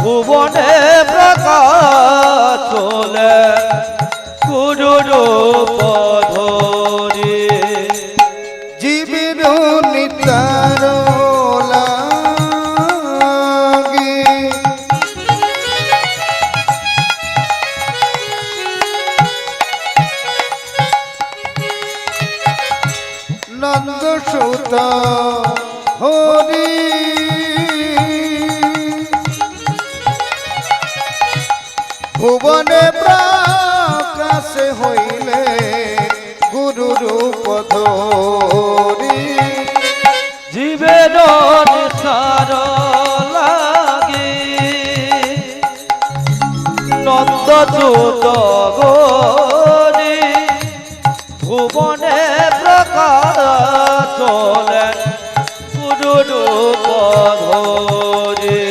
ভুবনে প্রকাশ চলে গুরুরূপ ধরে জীবের নিতার লাগি নন্দ সুত হরি ভুবনে প্রকাশ হইলে গুরু রূপ ধরি জীবের নিসার লাগে নন্দ সুত হরি ভুবনে প্রকাশ চলেন গুরুরূপ ধরে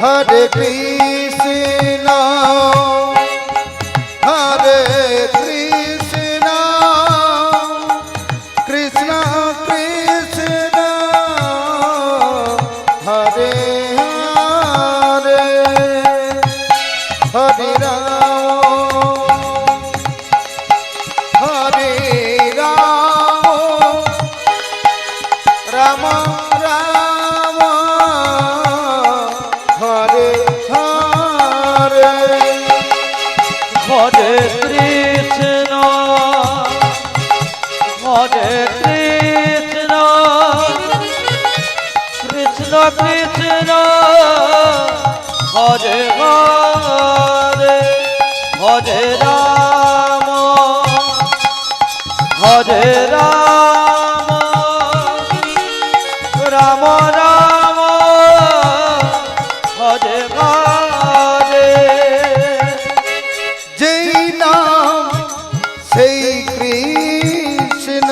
হরে কৃষ্ণ হরে কৃষ্ণ কৃষ্ণ কৃষ্ণ হরে হরে হরে রাম রাম হরে হরে হরে কৃষ্ণ হরে কৃষ্ণ কৃষ্ণ কৃষ্ণ হরে হরে হরে রাম হরে রাম রাম রাম হরে হরে যেই নাম সেই কৃষ্ণ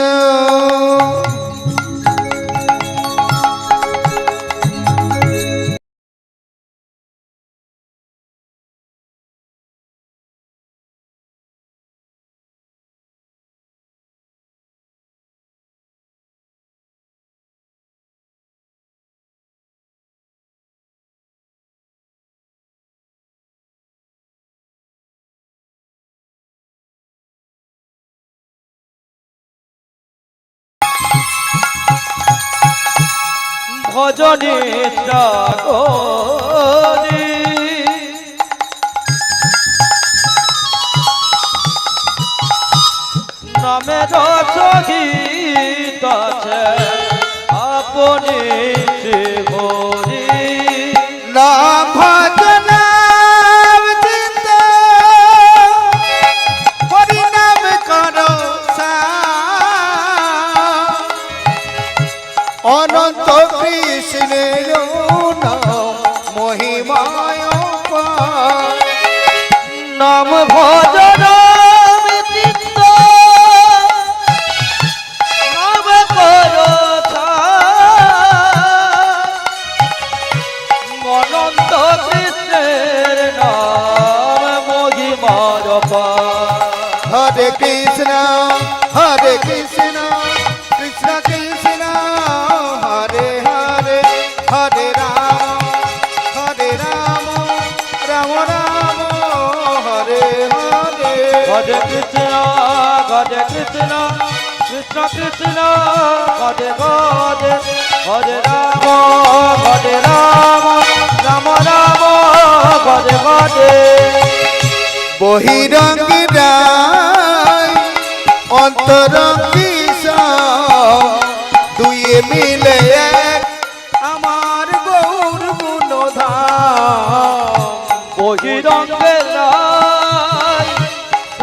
ভজনে জাগরে নামের সহিত আছে আপনি হরি নাম ভজন চিন্তা হরিনাম করো অনন্ত কৃষ্ণের নাম মহিমায় নাম ভজন চিত্ত নাম করো অনন্ত কৃষ্ণের নাম মহিমার হরে কৃষ্ণ কৃষ্ণ কৃষ্ণ হরে হরে হরে রাম রাম রাম হরে হরে হরে কৃষ্ণ কৃষ্ণ কৃষ্ণ হরে হরে হরে রাম রাম রাম হরে হরে বহিরঙ্গী রায় অন্তরঙ্গী দুয়ে মিলে এক আমার গৌর গুণধাম বহিরঙ্গে লাই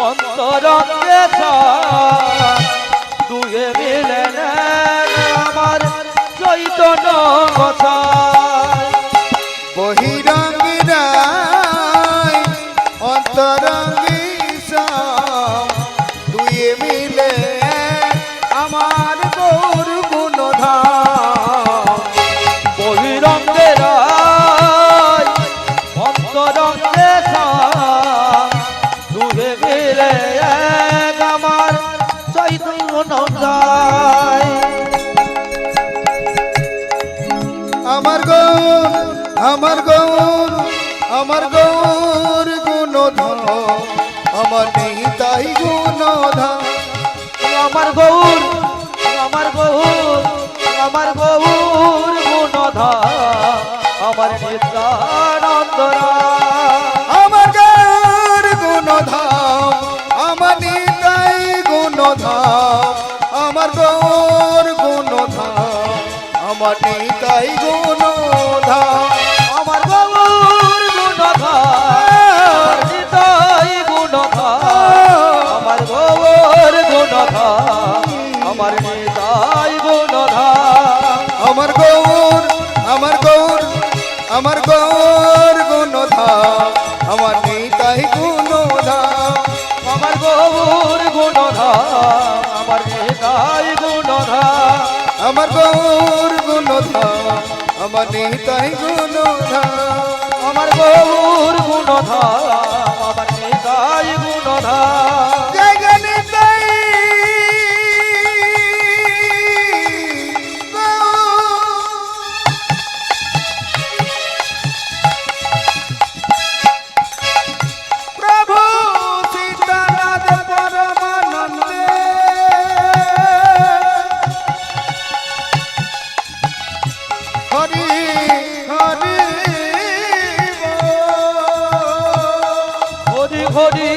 অন্তরঙ্গে দুয়ে মিলে আমার চৈতন্য কথা বহিরঙ্গী রায় অন্তরঙ্গী দুয়ে মিলে আমার গৌর গুণধাম বহিরঙ্গে লাই অন্তরঙ্গে দুয়ে মিলে আমার চৈতন্য আমার গো আমার গৌর গুণধর আমার নিতাই গুণধর আমার গৌর আমার গৌর আমার গৌর গুণধা আমার নিত্যানন্দরা আমার গৌর গুণধর আমার নিতাই গুণধর আমার গৌর গুণধর আমার নিতাই গুণধর আমার গৌর গুণধা আমার নিতাই গুণধা আমার গৌর গুণধা আমার নিতাই গুণধা আমার গৌর গুণধর আমার নিতাই গুণধর আমার গৌর গুণধা আমার নিতাই গুণধা আমার গৌর গুণধর আমার নিতাই গুণধর আমার গৌর গুণধা আমার নিতাই গুণধা জয় গণিতাই প্রভু সীতানাথ পরমানন্দে হরি হরি হরি হরি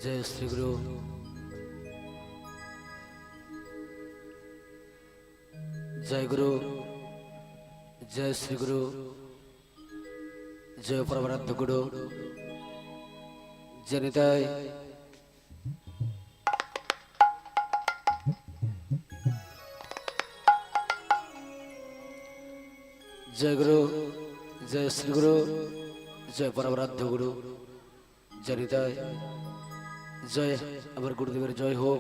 जय श्री गुरु जय गुरु जय श्री गुरु जय परमानंद गुरु जनिताय जय गुरु जय श्री गुरु जय परमाराध्य गुरु जनिताय जय अमर गुरुदेवर जय हो।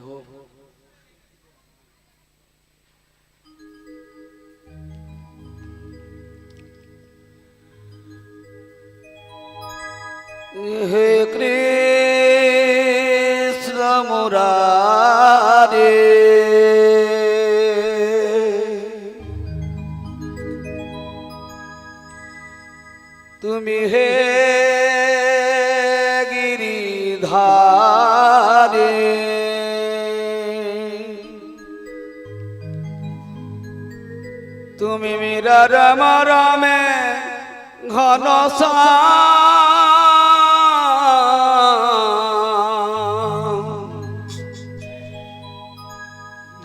हे कृष्ण मुरारे तुमी हे गिरिधारे तुमी मेरा रम रमे घन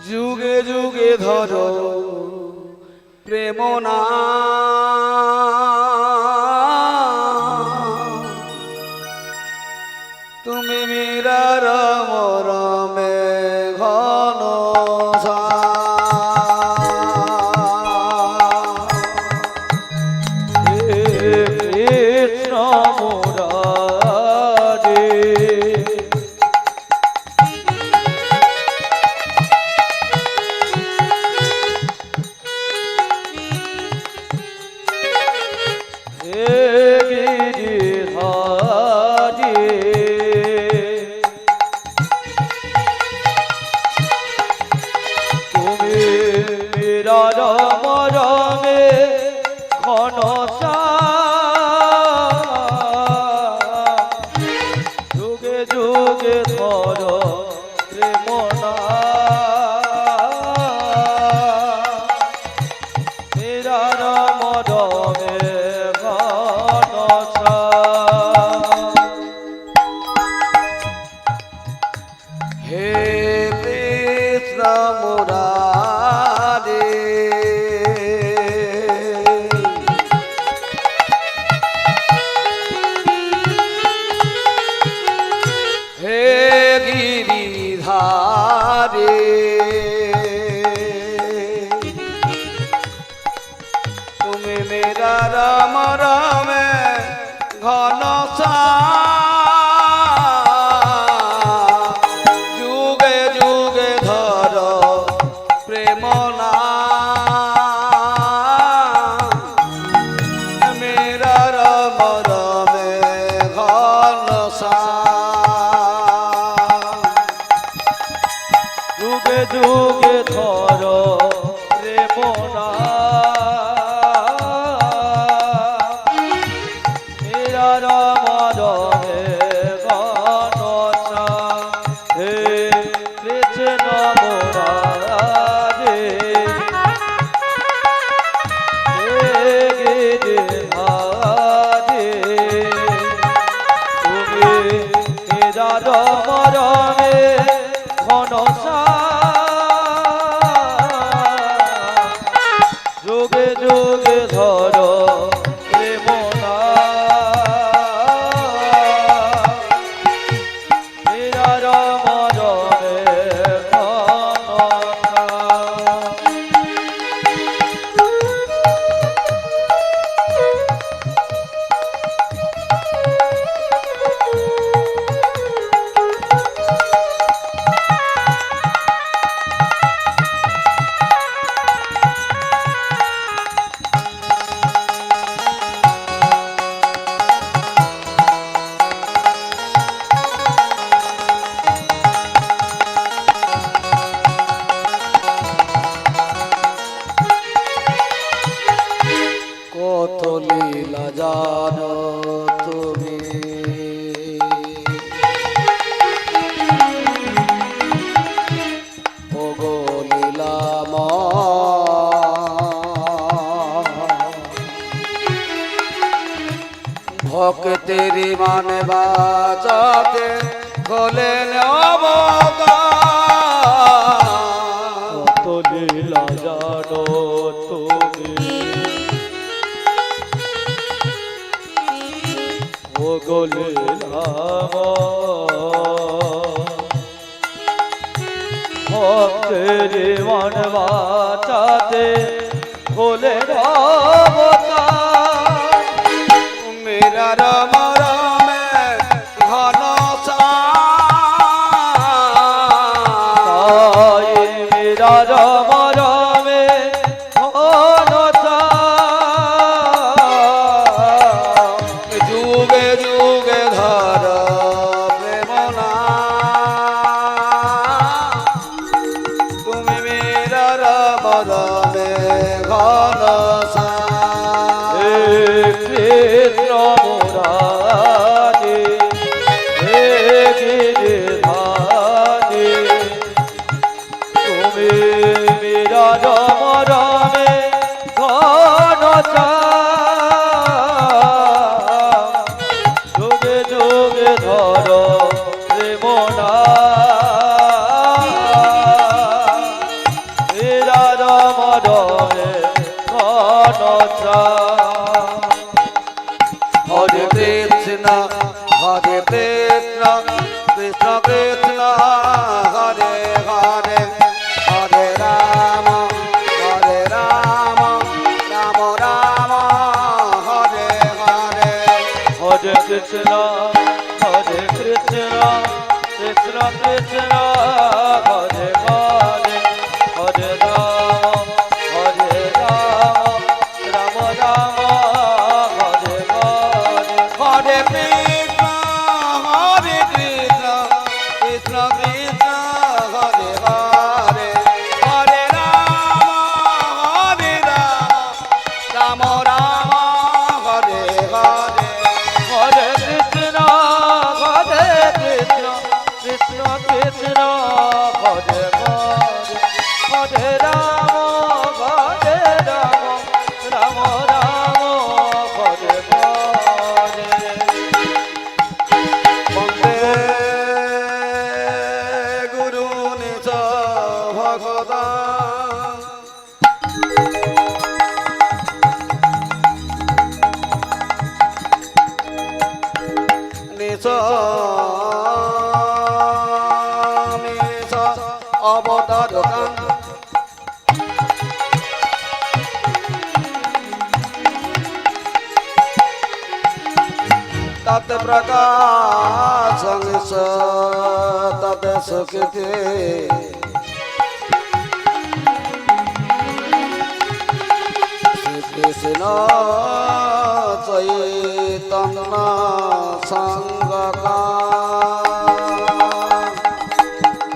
जुगे जुगे धरो प्रेम ना তুমি মীরা রম রমে ঘন কৃষ্ণ মুরারে যুগে যুগে ধর প্রেমনা মেরা রাম রমে ঘনসা হে কৃষ্ণ মুরারে गिरिधारे तुम्हें मेरा राम राम घन जुगे जुगे धर प्रेम ना मेरा राम राम घन যুগে যুগে ধর প্রেমনা মেরা রাম রমে ঘনসা হে কৃষ্ণ মুরারে হে গিরিধারে তুমি মেরা রাম রমে ঘনসা যুগে যুগে ধর প্রেমনা মেরা রাম রমে ঘনসা কত লীলা জানো তুমি ওগো লীলাময় ভক্তেরি মান বাঁচাতে হলেন অবতার কত লীলা জানো তুমি ও গো ভক্তের মন বাঁচাতে হলেন অবতার মেরা রাম রামে ঘন তাই মেরা রাম রামে যুগে যুগে ধর প্রেমনা তুমি মেরা রাম রামে ঘন কৃষ্ণ মুরারি হে গিরিধারি তুমি মেরা রাম রামে ঘন যুগে যুগে ধর প্রেমনা মেরা রাম রামে ঘন হরে কৃষ্ণ হরে কৃষ্ণ কৃষ্ণ কৃষ্ণ হরে হরে হরে রাম রাম রাম হরে হরে হরে কৃষ্ণ কৃষ্ণ কৃষ্ণ হরে হরে হরে রাম রাম রাম হরে হরে হরে কৃষ্ণ কৃষ্ণ কৃষ্ণ হরে হরে হরে রাম রাম রাম হরে হরে হরে কৃষ্ণ কৃষ্ণ কৃষ্ণ হরে হরে হরে রাম রাম রাম হরে হরে বন্দে গুরু নিজ ভগবান নিজ নিজ অবতার तत् प्रकाशं स तत् सुखिते श्री कृष्ण चैतन्य संगका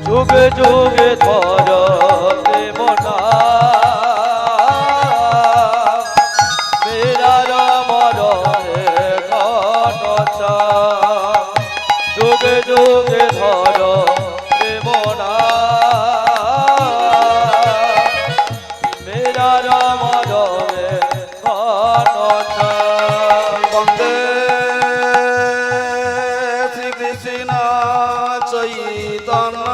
যুগে যুগে ধর প্রেমনা মেরা রাম রামে ঘন যুগে যুগে ধর প্রেমনা মেরা রাম রামে ঘন वन्दे श्री कृष्ण चैतन्य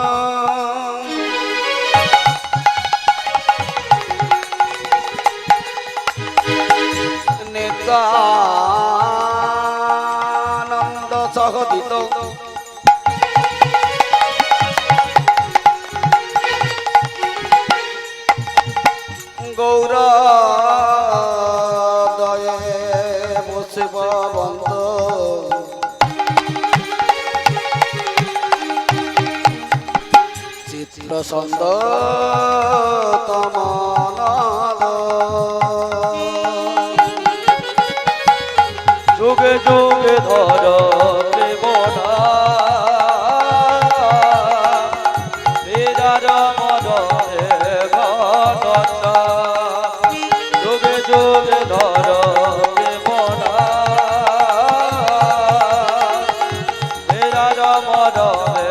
नित्यानन्द सहदित গৌরদয়ে শিববন্ত চিত্র ছন্দ তমনাদ যুগে যুগে ধর প্রেমনা মেরা রাম রামে ঘন যুগে যুগে ধর প্রেমনা মেরা রাম রামে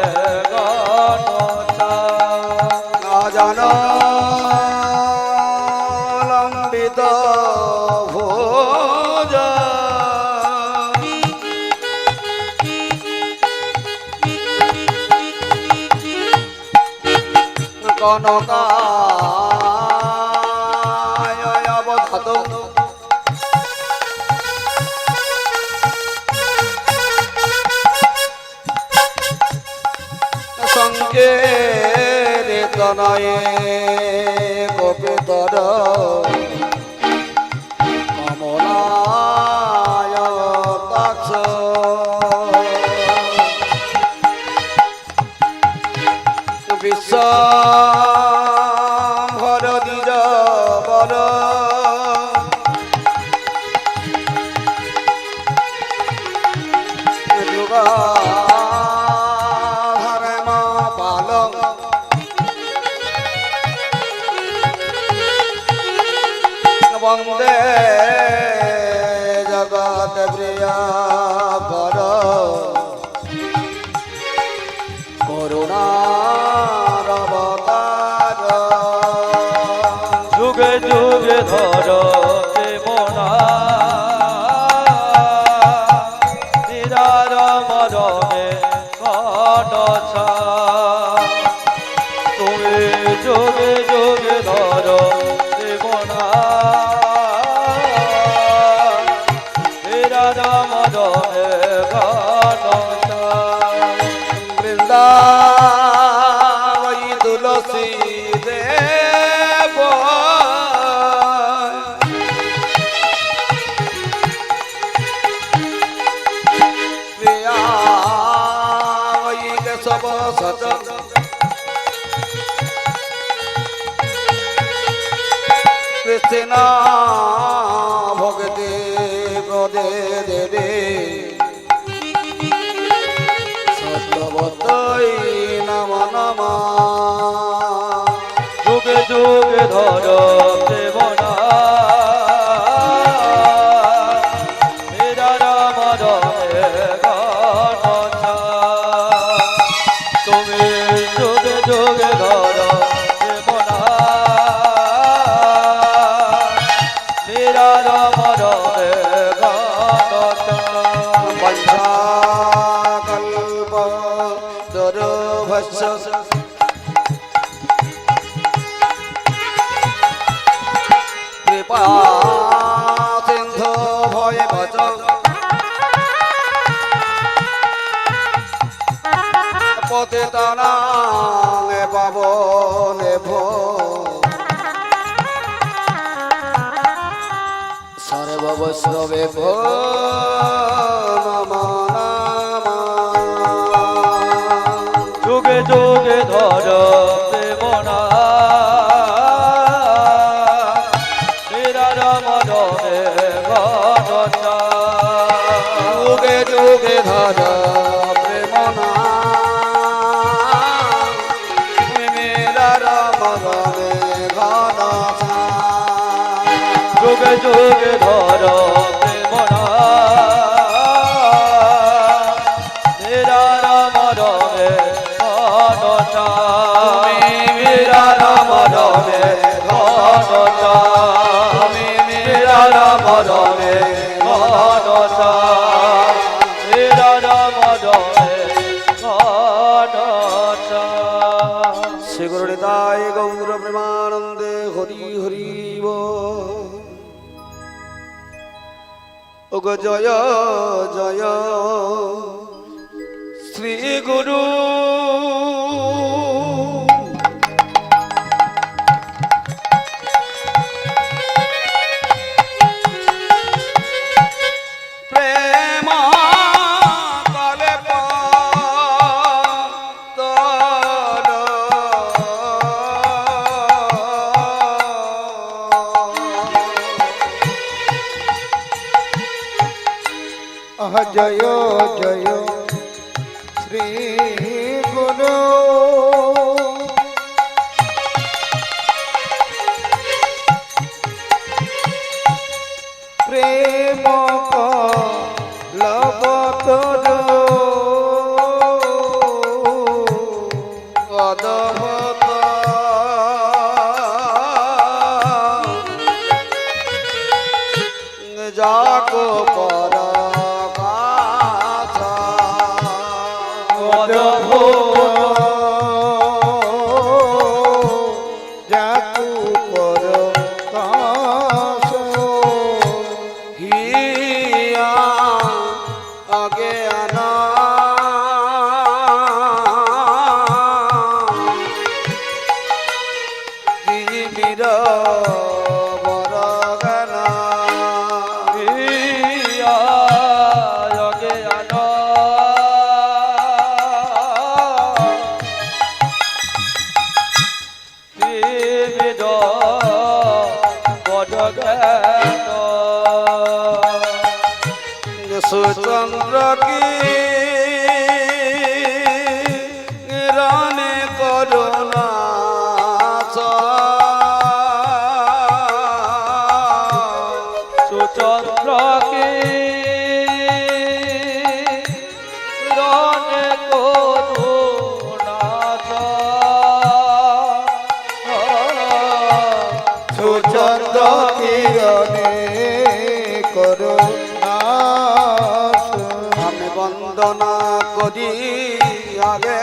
ঘন না জানো কনকায় অবধাত সংকেতনয়ে কপিতর কমলায় তাক্ষ বিশ্বম্ভর দ্বিজ বর যুগাধারম পাল বন্দে জগৎ প্রিয়া কর করুণার অবতার যুগে যুগে ধর প্রেমনা নিরার মরণে ঘটছা তুমি যুগে যুগে ধর প্রেমনা নিরার মরণে ঘটছা বৃন্দাবই তুলসী দেব প্রিয়া ওই কেশব সচ কৃষ্ণ ভক্তি প্রদে দেবে সত্যবতই নম নম যুগে যুগে ধর প্রেমনা নিরার মরণে ঘটছা তুমি যুগে যুগে ধর প্রেমনা নিরার মরণে ঘটছা পঞ্চাকল্প দুর্ভস্য কৃপা সিন্ধু ভয় বচ পতিতানাং পাবনে ভো সর্ববৈষ্ণবে ভো নমো নমঃ যুগে যুগে ধর প্রেমনা নিরার মরণে ঘটছা যুগে যুগে ধর প্রেমনা মেরার মগনে ঘনছা যুগে যুগে ধর প্রেমনা নিরার মরণে ঘটছা মেরার মগনে ঘনছা মেরার মগনে ঘটছা নিরার মরণে ঘটছা শ্রী গুরু নিতাই গৌর প্রেমানন্দে হরি হরি বল। ওগো জয় জয় শ্রী গুরু প্রেম কালে পাতল জয় জয় শ্রী গুরু প্রেম লবতর অদভত যাকো পর কাছা অদ্ভুত আনা কি বীর বরগানা ইয়া যোগে আনো বিবিধ বদজ্ঞান সুচন্দ্র কি রানে করুণা সুচন্দ্র কি রনে করুণা সুচন্দ্র কিরণে করুণা আমি বন্দনা করি আগে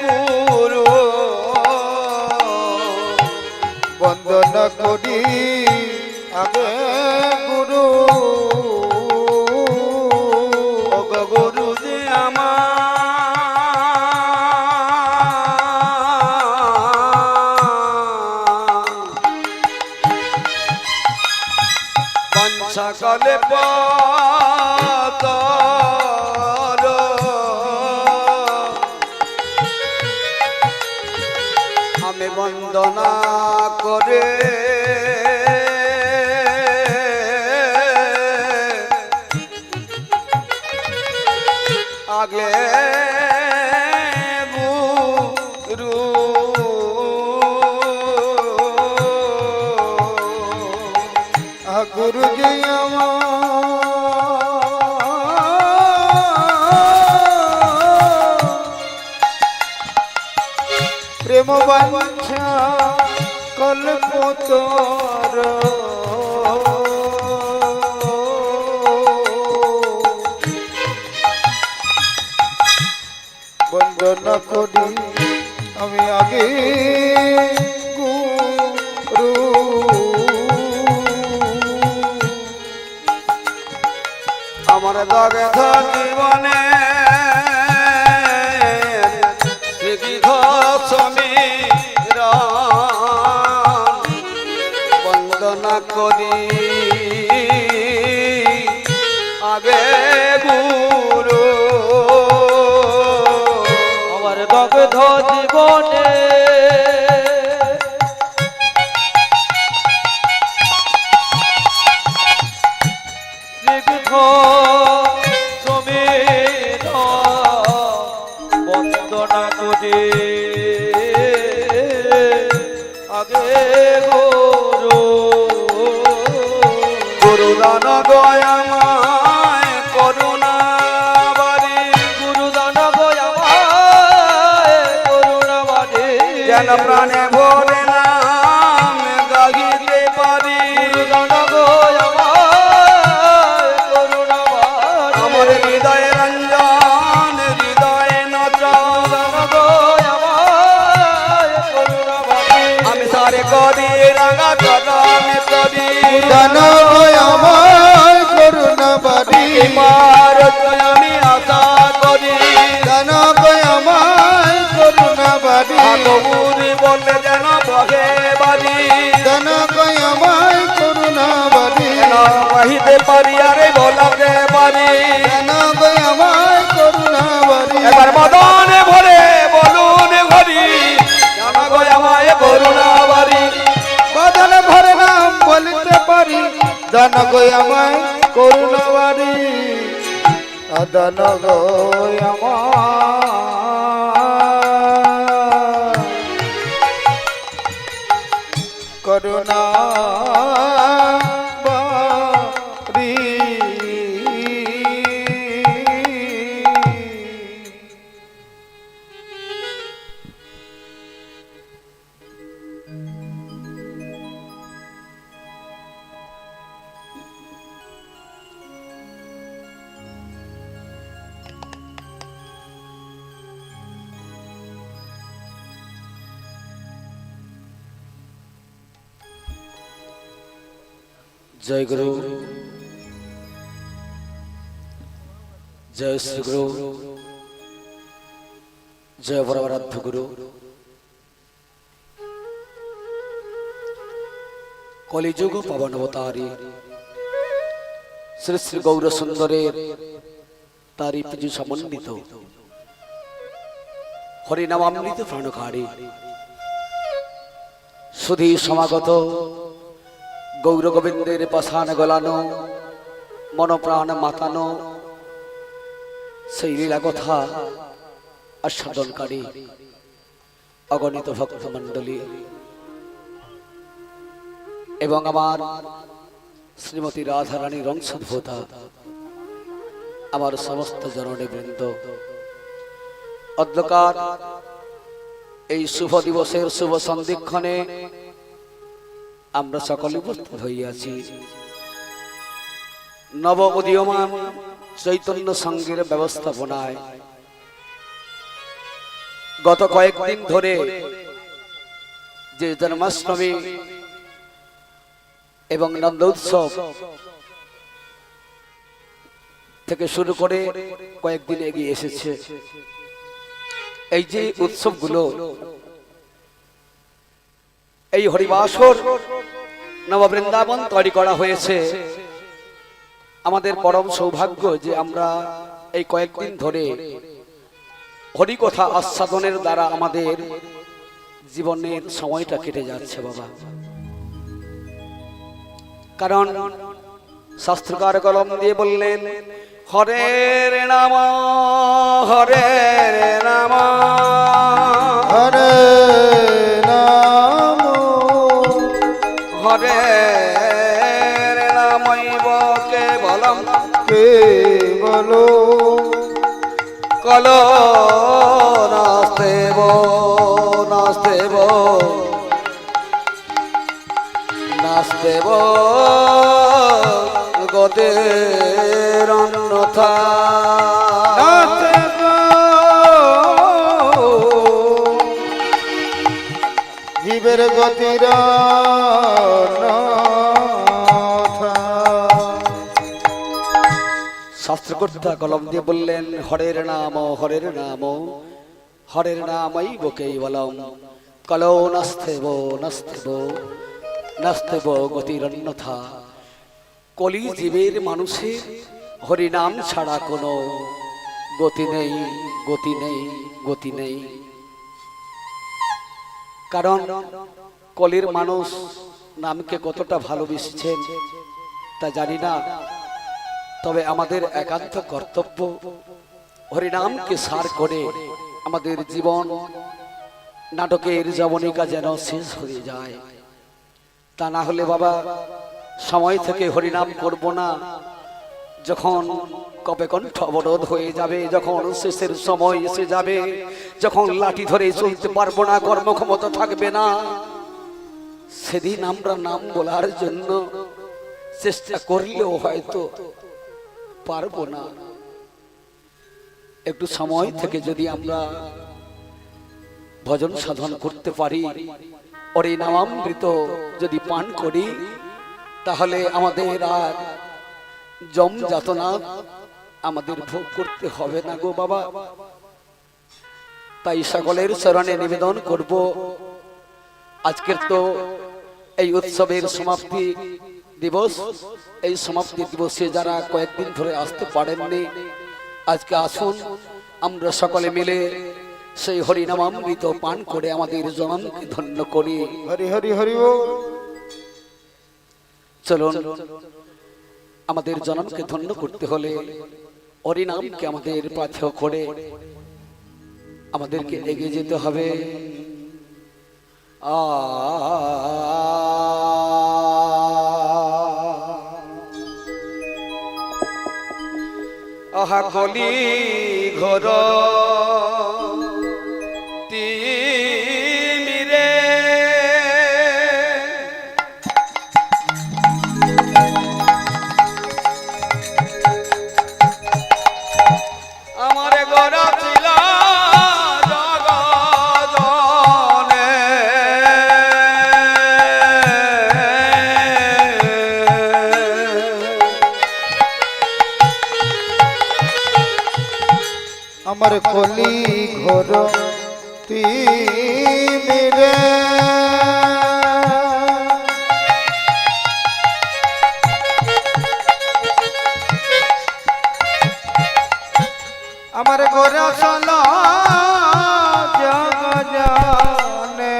গুরু বন্দনা করি আগে গুরু অগ গুরু যে আমার সকালে পাতর আমি বন্দনা করে আগে গুরু গুরুজি আমার প্রেম বাঞ্ছা কল্পতর বন্দনা করি আমি আগে গুরু আমার দগ্ধ জীবনে শ্রীঘ সমীর বন্দনা করি আগে গুরু আমার দগ্ধ জীবনে স্নিগ্ধ সমীর বন্দনা করি আগে গুরু গুরুদান গয়ামায় করুণা বাড়ি গুরুদান গয়ামায় করুণা বাড়ি যেন প্রাণে ভরে নাম গাহিতে পারি গুরুদান গয়ামায় করুণা বাড়ি আমার হৃদয় রঞ্জন হৃদয় নচন গয়ামায় করুণা বাড়ি আমি সারে করি রাঙা কদমে করি দান আমায় করুণা বাড়ি মার আমি আশা করি দান আমায় করুণা বাড়ি গৌরী বললে যেন বহে বাড়ি দান আমায় করুণা বাড়ি যেন কহিতে পারি আরে বলাতে পারি দান আমায় করুণা বাড়ি এবার মদনে ভরে বলুন ঘরি যেন গয়ামায় করুণা বাড়ি বদল ভরে নাম বলতে পারি দান আমায় করুণা বাড়ি দান আমায় করুণা বাড়ি জয় গুরু জয় শ্রী গুরু, জয় বরাবরাধ্য গুরু। কলিযুগ পাবন অবতারী শ্রী শ্রী গৌর সুন্দরের তারি পুজো সমন্বিত হরিনামামৃত প্রাণকারী সুধী সমাগত গৌর গোবিন্দের পাষাণ গলানো মনপ্রাণ মাতানো সেই লীলা কথা আস্বাদনকারী অগণিত ভক্ত মণ্ডলী এবং আমার শ্রীমতী রাধারানী বংশোদ্ভূতা আমার সমস্ত জননী বৃন্দ, অদ্যকার এই শুভ দিবসের শুভ সন্ধিক্ষণে আমরা সকলে উপস্থিত হইয়াছি নব উদীয়মান চৈতন্য সংঘের ব্যবস্থাপনায়। গত কয়েকদিন ধরে যে জন্মাষ্টমী এবং নন্দ উৎসব থেকে শুরু করে কয়েকদিন এগিয়ে এসেছে, এই যে উৎসবগুলো, এই হরিবাসর নববৃন্দাবন তৈরি করা হয়েছে, আমাদের পরম সৌভাগ্য যে আমরা এই কয়েকদিন ধরে হরিকথা আস্বাদনের দ্বারা আমাদের জীবনের সময়টা কেটে যাচ্ছে বাবা। কারণ শাস্ত্রকার কলম দিয়ে বললেন, হরের নাম হরের নাম হরে নাম হরের নামৈব কেবলম কেবল কল নাস্তেব নাস্তেব নাস্তেব গতের অন্যথা। জীবের গতির শাস্ত্রকর্তা কলম দিয়ে বললেন, হরের নাম হরের নাম হরের নামই বকেই বলম কলো নাস্তেব নাস্তেব নাস্তেব গতির অন্যথা। কলি জীবের মানুষের হরিনাম ছাড়া কোনো গতি নেই, গতি নেই, গতি নেই। কারণ কলির মানুষ নামকে কতটা ভালোবেসেছেন তা জানি না, তবে আমাদের একান্ত কর্তব্য হরিনামকে সার করে আমাদের জীবন নাটকের যবনিকা যেন শেষ হয়ে যায়। তা না হলে বাবা সময় থেকে হরিনাম করব না, যখন কবে কণ্ঠ অবরোধ হয়ে যাবে, যখন শেষের সময় এসে যাবে, যখন লাঠি ধরে চলতে পারবো না, কর্মক্ষমতা থাকবে না, সেদিন আমরা নাম বলার জন্য চেষ্টা করলেও হয়তো পারবো না। একটু সময় থেকে যদি আমরা ভজন সাধন করতে পারি, ওরে নামামৃত যদি পান করি, তাহলে আমাদের আর জম যাতনা আমাদের ভোগ করতে হবে না গো বাবা। তাই সকলের চরণে নিবেদন করব, আজকের তো এই উৎসবের সমাপ্তি দিবস, এই সমাপ্তি দিবসে যারা কয়েকদিন ধরে আসতে পারেননি, আজকে আসুন আমরা সকলে মিলে সেই হরিনামামৃত পান করে আমাদের জনমকে ধন্য করি। হরি হরি হরি ও চলুন, আমাদের জনমকে ধন্য করতে হলে হরিনামকে আমাদের পাথেয় করে আমাদেরকে এগিয়ে যেতে হবে। আহা কলি ঘর তিমিরে আমার গড়া ছিল জগজনে, আমার কলি ঘর তিমিরে আমার গোরা সলা জগ জানে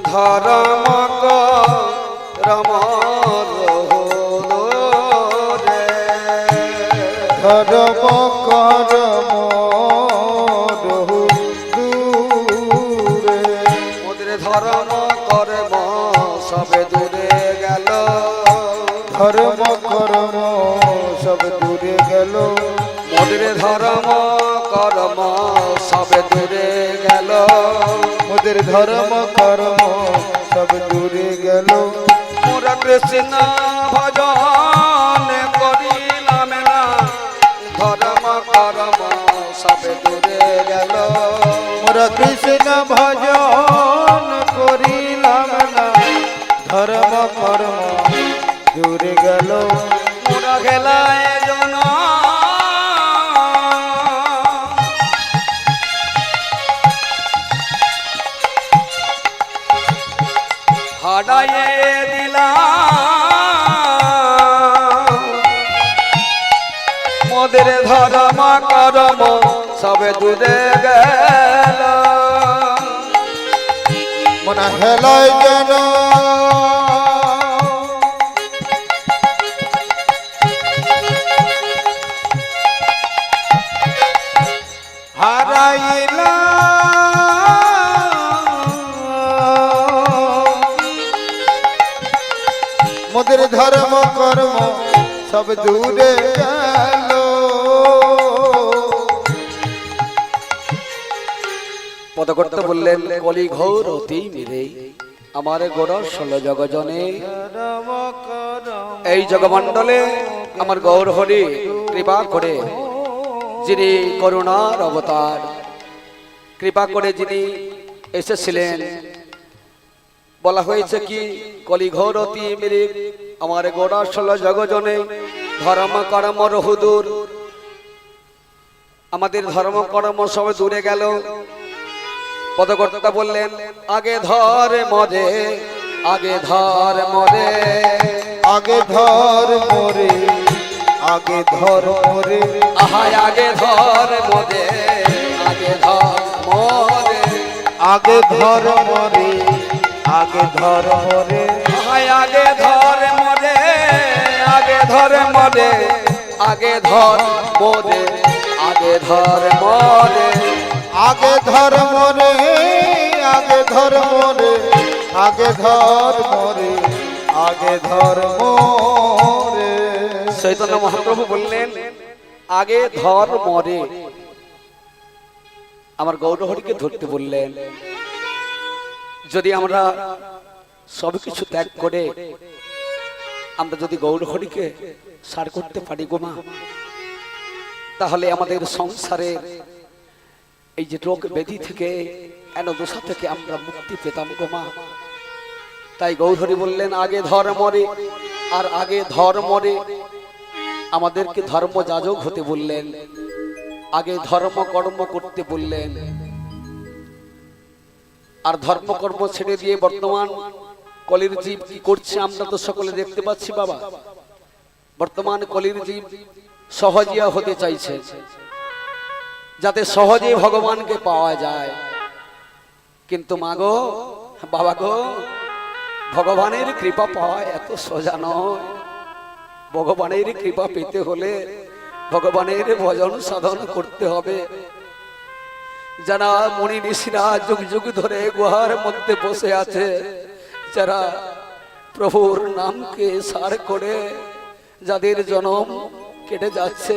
ধর্ম করম রে ধর্ম করম রহু দূরে মোদের ধর্ম কর্ম সবে দূরে গেল ধর্ম করম সব দূরে গেল মোদের ধর্ম কর্ম সবে দূরে গেল মোদের ধর্ম কর্ম সব দূরে গেল মোরা কৃষ্ণ ভজন করিলাম না ধর্ম কর্ম সবে দূরে গেল মোরা কৃষ্ণ ভজন করিলাম না ধর্ম কর্ম দূরে গেল মোরা খেলায় জন হাডাইয়ে দিলাম মোদের ধর্ম কর্ম সবে দূরে গেল মনা হেলায় যেন হারাইলা মোদের ধর্ম কর্ম সব দূরে গেল পদকর্তা বললেন কলি ঘোর অতি মিরে আমার গোড় ষোল জগজনে ধর্ম কর্ম এই জগমণ্ডলে আমার গৌর হরি কৃপা করে যিনি করুণার অবতার কৃপা করে যিনি এসেছিলেন বলা হয়েছে কি কলি ঘোর অতি মিরে আমার গোড়া ষোল জগজনে ধর্ম কর্ম রহুদূর আমাদের ধর্ম কর্ম সব দূরে গেল পদকর্তা বললেন আগে ধর মরে আগে ধর মরে আগে ধর মোরে আগে ধর মোরে আহায় আগে ধর মরে আগে ধর মরে আগে ধর মোরে আগে ধর মোরে আহায় আগে ধর মরে আগে ধর মরে আগে ধর মরে আগে ধর মরে আগে ধর মোরে আগে ধর মোরে আগে ধর মোরে আগে ধর মোরে চৈতন্য মহাপ্রভু বললেন আগে ধর মরে আমার গৌরহরিকে ধরতে বললেন যদি আমরা সবকিছু ত্যাগ করে আমরা যদি গৌরহরিকে সার করতে পারি গো মা তাহলে আমাদের সংসারে এই যে রোগ ব্যাধি থেকে দোষা থেকে আমরা মুক্তি পেতাম গো মা তাই গৌরহরি বললেন আগে ধর মরে আর আগে ধর মরে আমাদেরকে ধর্ম যাজক হতে বললেন আগে ধর্ম কর্ম করতে বললেন আর ধর্মকর্ম ছেড়ে দিয়ে বর্তমান কলির জীব কি করছে আমরা তো সকলে দেখতে পাচ্ছি বাবা বর্তমান কলির জীব সহজিয়া হতে চাইছে যাতে সহজে ভগবানকে পাওয়া যায় কিন্তু মা গো বাবা গো ভগবানের কৃপা পাওয়া এত সোজা নয় ভগবানের কৃপা পেতে হলে ভগবানের ভজন সাধন করতে হবে যারা মনি ঋষিরা যুগ যুগ ধরে গুহার মধ্যে বসে আছে যারা প্রভুর নামকে সার করে যাদের জনম কেটে যাচ্ছে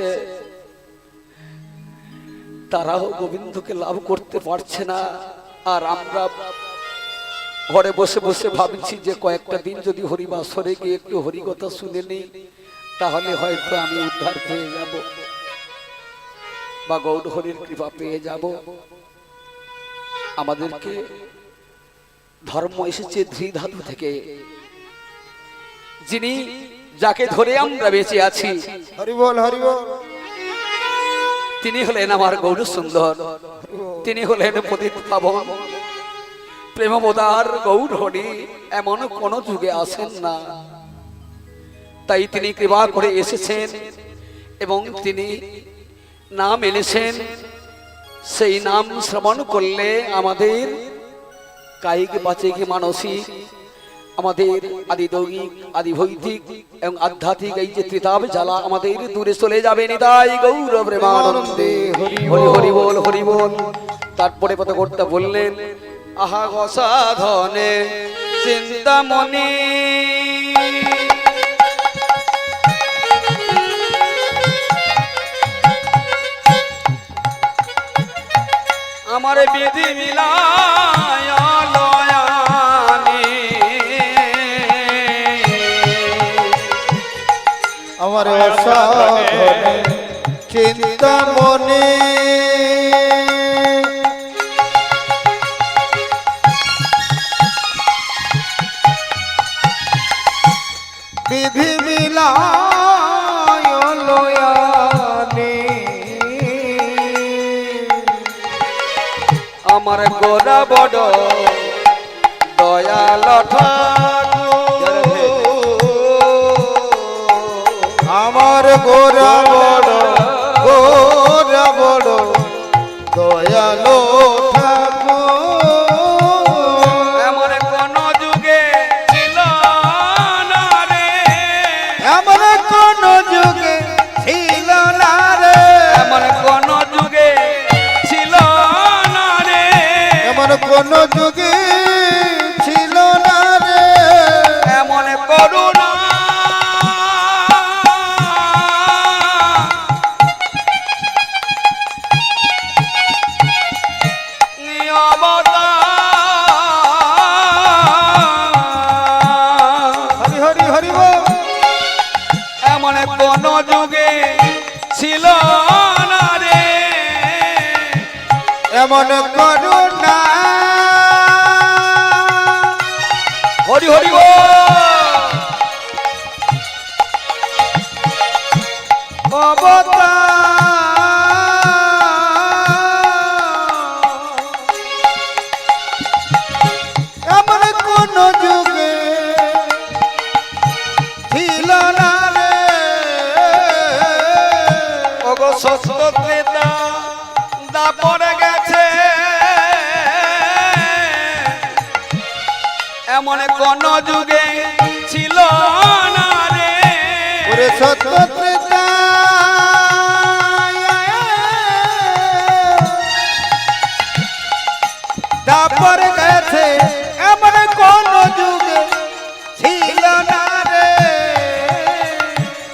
তারাও গোবিন্দকে লাভ করতে পারছে না আর আমরা ঘরে বসে বসে ভাবছি যে কয়েকটা দিন যদি হরিবাসরে গিয়ে একটু হরিকথা শুনে নিই তাহলে হয়তো আমি উদ্ধার পেয়ে যাব বা গৌর হরির কৃপা পেয়ে যাব আমাদেরকে ধর্ম এসেছে ধৃধাতু থেকে যিনি যাকে ধরে আমরা বেঁচে আছি, হরি বল হরি বল। তিনি হলেন আমার গৌর সুন্দর, তিনি হলেন পতিত পাবন প্রেমবোধার গৌর হরি। এমন কোন যুগে আসেন না, তাই তিনি কৃপা করে এসেছেন এবং তিনি নাম এনেছেন। সেই নাম শ্রবণ করলে আমাদের কায়িক বাচিক মানসিক, আমাদের আদিদৈহিক আদিভৌতিক এবং আধ্যাত্মিক এই যে ত্রিতাপ জ্বালা আমাদের দূরে চলে যাবে। নিতাই গৌর প্রেমানন্দে হরি হরি বল হরি বল। তারপরে পদ করতে বললেন, আহা গসাধনে চিন্তামণি আমার বিধি মিলায় লয়ানি, আমার অসাধনে চিন্তা মনে বিধি মিলায় লয়ানি, আমার গোরা বড় দয়াল ঠাকুর, আমার গোরা বড় গোরা বড় দয়ালো ঠাকুর। এমন কোন যুগে ছিল না রে, এমন কোন যুগে ছিল না রে, এমন কোন যুগে ছিল না রে, এমন কোন যুগে ছিল না রে, এমন করুণা হরি হরি হরি বল। এমন কোন যুগে ছিল না রে, এমন করুণা হরি হরি এমন কোন যুগে ছিল না রে, ওগো সত্য ত্রেতা দাপর গেছে, এমন কোন যুগে ছিল না রে, ওরে সত্যত্রিতা দাপর গেছে, এমন কোন যুগে ছিল না রে,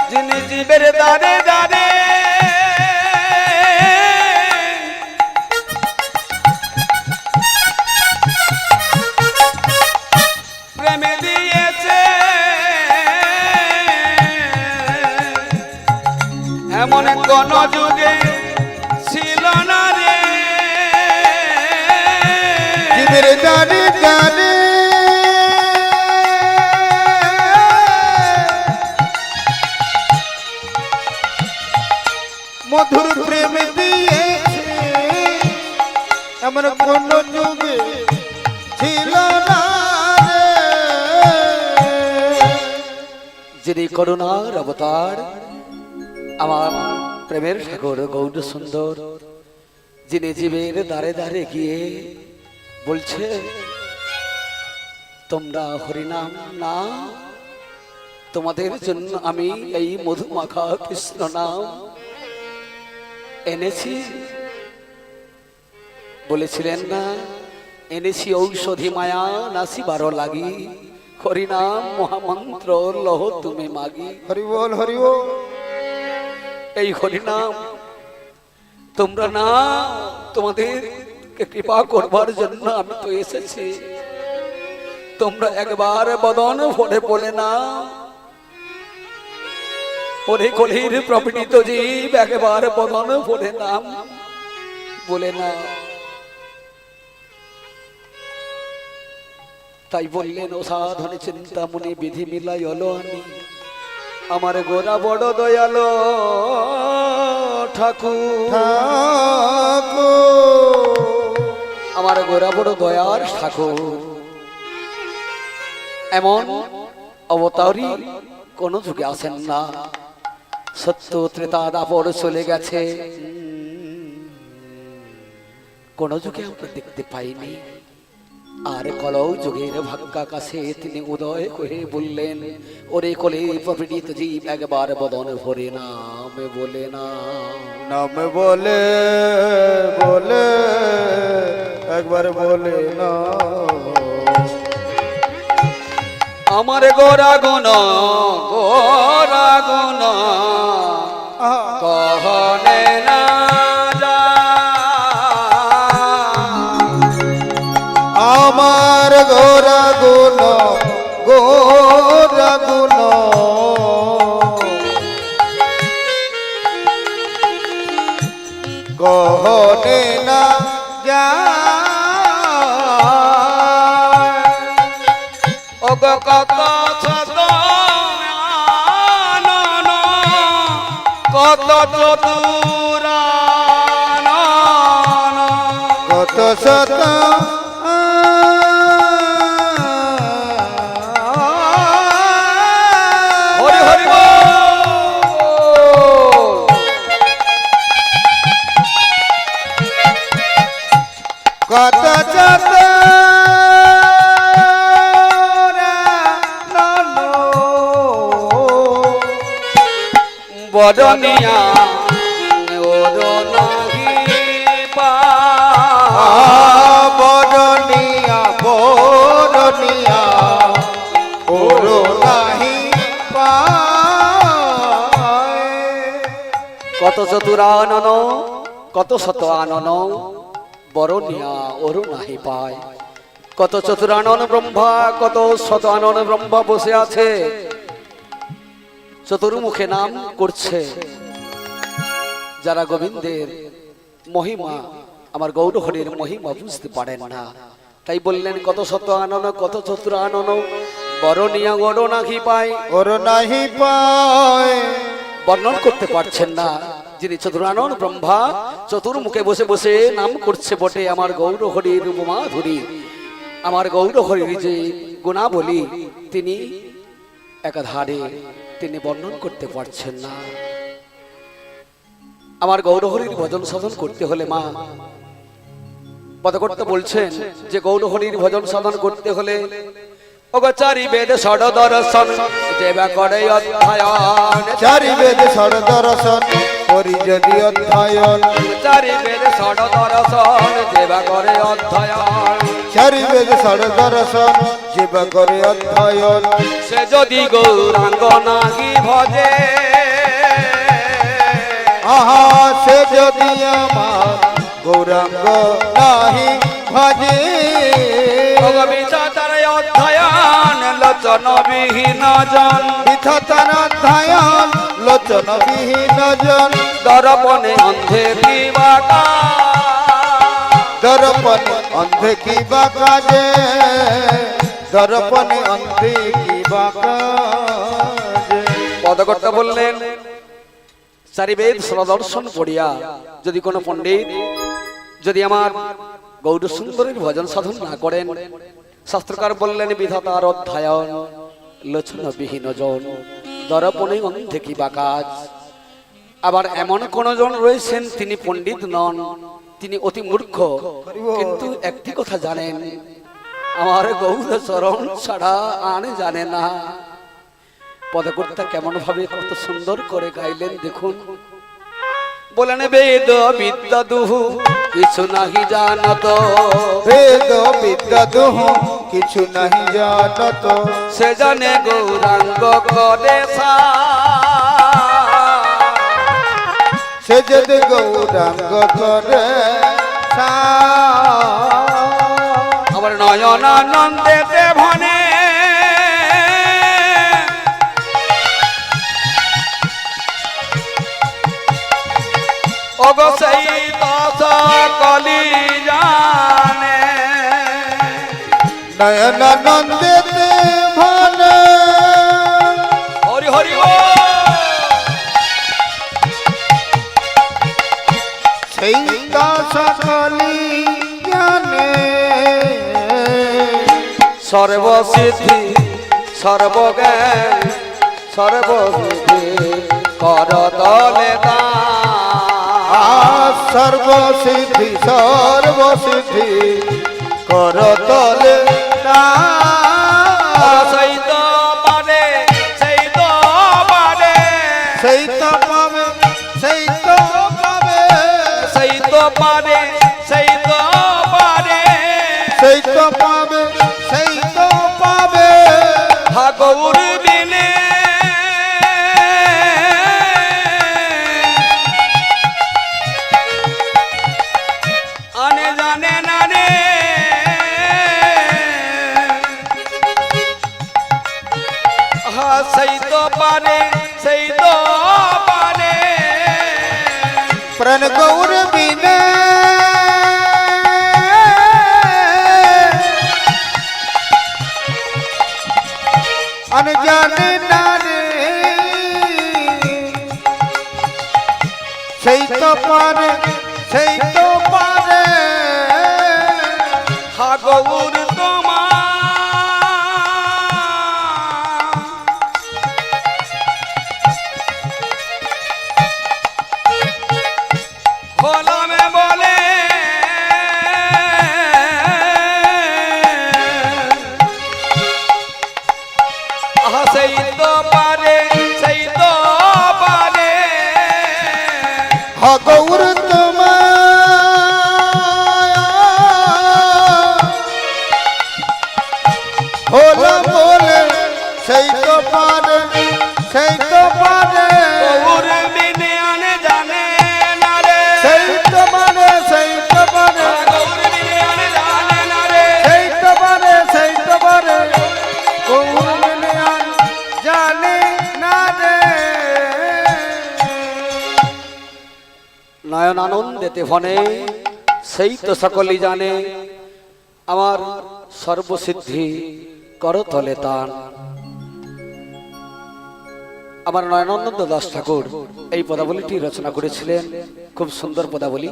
যিনি জীবের দারে দারে প্রেমে দিয়েছে, এমন কোন যুগে ছিল না রে, জীবের দানে দানে মধুর প্রেম দিয়েছে, এমন কোন যুগে ছিল না রে, যিনি করুণার অবতার আমার প্রেমের ঠাকুর গৌর সুন্দর, যিনি জীবের দ্বারে দ্বারে গিয়ে বলছে, তোমরা হরিনাম না, তোমাদের জন্য আমি এই মধুমাখা কৃষ্ণ নাম এনেছি। বলেছিলেন না, এনেছি ঔষধি মায়া নাসিবারো লাগি, হরিনাম মহামন্ত্র লহ তুমি মাগি। হরি বল হরি বল। এই হরিনাম তোমরা না, তোমাদের কৃপা করবার জন্য আমি তো এসেছি। তোমরা একবার বদন ভরে বলে না, ওরে কলির প্রকৃত জীব একবার বদন ভরে নাম বলে না। তাই বললেন, ও সাধনে চিন্তামণি বিধি মিলাই অলো আনি, আমার গোরা বড় দয়ালো ঠাকুর, আমার গোরা বড় দয়ার ঠাকুর। এমন অবতারই কোন যুগে আসেন না। সত্য ত্রেতা দাপর চলে গেছে, কোন যুগে আমরা দেখতে পাইনি। আর কলৌ যুগের ভাগ্যাকাশে তিনি উদয় করে বললেন, ওরে কলে প্রপীড়িত জীব একবার বদন ভরে নাম বলে না, নাম বলে বলে একবার বলে না। আমার গোরা গুণ গোরা গুণ কহনে না আমার গোরা গুণ গোরা গুণ কহনে না ও গো কত শত আনন, কত চতুরানন, কত শত হরি হরি বল। কত শত বদনিয়া ওরো নাহি পা, বরনিয়া বরনিয়া ওরো নাহি পায়। কত চতুরানন কত শত আনন, বরনিয়া ওরো নাহি পায়। কত চতুরানন ব্রহ্মা, কত শত আনন ব্রহ্মা বসে আছে, চতুর্মুখে নাম করছে। যারা গোবিন্দের মহিমা, আমার গৌরহরির মহিমা বুঝতে পারেন না, তাই বললেন কত শত আনন কত চতুর আনন, বরনিয়া ওরো নাহি পায়। ওরো নাহি পায়। বর্ণন করতে পারছেন না। যিনি চতুরানন ব্রহ্মা চতুর্মুখে বসে বসে নাম করছে বটে আমার গৌরহরির উপমাধুরী, আমার গৌরহরির যে গুণাবলী তিনি একাধারে তিনি বর্ণন করতে পারছেন না। আমার গৌরহরির ভজন সাধন করতে হলে মা পদকর্তা বলছেন যে গৌরহরির ভজন সাধন করতে হলে অগচারি বেদ ষড় দর্শন যেবা করে অধ্যয়ন, চারি বেদ ষড় দর্শন করি যদি অধ্যয়ন, চারি বেদ ষড় দর্শন যেবা করে অধ্যয়ন, চারি বেদ ষড় দর্শন যেবা করে অধ্যয়ন। সে যদি গৌরাঙ্গ নাহি ভজে, আহা সে যদি আমার গৌরাঙ্গ নাহি ভজে, ভগবিচার অধ্যয়ন লোচন বিহীন জন, বিধাতার অধ্যয়ন লোচন বিহীন জন, দর্পণে অন্ধে বিবাকা, দর্পণ অন্ধে কি বা কাজে, দর্পণে অন্ধে কি বা কাজে। পদকর্তা বললেন চারি বেদ সদর্শন পড়িয়া যদি কোনো পণ্ডিত যদি আমার গৌর সুন্দরের ভজন সাধন না করেন, শাস্ত্রকার বললেন বিধাতার অধ্যয়ন লোচন বিহীন জন, দর্পণে অন্ধে কি বা কাজ। আবার এমন কোন জন রয়েছেন তিনি পণ্ডিত নন, তিনি অতি মূর্খ, কিন্তু একটি কথা জানেন আমার গৌর চরণ ছাড়া আর জানে না। পদকর্তা কেমন ভাবে কত সুন্দর করে গাইলেন দেখুন। বলেন বেদ বিদ্যা দুহু কিছু নাহি জানত, বেদ বিদ্যা দুহু কিছু নাহি জানত, সে জানে গৌরাঙ্গ করে সা, সে যদি গৌরাঙ্গ করে সা। আমার নয়নানন্দেতে ভনে ওগো সেই দশ কলি জানে, নয়নানন্দেতে ভানে হরি হরি বল। তো সকলি জানে সর্বসিদ্ধি সর্বজ্ঞান সর্বসিদ্ধি কর তলে দান সর্বসিদ্ধি সর্বসিদ্ধি কর তলে সেই তো পারে সেই তো পারে সেই তো পাবে সেই তো পাবে সেই তো পারে সেই তো পারে সেই তো পাবে সেই তো পাবে গৌর বিনে আনে জানে না রে সেই তো পারে সেই তো পারে প্রাণ গৌর বিনে জানে না রে সেই তো পারে সেই তো পারে গৌর তোমার খোলামে বলে সেই তো পারে সেই তো পারে গৌর তোমার হলো বলে সেই তো পারে সেই তো পারে গৌর বিনে আনে জানে না রে সেই তো পারে সেই তো পারে গৌর বিনে আনে জানে না রে সেই তো পারে সেই তো পারে গৌর বিনে জানে না রে নয়ন আনন্দেতে ভনে সেই তো সকলই জানে আমার সর্বসিদ্ধি করতলে তান। আমার নয়নানন্দ দাস ঠাকুর এই পদাবলীটি রচনা করেছিলেন, খুব সুন্দর পদাবলী।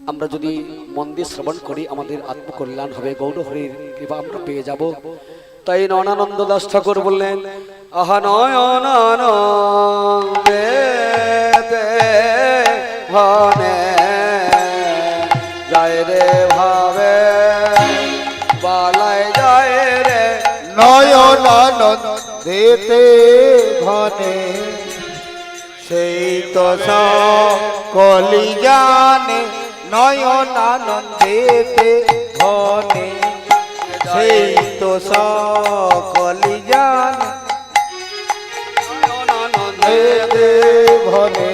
আমরা যদি মন দিয়ে শ্রবণ করি আমাদের আত্মকল্যাণ হবে, গৌর হরির কৃপা আমরা পেয়ে যাব। তাই নয়নানন্দ দাস ঠাকুর বললেন, আহা নয়নানন্দে ভনে যায় রে ভাবে বালাই যায় রে নয়ন আনন্দেতে ঘনে সেই তো সকলি জানে নয়ন আনন্দেতে ঘনে সেই তো সকলি জানে নয়নানন্দেতে ঘনে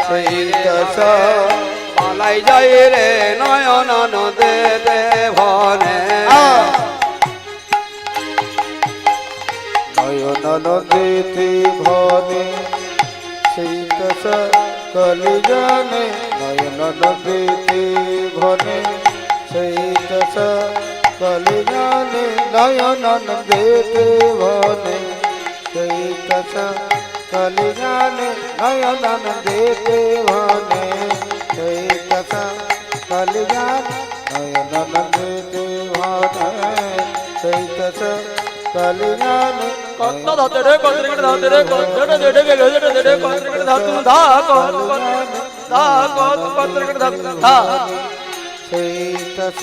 সেই তো বালাই যায় রে নয়নানন্দে ভনে নয়ন আনন্দেতে ঘনে সেই তো সকলি জানে নয়ন আনন্দেতে ঘনে সেই তো সকলি জানে নয়ন আনন্দেতে ঘনে সেই তো সকলি জানে নয়ন আনন্দেতে ঘনে সেই তো সকলি জানে নয়ন আনন্দেতে ঘনে সেই তো সকলি জানে কত ধাতে রে কত রে ধাতে রে কত রে রে রে রে রে কত রে ধাতু ধা কত ধা কত কত রে ধাতু ধা সেই তস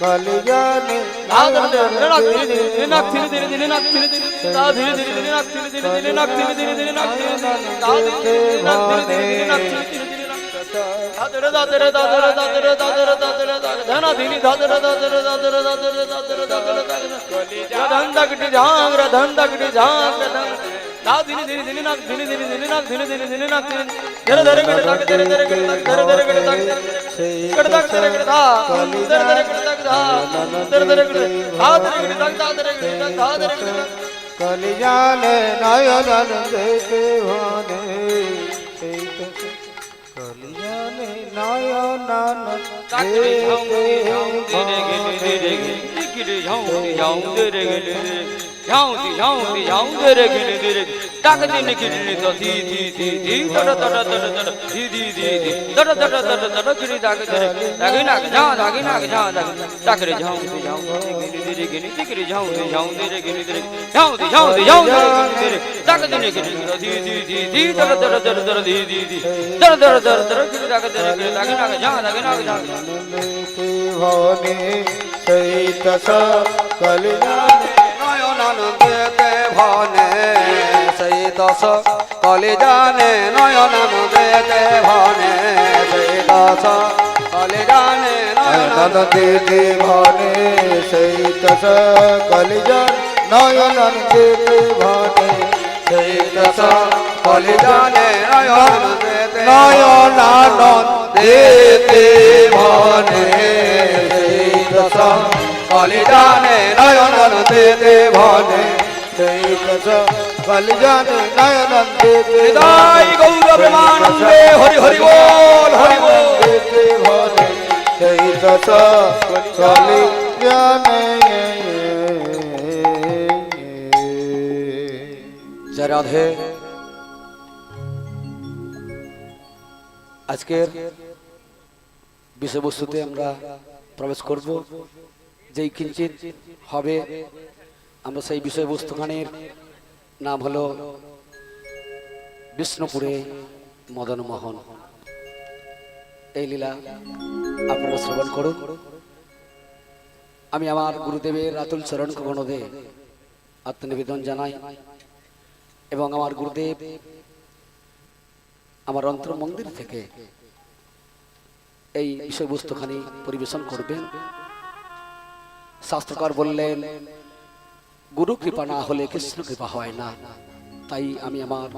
কলি জানে ধা ধরে না ধীরে ধীরে নাক ধীরে ধীরে ধীরে নাক ধীরে ধীরে ধা ধীরে ধীরে ধীরে নাক ধীরে ধীরে ধীরে নাক ধীরে ধীরে ধীরে নাক ধীরে ধীরে ধা ধীরে ধীরে নাক ধীরে ধীরে নাক ধীরে ধীরে ধাতরে ধাতরে ধাতরে ধাতরে ধাতরে ধাতরে ধনা ধীনি ধাতরে ধাতরে ধাতরে ধাতরে ধাতরে ধাতরে ধন দগটি ঝাং রে ধন দগটি ঝাং রে ধন ধা ধীনি ধীনি ধীনি নাক ধীনি ধীনি ধীনি নাক ধীনি ধীনি ধীনি নাক ধীনি ধরে ধরে গড়ে তাক ধরে ধরে গড়ে তাক ধরে ধরে গড়ে তাক গড়ে তাক ধরে গড়ে ধা ধরে ধরে গড়ে তাক ধা ধরে ধরে গড়ে ধা ধরে গড়ে তাক ধা ধরে গড়ে তাক ধা ধরে গড়ে তাক কলি জানে নয়ন আনন্দেতে ঘনে সেই তস কলি জানে নয়ন আনন্দেতে ঘনে ডাক দিন গিরি তো ধি ধি ধি ধি দর দর দর দর ধি ধি ধি ধি দর দর দর দর গিরি ডাক দে ডাকি না যা ডাকি না যা ডাক রে যাও যাও গিরি রে গিরি গিরি যাও যাও রে গিরি রে যাও যাও যাও রে ডাক দিন গিরি তো ধি ধি ধি ধি দর দর দর দর ধি ধি ধি দর দর দর দর গিরি ডাক দে ডাকি না যা ডাকি না যা ভবনে সেই দশা কলিজানে নয়নানন্দেতে ভনে সেই দশ কলি জানে নয়নানন্দেতে ভনে সেই দশ কলি জানে নয়নানন্দেতে ভনে সেই দশা কলিজান নয়নানন্দেতে ভনে সেই দশ কলি জানে নয়নানন্দেতে নয়নানন্দেতে ভনে সেই দশ কলি জানে নয়নানন্দেতে ভনে সেই দশা কলিজানে নয়নানন্দেতে হৃদয় গৌর প্রেমানন্দে হরি হরি বল হরি বল ভনে সেই দশা কলিজানে জয় রাধে। আজকের বিষয়বস্তুতে আমরা প্রবেশ করব, যেই কিঞ্চিত হবে আমরা সেই বিষয়বস্তুখানের নাম হলো বিষ্ণুপুরে মদন মোহন। এই লীলা আপনারা শ্রবণ করুন। আমি আমার গুরুদেবের আতুল চরণ কগণদে আত্মনিবেদন জানাই এবং আমার গুরুদেব আমার অন্তর মন্দির থেকে এই বিষয়বস্তুখানি পরিবেশন করবেন। শাস্ত্রকার বললেন গুরু কৃপা না হলে কৃষ্ণ কৃপা হয় না। তাই আমি আমার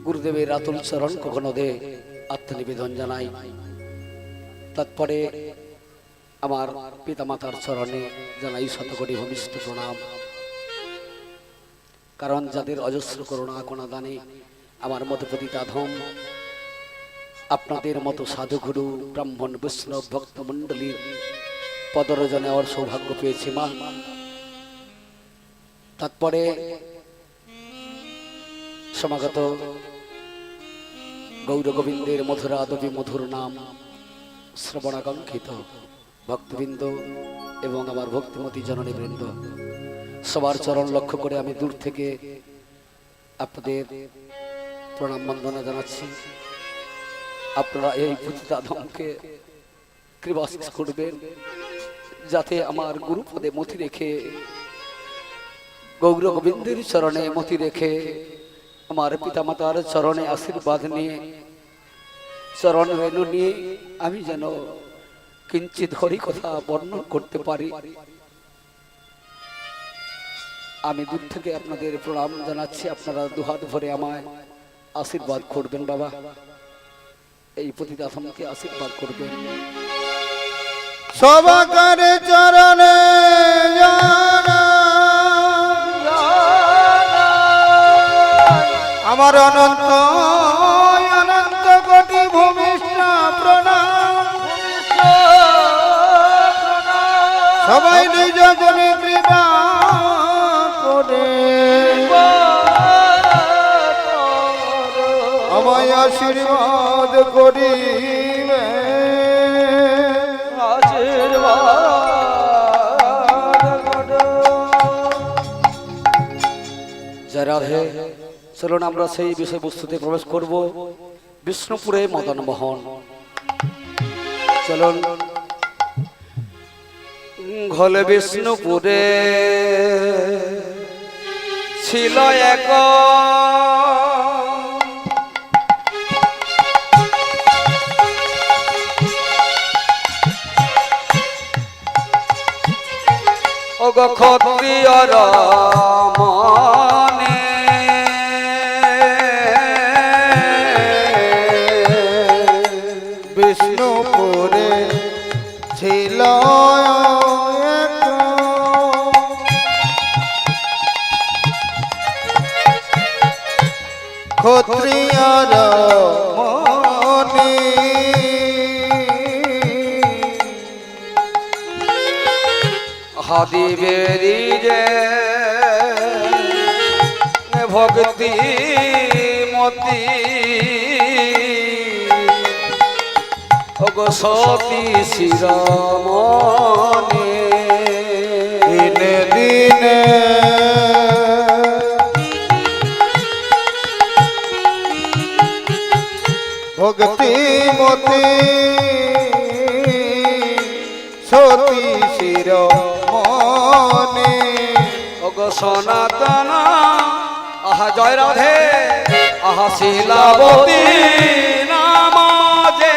গুরুদেবের আতুল চরণ কগণদে আত্মনিবেদন জানাই। তারপরে আমার পিতামাতার চরণে জানাই শতকোটি ভূমিষ্ঠ প্রণাম। কারণ যাদের অজস্র করুণা কোনা দানে আমার মতো পতিতাধম আপনাদের মতো সাধুগুরু ব্রাহ্মণ বৈষ্ণব ভক্তমণ্ডলীর পদরজনে নেওয়ার সৌভাগ্য পেয়েছি মা। তারপরে সমাগত গৌর গোবিন্দের মধুরা আদবি মধুর নাম শ্রবণাকাঙ্ক্ষিত ভক্তবৃন্দ এবং আমার ভক্তিমতী জননী বৃন্দ, সবার চরণ লক্ষ্য করে আমি দূর থেকে আপনাদের প্রণাম বন্দনা জানাচ্ছি। আপনারা এই পতিতাধমকে কৃপাশিস করবেন, যাতে আমার গুরুপদে মতি রেখে গৌর গোবিন্দের চরণে মতি রেখে আমার পিতামাতার চরণে আশীর্বাদ নিয়ে চরণ রেণু নিয়ে আমি যেন কিঞ্চিত হরি কথা বর্ণন করতে পারি। আমি দূর থেকে আপনাদের প্রণাম জানাচ্ছি। আপনারা দুহাত ভরে আমায় আশীর্বাদ করবেন বাবা, এই পতিতাধমকে আশীর্বাদ করবেন। সবাকার চরণে আমার অনন্ত অনন্ত কোটি ভূমিষ্ঠ প্রণাম। সবাই নিজ জনে কৃপা করে আমায় আশীর্বাদ করিবে। জয় রাধে। চলুন আমরা সেই বিষয়বস্তুতে প্রবেশ করব, বিষ্ণুপুরে মদন মোহন। চলুন। ঘলে বিষ্ণুপুরে ছিল এক ক্ষত্রিয়র মনে বিষ্ণুপুরে ছিল এক ক্ষত্রিয়র মনে হাদি বেরি যে ভক্তি মতি ওগো সতী শিরমণি দিনে দিনে ভক্তি মতি সতী শিরোমণি ওগো সনাতন আহা জয় রাধে আহা শিলাবতী নাম যে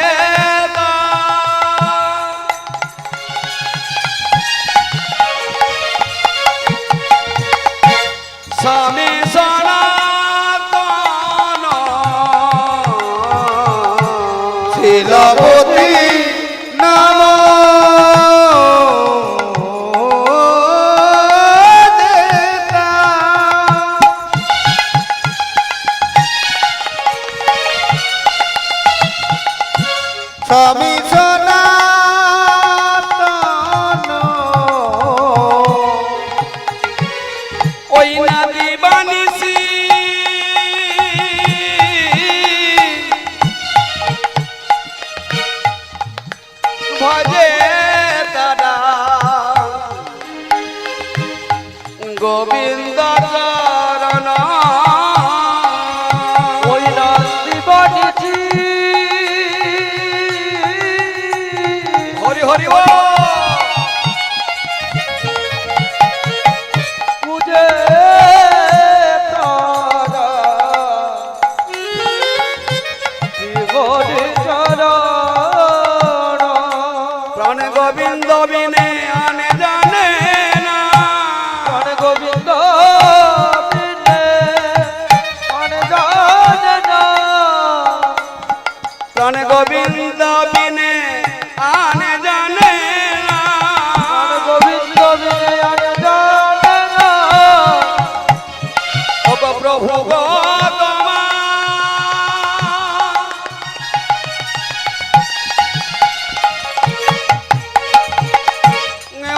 স্বামী সনাতন শিলাবতী নাম দেতা। স্বামী সনাতন ওই নাদি বানিসি ভজে তারা গোবিন্দ চরণ ওই নাদি বানিসি হরি হরি বল মুঝে তারা জীবনে চরণ প্রাণ গোবিন্দ বিনে আনে জানে না প্রাণ গোবিন্দ বিনে আনে জানে না প্রাণ গোবিন্দ বিনে আনে জানে না প্রাণ গোবিন্দ বিনে আনে জানে না ও গো প্রভু গো তোমার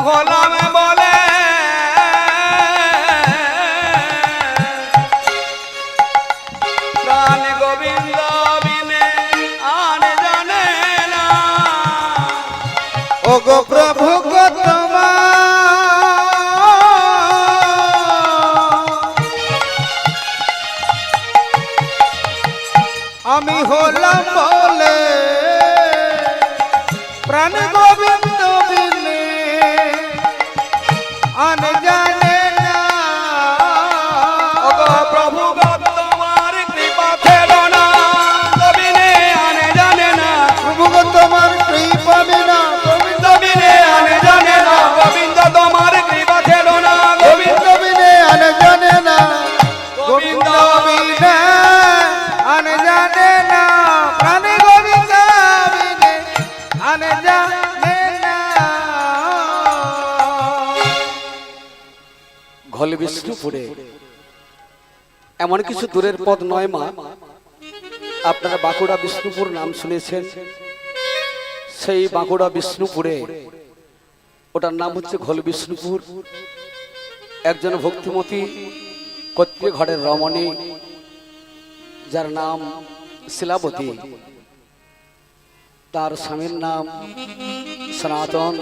হলাম বলে প্রাণ গোবিন্দ বিনে আনে জানে না ও গো প্রভু গো তোমার আমি হলাম বলে প্রাণ গোবিন্দ বিনে আন জানে না ও গো প্রভু গো তোমার কৃপা ছিল না বিনে আনে জানে না প্রভু গো তোমার কৃপা বিনা গোবিন্দ বিনে আনে জানে না গোবিন্দ তোমার কৃপা ছিল না গোবিন্দ গোবিন্দ বিনে আন জানে না গোবিন্দ বিনে আন জানে না প্রাণ গোবিন্দ বিনে আন জানে না ঘল বিষ্ণুপুরে এমন কিছু দূরের পথ নয় মা আপনারা বাঁকুড়া বিষ্ণুপুর নাম শুনেছেন সেই বাঁকুড়া বিষ্ণুপুরে ওটার নাম হচ্ছে ঘোল বিষ্ণুপুর একজন ভক্তিমতী কর্তৃ ঘরের রমণী যার নাম শিলাবতী তার স্বামীর নাম সনাতন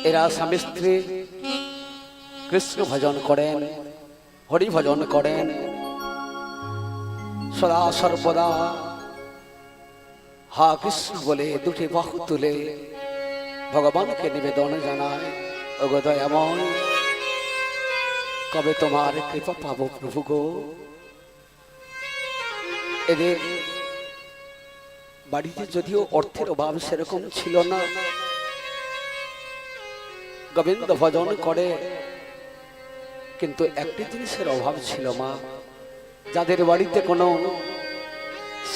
এরা স্বামী স্ত্রী কৃষ্ণ ভজন করেন হরি ভজন করেন সদা সর্বদা হা কৃষ্ণ বলে দুটি বাহু তুলে ভগবানকে নিবেদন জানায় ওগো দয়াময় কবে তোমার কৃপা পাবো প্রভু গো এদের বাড়িতে যদিও অর্থের অভাব সেরকম ছিল না গোবিন্দ ভজন করে কিন্তু একটি জিনিসের অভাব ছিল মা যাদের বাড়িতে কোনো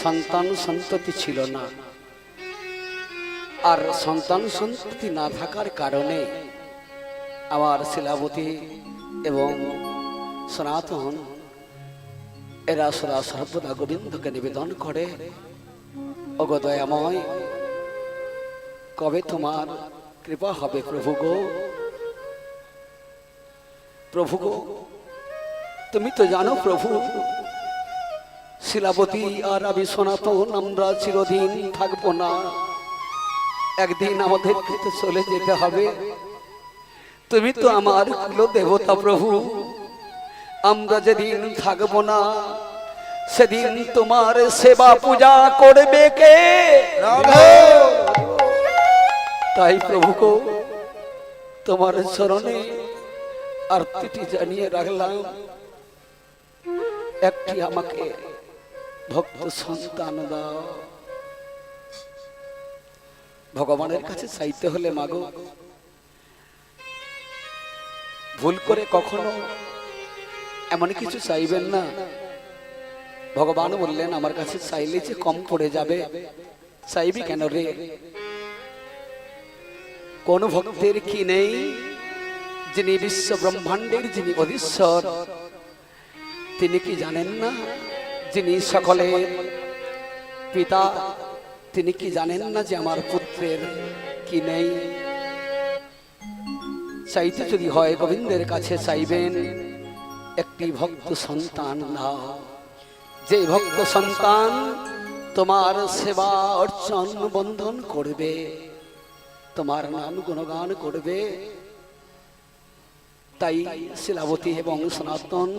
সন্তান সন্ততি ছিল না আর সন্তান সন্ততি না থাকার কারণে আমার শিলাবতী এবং সনাতন এরা সদা সর্বদা গোবিন্দকে নিবেদন করে ওগো দয়াময় কবে তোমার কৃপা হবে প্রভু গো তুমি তো জানো প্রভু, শিলাবতী আর আমি সনাতন আমরা চিরদিন থাকবো না, একদিন আমাদেরকে তো চলে যেতে হবে। তুমি তো আমার কুল দেবতা প্রভু, আমরা যেদিন থাকবো না সেদিন তোমার সেবা পূজা করবে কে? তাই প্রভু গো, তোমার চরণে আরতিটি জানিয়ে রাখলাম, একটি আমাকে ভক্ত সন্তান দাও। ভগবানের কাছে চাইতে হলে মাগো, ভুল করে কখনো এমন কিছু চাইবেন না। ভগবান বললেন, আমার কাছে চাইলে যে কম পড়ে যাবে, চাইবি কেন রে? কোন ভক্তের কি নেই, যিনি বিশ্ব ব্রহ্মাণ্ডের যিনি অধীশ্বর, তিনি কি জানেন না? যিনি সকলের পিতা, তিনি কি জানেন না যে আমার পুত্রের কি নেই? চাইতে যদি হয় গোবিন্দের কাছে চাইবেন, একটি ভক্ত সন্তান দাও, যে ভক্ত সন্তান তোমার সেবা অর্চন বন্ধন করবে, তোমার নাম গুণগান করবে। তাই শিলাবতী এবং সনাতন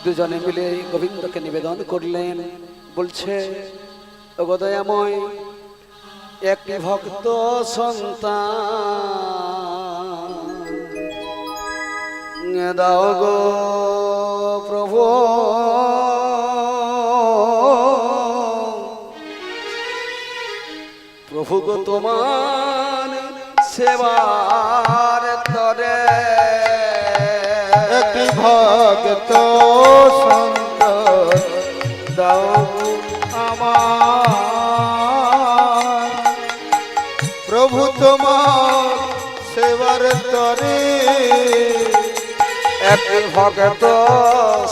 দুজনে মিলে গোবিন্দকে নিবেদন করলেন। বলছে, ওগো দয়াময়, একটি ভক্ত সন্তান দাও গো প্রভু, প্রভু গো তোমার সেবার তরে একটি ভক্ত সন্তান দাও আমার, প্রভু তোমার সেবার তরে একটি ভক্ত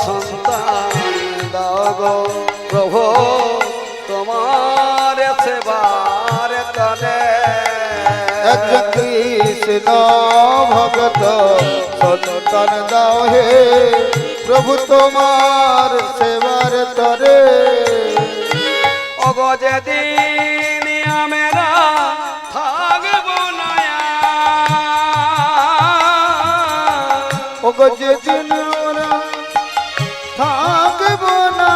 সন্তান দাও গো প্রভু তোমার সেবার তরে। একজন কৃষ্ণ ভক্ত সন্তান দাও হে প্রভু তোমার সেবার তরে। ওগো যেদিন আমরা থাকবো না, ওগো যেদিন আমরা থাকবো না,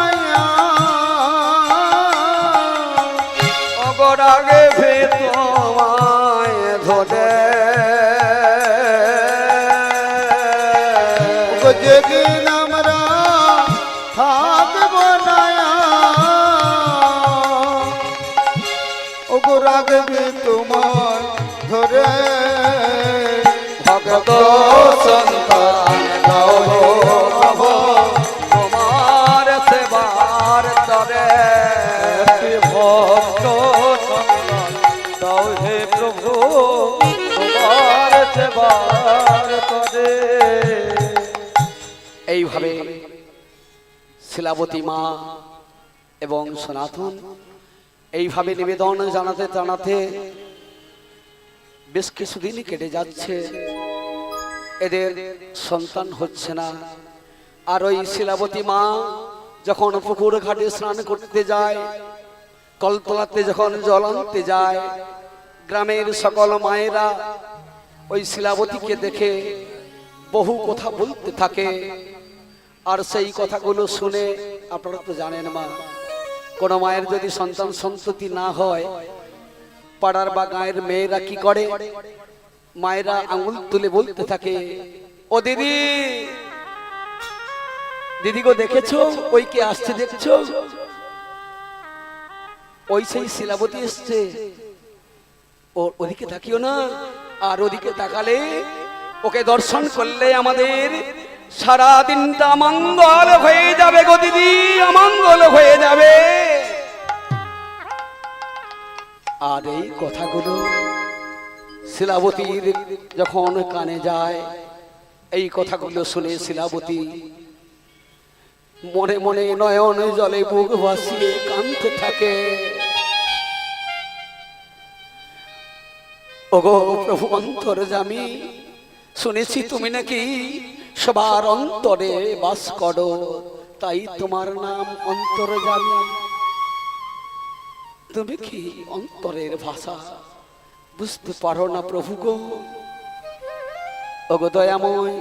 ওগো রাগবে তোমায় ধরে, ওগো যেদিন আমরা থাকবো না, ওগো রাগবে তোমায় ধরে। ভক্ত সন্তান দাও গো প্রভু তোমার সেবার তরে। ভক্ত সন্তান দাও হে প্রভু তোমার সেবার তরে। এইভাবে শিলাবতী মা এবং সনাতন এইভাবে নিবেদন জানাতে জানাতে বেশ কিছুদিন কেটে যাচ্ছে, এদের সন্তান হচ্ছে না। আর ওই শিলাবতী মা যখন পুকুর ঘাটে স্নান করতে যায়, কলতলাতে যখন জল আনতে যায়, গ্রামের সকল মায়েরা ওই শিলাবতীকে দেখে বহু কথা বলতে থাকে। আর সেই কথাগুলো শুনে, আপনারা তো জানেন মা, কোনো মায়ের যদি সন্তান সন্ততি না হয়, পাড়ার বা গায়ের মেয়েরা কি করে, মায়েরা আঙুল তুলে বলতে থাকে, ও দিদি, দিদি গো দেখেছো, ওই কে আসছে দেখছো, ওই সেই শিলাবতী এসছে, ওদিকে তাকিও না। আর ওদিকে তাকালে, ওকে দর্শন করলে আমাদের সারা দিনটা মঙ্গল হয়ে যাবে গো দিদি, অমঙ্গল হয়ে যাবে। আর এই কথাগুলো শিলাবতীর যখন কানে যায়, এই কথাগুলো শুনে শিলাবতী মনে মনে নয়ন জলে বুক ভাসিয়ে কাঁদতে থাকে। ওগো প্রভু অন্তর্যামী, শুনেছি তুমি নাকি সবার অন্তরে বাস করো, তাই তোমার নাম অন্তর্যামী। তুমি কি অন্তরের ভাষা বুঝতে পারো না প্রভু গো? ওগো দয়াময়,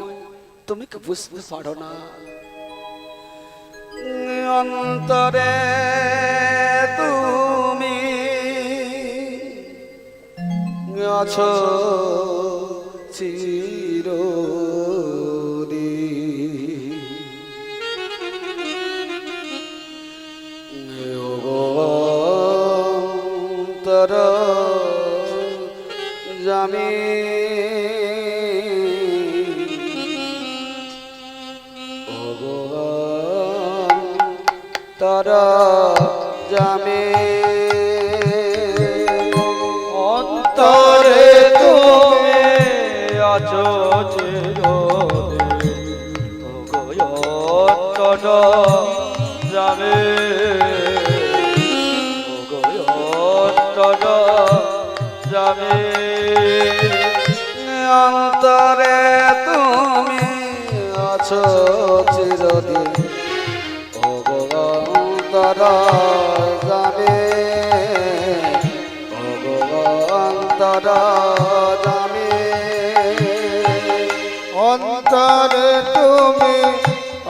তুমি কি বুঝতে পারো না? অন্তরে তুমি আছো চিরদিন, অন্তর জামি তারা জামে অন্তরে তুমি আছো চিরদিন, ওগো অন্তর জামে, ওগো অন্তর জামে। অন্তরে তুমি আছো চিরদিন, অন্তর জামে, অন্তর জামে। অন্তরে তুমি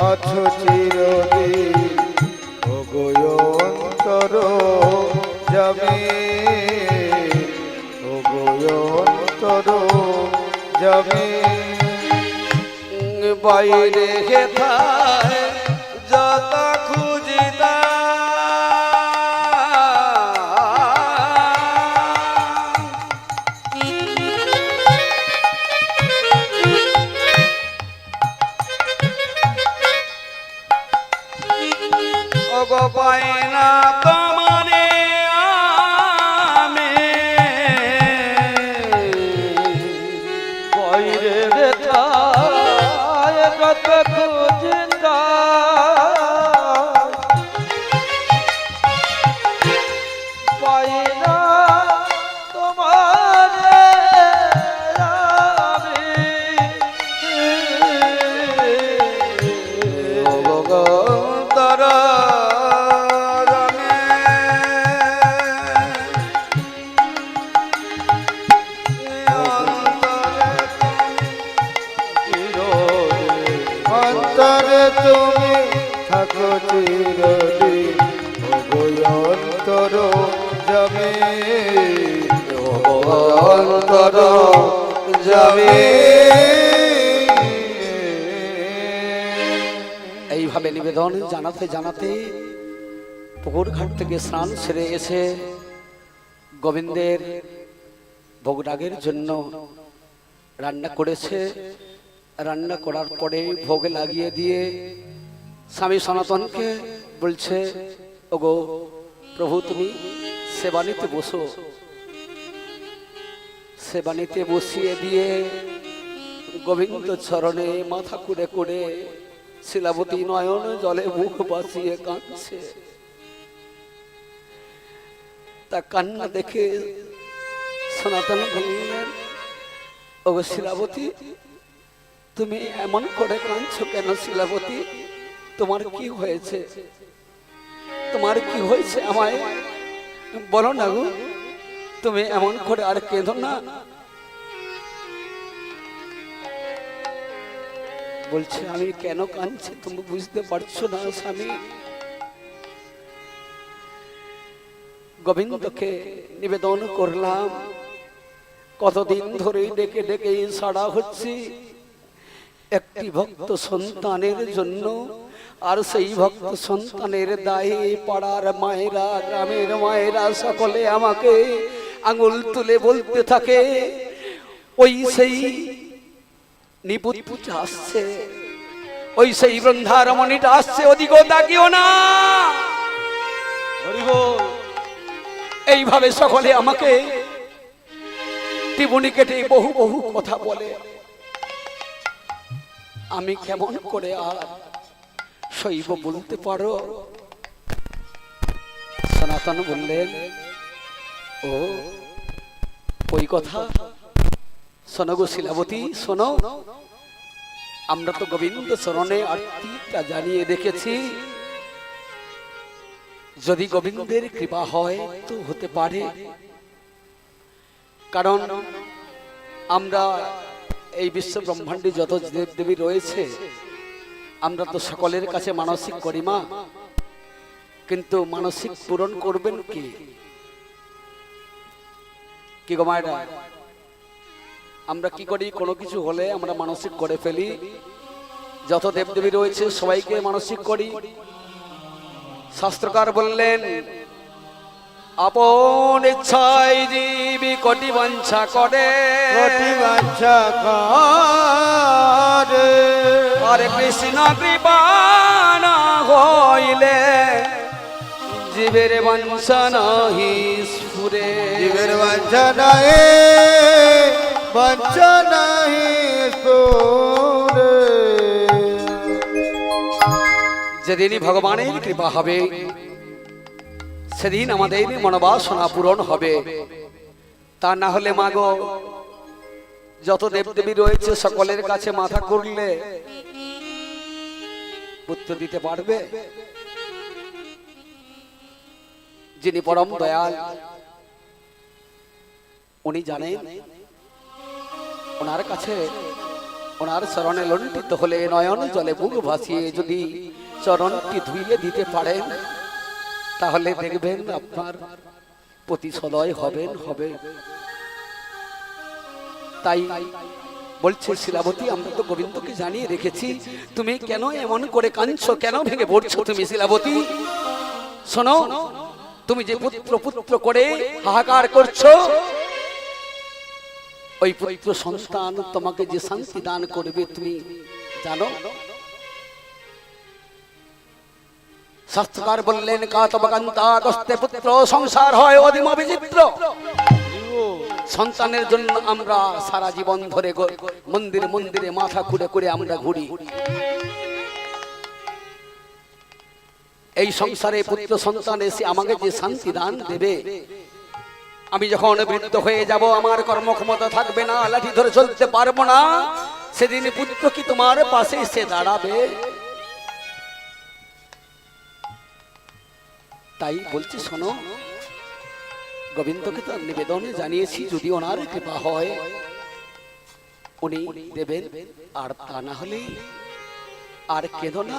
আছো চিরদিন, ওগো অন্তর যাবে, ওগো অন্তর যাবে। বাইরে হেথায় যত খুঁজিতা ওগো পাই না তোমারে আমি, বাইরে বেতায় কত খুঁজিতা, পাই না তোমারে আমি। ওগো অন্তর জামে, অন্তরে তুমি থাকো চিরদিন, ওগো অন্তর যাবে, অন্তর যাবে। এইভাবে নিবেদন জানাতে জানাতে পুকুর ঘাট থেকে স্নান সেরে এসে গোবিন্দের ভোগরাগের জন্য রান্না করেছে। রান্না করার পরে ভোগ লাগিয়ে দিয়ে স্বামী সনাতনকে বলছে, ওগো প্রভু তুমি সেবানিতে বসো। সেবানিতে বসিয়ে দিয়ে গোবিন্দ চরণে মাথা কুড়ে কুড়ে শিলাবতী নয়ন জলে মুখ বাসিয়ে কাঁদছে। তা কান্না দেখে সনাতন বললেন, ওগো শিলাবতী তুমি এমন করে কাঁদছো কেন? শিলাবতী তোমার কি হয়েছে? তোমার কি হয়েছে আমায় বলো না গো, তুমি এমন করে আর কেঁদো না। বলছে আমি কেন কাঁদছি তুমি বুঝতে পারছো না স্বামী। গোবিন্দকে নিবেদন করলাম, কতদিন ধরে ডেকে ডেকে সাড়া হচ্ছে একটি ভক্ত সন্তানের জন্য। আর সেই ভক্ত সন্তানের দায়ে পাড়ার মায়েরা, গ্রামের মায়েরা সকলে আমাকে আঙুল তুলে বলতে থাকে, ওই সেই নিপুত পূজা আসছে, ওই সেই বৃন্দারমণীটা আসছে, ওদিকে তাকিও না। এইভাবে সকলে আমাকে টিবুনি কেটে বহু বহু কথা বলে। আমি কেমন করে আর শৈব বলতে পারো? সনাতন বললেন, ও ওই কথা শোনো গো শিলাবতী, শোনো। আমরা তো গোবিন্দ চরণে আরতিটা জানিয়ে রেখেছি। যদি গোবিন্দের কৃপা হয় তো হতে পারে, কারণ আমরা এই বিশ্ব ব্রহ্মাণ্ডে যত দেব দেবী রয়েছে আমরা তো সকলের কাছে মানসিক করি মা, কিন্তু মানসিক পূরণ করবেন কি? কি গো মায়েরা, আমরা কি করি? কোনো কিছু হলে আমরা মানসিক করে ফেলি। যত দেবদেবী রয়েছে সবাইকে মানসিক করি। শাস্ত্রকার বললেন, আপন ইচ্ছায় জীবী কোটি বাঞ্ছা করে, কোটি বাঞ্ছা করে, হরে কৃষ্ণ কৃপা না হইলে জীবের বাঞ্ছা নাহি স্ফুরে। জীবের বাঞ্ছা নাহি, বাঞ্ছা নাহি স্ফুরে। যেদিনই ভগবানের কৃপা হবে সেদিন আমাদের মনোবাসনা পূরণ হবে। তা না হলে মাগো, যত দেবদেবী রয়েছে সকলের কাছে মাথা করলে পুত্র দিতে পারবে? যিনি পরম দয়াল উনি জানেন, ওনার কাছে ওনার চরণে লণ্ঠিত হলে নয়ন জলে বুক ভাসিয়ে যদি চরণটি ধুইয়ে দিতে পারেন তাহলে দেখবেন আপনার প্রতি সদয় হবে। তাই বলছে শিলাবতী, আমরা তো গোবিন্দকে জানিয়ে রেখেছি, তুমি কেন এমন করে কাঁদছো, কেন ভেঙে পড়ছো তুমি শিলাবতী? শোনো, তুমি যে পুত্র পুত্র করে হাহাকার করছো, ওই পুত্র সন্তান তোমাকে যে শান্তি দান করবে তুমি জানো? শাস্ত্রকার বললেন, কাতবকান্তাগস্তে পুত্র সংসার হয় অদিম বিচিত্র। সন্তানের জন্য আমরা সারা জীবন ধরে মন্দিরে মন্দিরে মাথা খুঁড়ে করে আমরা ঘুরি। এই সংসারে পুত্র সন্তান এসে আমাকে যে শান্তি দান দেবে, আমি যখন বৃদ্ধ হয়ে যাব, আমার কর্মক্ষমতা থাকবে না, লাঠি ধরে চলতে পারবো না, সেদিন পুত্র কি তোমার পাশে এসে দাঁড়াবে? তাই বলছি, শোনো, গোবিন্দকে তো নিবেদন জানিয়েছি, যদি ওনার কৃপা হয় উনি দেবেন, আর তা না হলে আর কেঁদো না,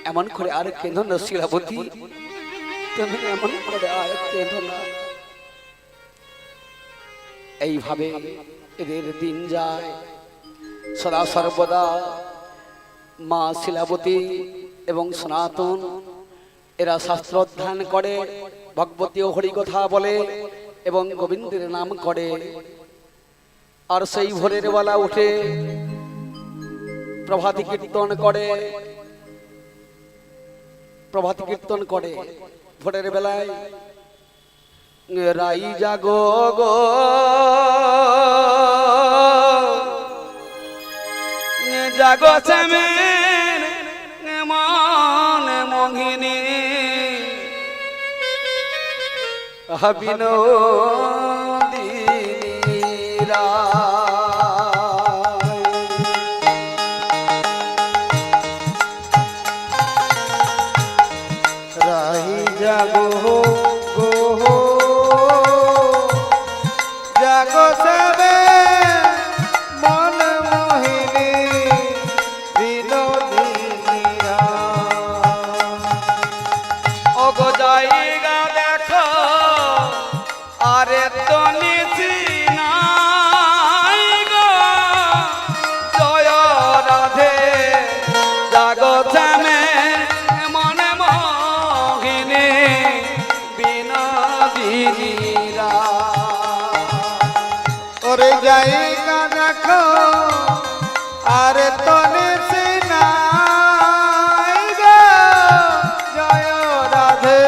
এমন করে আর কেঁদো না শিলাবতী, তুমি এমন করে আর কেঁদো না। এইভাবে এদের দিন যায়, সদা সর্বদা মা শিলাবতী এবং সনাতন এরা শাস্ত্র অধ্যয়ন করে, ভগবতী ও হরি কথা বলে এবং গোবিন্দের নাম করে। আর সেই ভোরের বেলা উঠে প্রভাতী কীর্তন করে, প্রভাতী কীর্তন করে ভোরের বেলায়, রাই জাগো গো জাগো শ্যামের মান মোহিনী বিনোদিনীরা। রাহি জাগো গো, জাগো সবে মন মোহিনী বিনোদিনীরা। ও গো জায়গা দেখো, আরে তো নিচি নাই গো, জয় রাধে জাগো শ্যামে মনে মোহিনী বিনোদিনীরা। ওরে জায়গা দেখো, আরে তনে সে নাই গো, জয় রাধে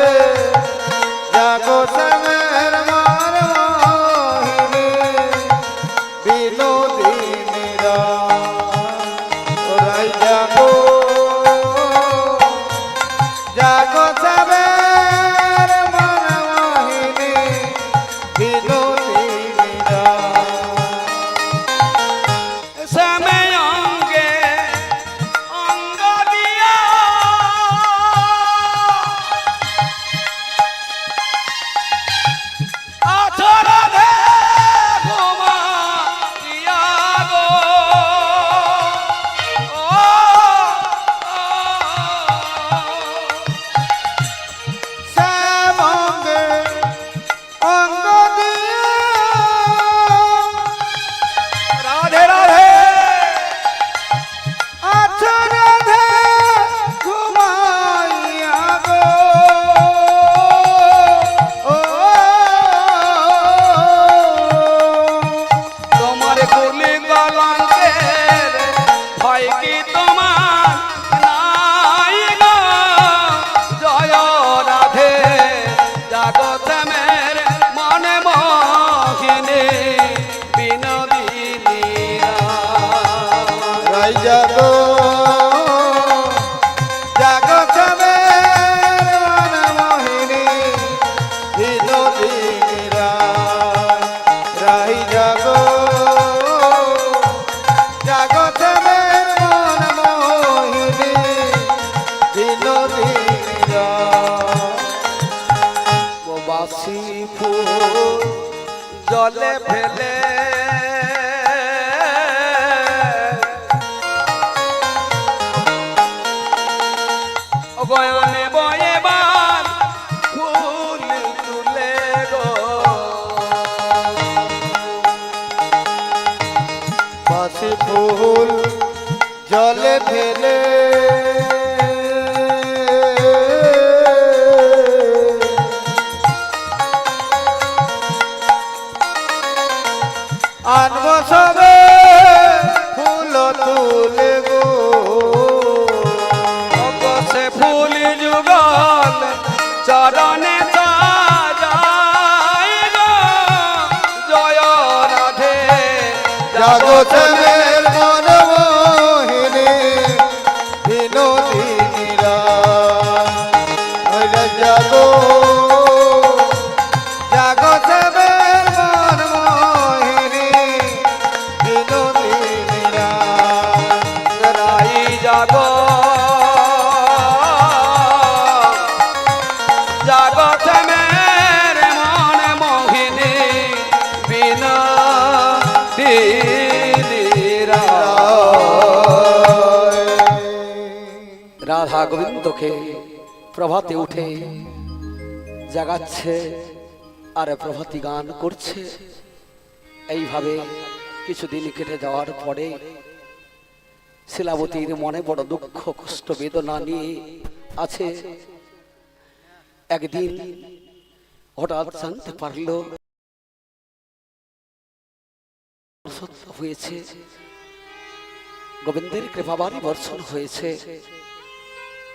জাগো শ্যামের মার মোহিনী বিনোদিনীরা। ওরাই জাগো, জাগো শ্যামের মার মোহিনী বিনোদিনীরা। শ্যামে অঙ্গে জলে ফেলে গয়নে বয়েবার ফুল তুলে গো বাসি ফুল জলে ফেলে আনব সবে ফুল তুলে গো বসে ফুল যুগল চরণে সাজাই গো জয় রাধে জাগতের মন মোহিনী বিনোদিনীরা জাগো জাগতের মন মোহিনী বিনোদিনীরা রাই জাগো জাগত মের মন মোহিনী বিনা রাধা গোবিন্দকে প্রভাতে উঠে জাগাচ্ছে আর প্রভাতী গান করছে। এইভাবে কিছুদিন কেটে যাওয়ার পরে শিলাবতীর মনে বড় দুঃখ কষ্ট বেদনা নিয়ে আছে। একদিন হঠাৎ জানতে পারল সত্য হয়েছে, গোবিন্দের কৃপাবারী বর্ষণ হয়েছে।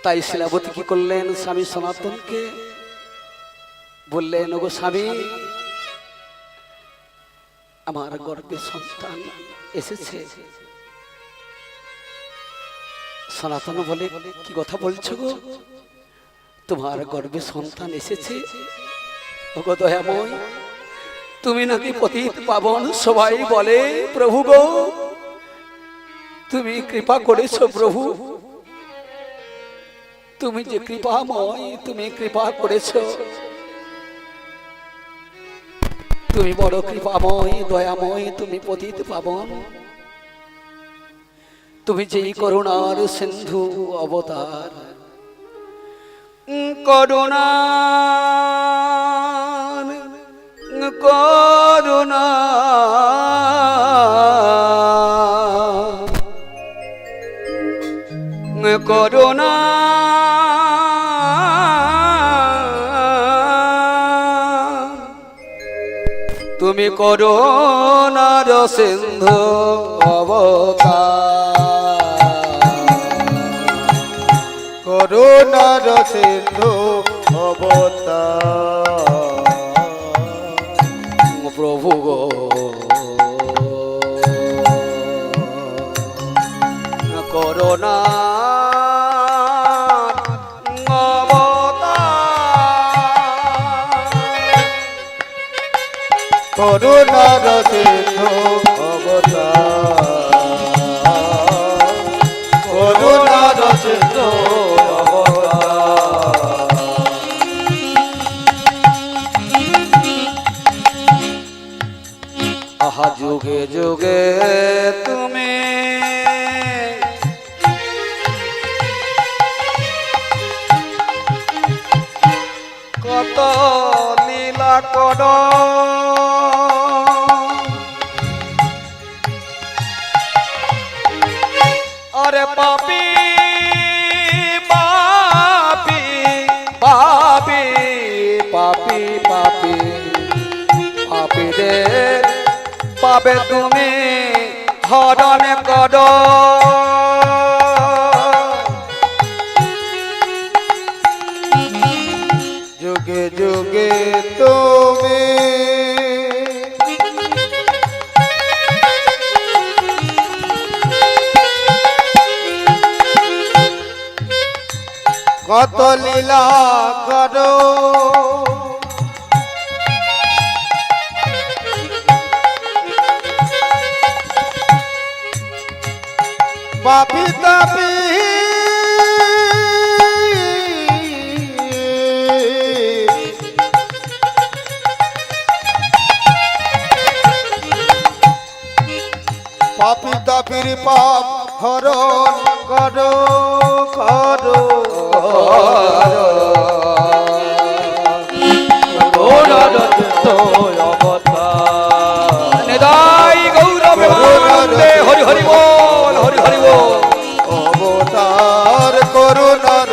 তাই শিলাবতী কি করলেন, স্বামী সনাতনকে বললেন, ওগো স্বামী, আমার গর্ভে সন্তান এসেছে। সনাতন বলে, কি কথা বলছো গো, তোমার গর্ভে সন্তান এসেছে? ওগো দয়াময়, তুমি নাকি পতিত পাবন, সবাই বলে প্রভু গো, তুমি কৃপা করেছো প্রভু, তুমি যে কৃপাময়, তুমি কৃপা করেছো, তুমি বড় কৃপাময় দয়াময়, তুমি পতিত পাবন, তুমি যে করুণার সিন্ধু অবতার, করুণা করুণা করুণা তুমি করুণার সিন্ধু অবতার, করুণার সিন্ধু অবতার। প্রভু গো করুণা করুণার সিন্ধু অবতার, করুণার সিন্ধু আহা যুগে যুগে তুমি কত লীলা কর, আরে পাপি পাপি পাপি পাপি পাপি পাপীদের পাবে তুমি হরণ কর, যুগে যুগে তুমি কত লীলা করো, পাপি তাপি পাপ হরণ করো করো নিদাই গৌর প্রেমানন্দে হরি হরি বল হরি হরি বল। অবতার করুণার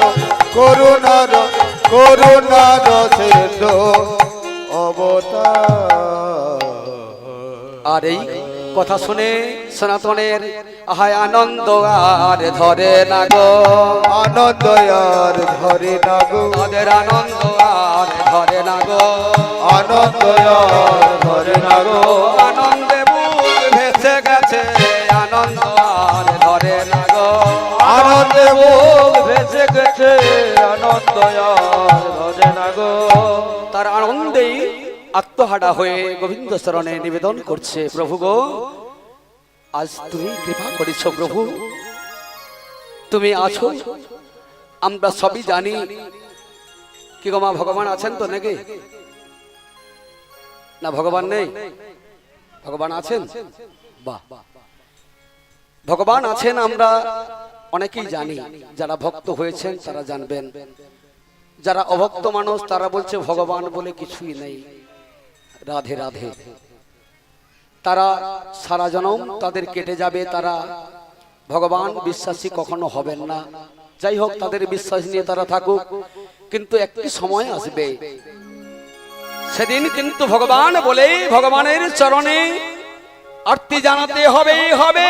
করুণার করুণার সিন্ধ অবতার। আর এই কথা শুনে সনাতনের আহায় আনন্দ আর ধরে না গো, আনন্দ আর ধরে না গো, তাদের আনন্দ আর ধরে না গো, আনন্দ আর ধরে না গো, আনন্দে বুক ভেসে গেছে আনন্দ আর ধরে না গো, আনন্দে মুখ ভেসে গেছে আনন্দ আর ধরে না গো। তার আনন্দেই আত্মহারা হয়ে গোবিন্দ চরণে নিবেদন করছে, প্রভু গো আজ তুমি কৃপা করেছ প্রভু, তুমি আছো আমরা সবই জানি। কি গো মা, ভগবান আছেন তো নাকি? না ভগবান নেই? ভগবান আছেন? বাহ, ভগবান আছেন আমরা অনেকেই জানি, যারা ভক্ত হয়েছেন তারা জানবেন, যারা অভক্ত মানুষ তারা বলছে ভগবান বলে কিছুই নেই, রাধে রাধে। তারা সারা জনম তাদের কেটে যাবে, তারা ভগবান বিশ্বাসী কখনো হবেন না। যাই হোক, তাদের বিশ্বাস নিয়ে তারা থাকুক, কিন্তু একটি সময় আসবে সেদিন কিন্তু ভগবান বলেই ভগবানের চরণে আরতি জানাতে হবেই হবে।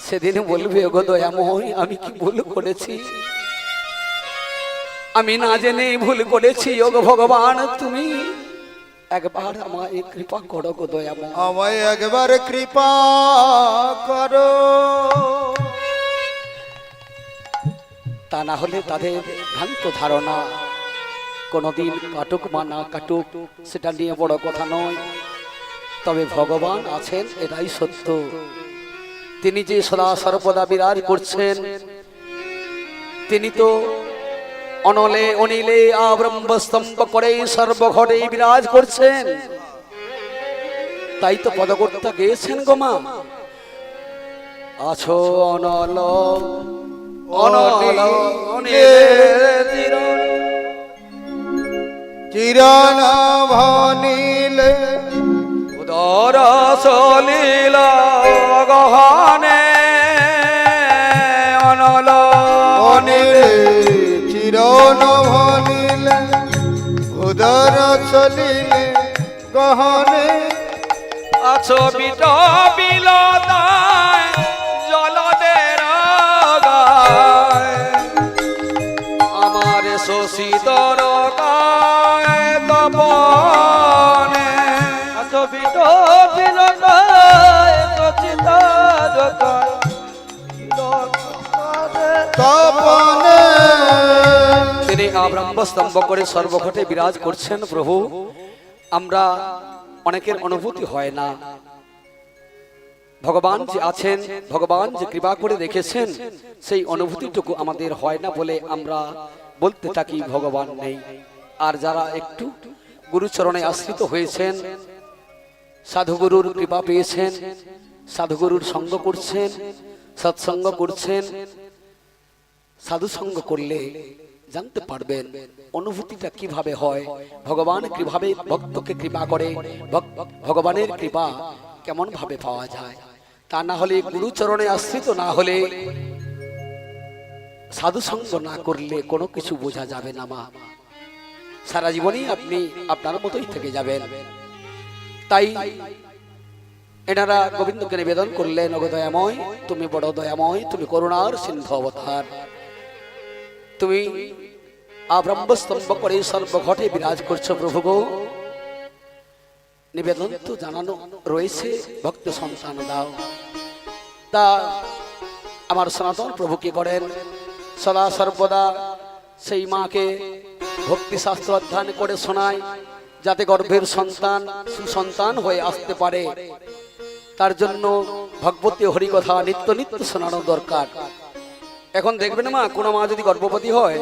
সেদিন বলবে ওগো দয়াময় আমি কি ভুল করেছি, আমি না জেনে ভুল করেছি, ওগো ভগবান তুমি একবার আমায় কৃপা করো গো দয়াময়। আমায় একবার কৃপা করো, তা না হলে তাদের ভ্রান্ত ধারণা কোনদিন কাটুক বা না কাটুক সেটা নিয়ে বড় কথা নয়, তবে ভগবান আছেন এটাই সত্য। তিনি যে সদা সর্বদা বিরাজ করছেন, তিনি তো অনলে অনিলে আব্রহ্মস্তম্ভ করে সর্বঘরে বিরাজ করছেন। তাই তো পদকর্তা গেয়েছেন গোমা, আছো অনল অনল অনিলে চিরণ ভনিলে উদর সলীলা গহনে অনল অনিলে চিরণ ভনিলে উদর চলিলে গহনে আছো বিট বিলতায় জলদের গায় আমার শোষিতর গায় তপনে আছো বিট বিলতায় সচিতা জগায় তপনে তিনি আব্রহ্মস্তম্ভ করে সর্বঘটে বিরাজ করছেন প্রভু। আমরা অনেকের অনুভূতি হয় না, ভগবান যে আছেন, ভগবান যে কৃপা করে রেখেছেন, সেই অনুভূতিটুকু আমাদের হয় না বলে আমরা বলতে থাকি ভগবান নেই। আর যারা একটু গুরুচরণে আশ্রিত হয়েছেন, সাধুগুরুর কৃপা পেয়েছেন, সাধুগুরুর সঙ্গ করছেন, সৎসঙ্গ করছেন, সাধু সঙ্গ করলে জানতে পারবেন অনুভূতিটা কিভাবে হয়, ভগবান কিভাবে ভক্তকে কৃপা করে, ভগবানের কৃপা কেমন ভাবে পাওয়া যায়। তা না হলে গুরুচরণে আশ্রিত না হলে, সাধু সঙ্গ না করলে কোনো কিছু বোঝা যাবে না মা, সারা জীবনই আপনি আপনার মতোই থেকে যাবেন। তাই এনারা গোবিন্দকে নিবেদন করলেন, ওগো দয়াময় তুমি বড় দয়াময়, তুমি করুণার সিন্ধু অবতার, তুমি আব্রহ্মস্তম্ভ করে সর্বঘটে বিরাজ করছো প্রভু গো। নিবেদন তো জানানো রয়েছে, ভক্ত সন্তান দাও। তা আমার সনাতন প্রভু কি করেন, সদা সর্বদা সেই মাকে ভক্তি শাস্ত্র অধ্যয়ন করে শোনায়, যাতে গর্ভের সন্তান সুসন্তান হয়ে আসতে পারে। তার জন্য ভগবতী হরিকথা নিত্য নিত্য শোনানো দরকার। এখন দেখবেন মা, কোনো মা যদি গর্ভবতী হয়,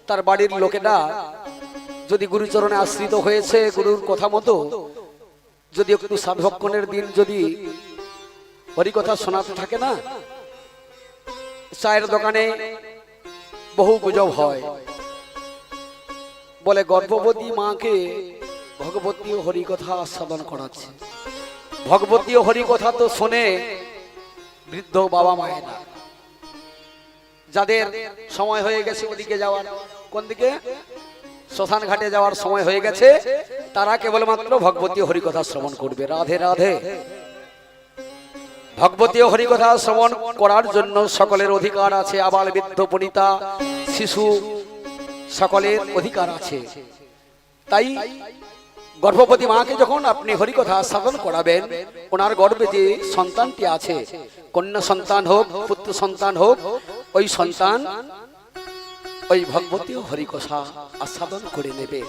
তার বাড়ির লোকেরা যদি গুরুচরণে আশ্রিত হয়েছে, গুরুর কথা মতো যদি একটু সাধভক্ষণের দিন যদি হরিকথা শোনাতে থাকে না, চায়ের দোকানে বহু গুজব হয়, বলে গর্ভবতী মাকে ভগবতী হরিকথা আস্বাদন করাচ্ছে। ভগবতী হরিকথা তো শোনে বৃদ্ধ বাবা মায়েরা, যাদের সময় হয়ে গেছে ওদিকে যাওয়ার, কোন দিকে, শ্মশান ঘাটে যাওয়ার সময় হয়ে গেছে, তারা কেবলমাত্র ভগবতী হরিকথা শ্রবণ করবে। রাধে রাধে। ভগবতী হরিকথা শ্রবণ করার জন্য সকলের অধিকার আছে, আবাল বৃদ্ধ বনিতা শিশু সকলের অধিকার আছে। তাই গর্ভবতী মাকে যখন আপনি হরিকথা আস্বাদন করাবেন, ওনার গর্ভে যে সন্তানটি আছে, কন্যা সন্তান হোক পুত্র সন্তান হোক, ওই সন্তান ওই ভগবতী হরিকথা আস্বাদন করে নেবে।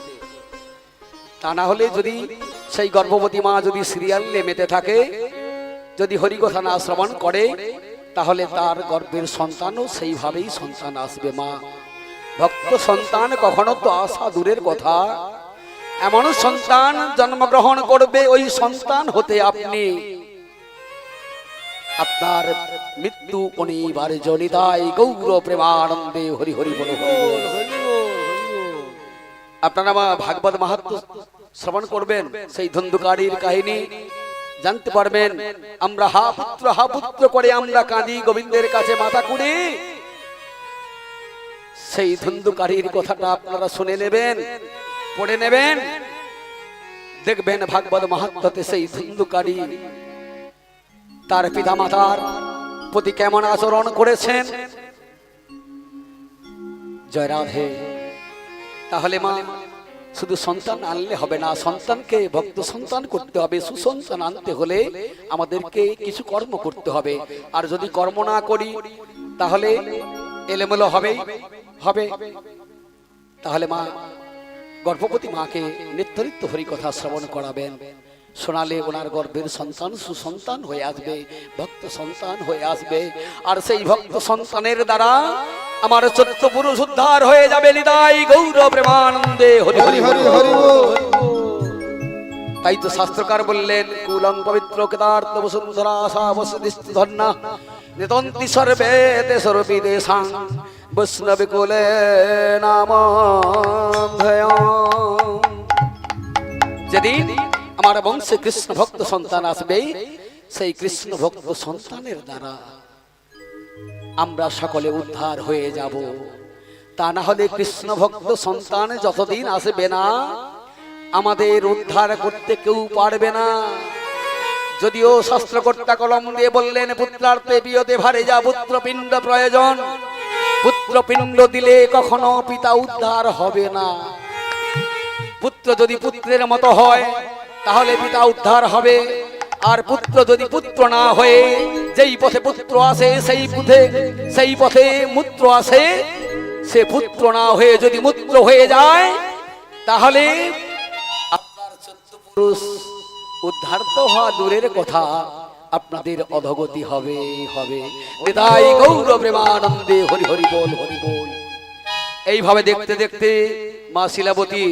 তা না হলে যদি সেই গর্ভবতী মা যদি সিরিয়ালে মেতে থাকে, যদি হরিকথা না শ্রবণ করে, তাহলে তার গর্ভের সন্তানও সেইভাবেই সন্তান আসবে। মা ভক্ত সন্তান কখনো তো আসা দূরের কথা, এমন সন্তান জন্মগ্রহণ করবে, ওই সন্তান হতে আপনি আপনার মৃত্যু অনিবার জনিতাই গৌর প্রেমানন্দে হরি হরি বল। আপনারা ভাগবত মাহাত্ম্য শ্রবণ করবেন, সেই ধন্দুকারীর কাহিনী জানতে পারবেন। আমরা হা পুত্র করে আমরা কাঁদি, গোবিন্দের কাছে মাথা কুড়ি। সেই ধন্দুকারীর কথাটা আপনারা শুনে নেবেন, পড়ে নেবেন, দেখবেন ভাগবত মাহাত্ম্যতে সেই ধন্দুকারী তার পিতা মাতার প্রতি কেমন আচরণ করেছেন। জয় রাধে। তাহলে মা শুধু সন্তান আনলে হবে না, সন্তানকে ভক্ত সন্তান করতে হবে। সুসন্তান আনতে হলে আমাদেরকে কিছু কর্ম করতে হবে, আর যদি কর্ম না করি তাহলে এলোমেলো হবে। তাহলে মা গর্ভবতী মাকে নিত্যনিত্য হরিকথা শ্রবণ করাবেন, শোনালে ওনার গর্ভের সন্তান সুসন্তান হয়ে আসবে, ভক্ত সন্তান হয়ে আসবে। আর সেই ভক্ত সন্তানের দ্বারা আমার চৈত্য পুরুষ উদ্ধার হয়ে যাবে। নিতাই গৌর প্রেমানন্দে হরি হরি হরি হরি। তাই তো শাস্ত্রকার বললেন, কুলং পবিত্র কেদার্থ বসুন্ধরা সাবসদিষ্টি ধন্যা নিতন্তি সর্বে তেসরপি দেশাং বৈষ্ণবী কুলে নাম। যেদিন আমার বংশে কৃষ্ণ ভক্ত সন্তান আসবে, সেই কৃষ্ণ ভক্ত সন্তানের দ্বারা আমরা সকলে উদ্ধার হয়ে যাব। তা না হলে কৃষ্ণ ভক্ত সন্তান যতদিন আসবে না, আমাদের উদ্ধার করতে কেউ পারবে না। যদিও শাস্ত্রকর্তা কলম দিয়ে বললেন, পুত্রার্থে বিয়তে ভারে যা পুত্রপিণ্ড প্রয়োজন। পুত্রপিণ্ড দিলে কখনো পিতা উদ্ধার হবে না। পুত্র যদি পুত্রের মতো হয় তাহলে পিতা উদ্ধার হবে, আর পুত্র যদি পুত্র না হয়ে যেই পথে পুত্র আসে সেই পথে মূত্র আসে, সে পুত্র না হয়ে যদি মূত্র হয়ে যায়, তাহলে আপনার চৈত্য পুরুষ উদ্ধার তো হওয়া দূরের কথা, আপনাদের অধগতি হবে। নিতাই গৌর প্রেমানন্দে হরি হরি বল হরি বল। এইভাবে দেখতে দেখতে মা শিলাবতী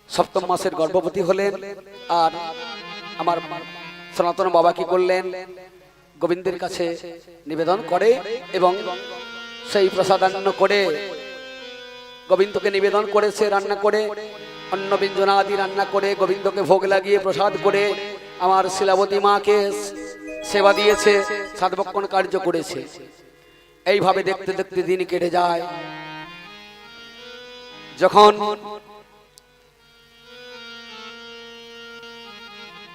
সপ্তম মাসের গর্ভবতী হলেন। আর আমার সনাতন বাবা কি করলেন, গোবিন্দের কাছে নিবেদন করে এবং সেই প্রসাদান্ন করে গোবিন্দকে নিবেদন করেছে, রান্না করে অন্ন ব্যঞ্জনা আদি রান্না করে গোবিন্দকে ভোগ লাগিয়ে প্রসাদ করে আমার শিলাবতী মাকে সেবা দিয়েছে, সাধভক্ষণ কার্য করেছে। এইভাবে দেখতে দেখতে দিন কেটে যায়। যখন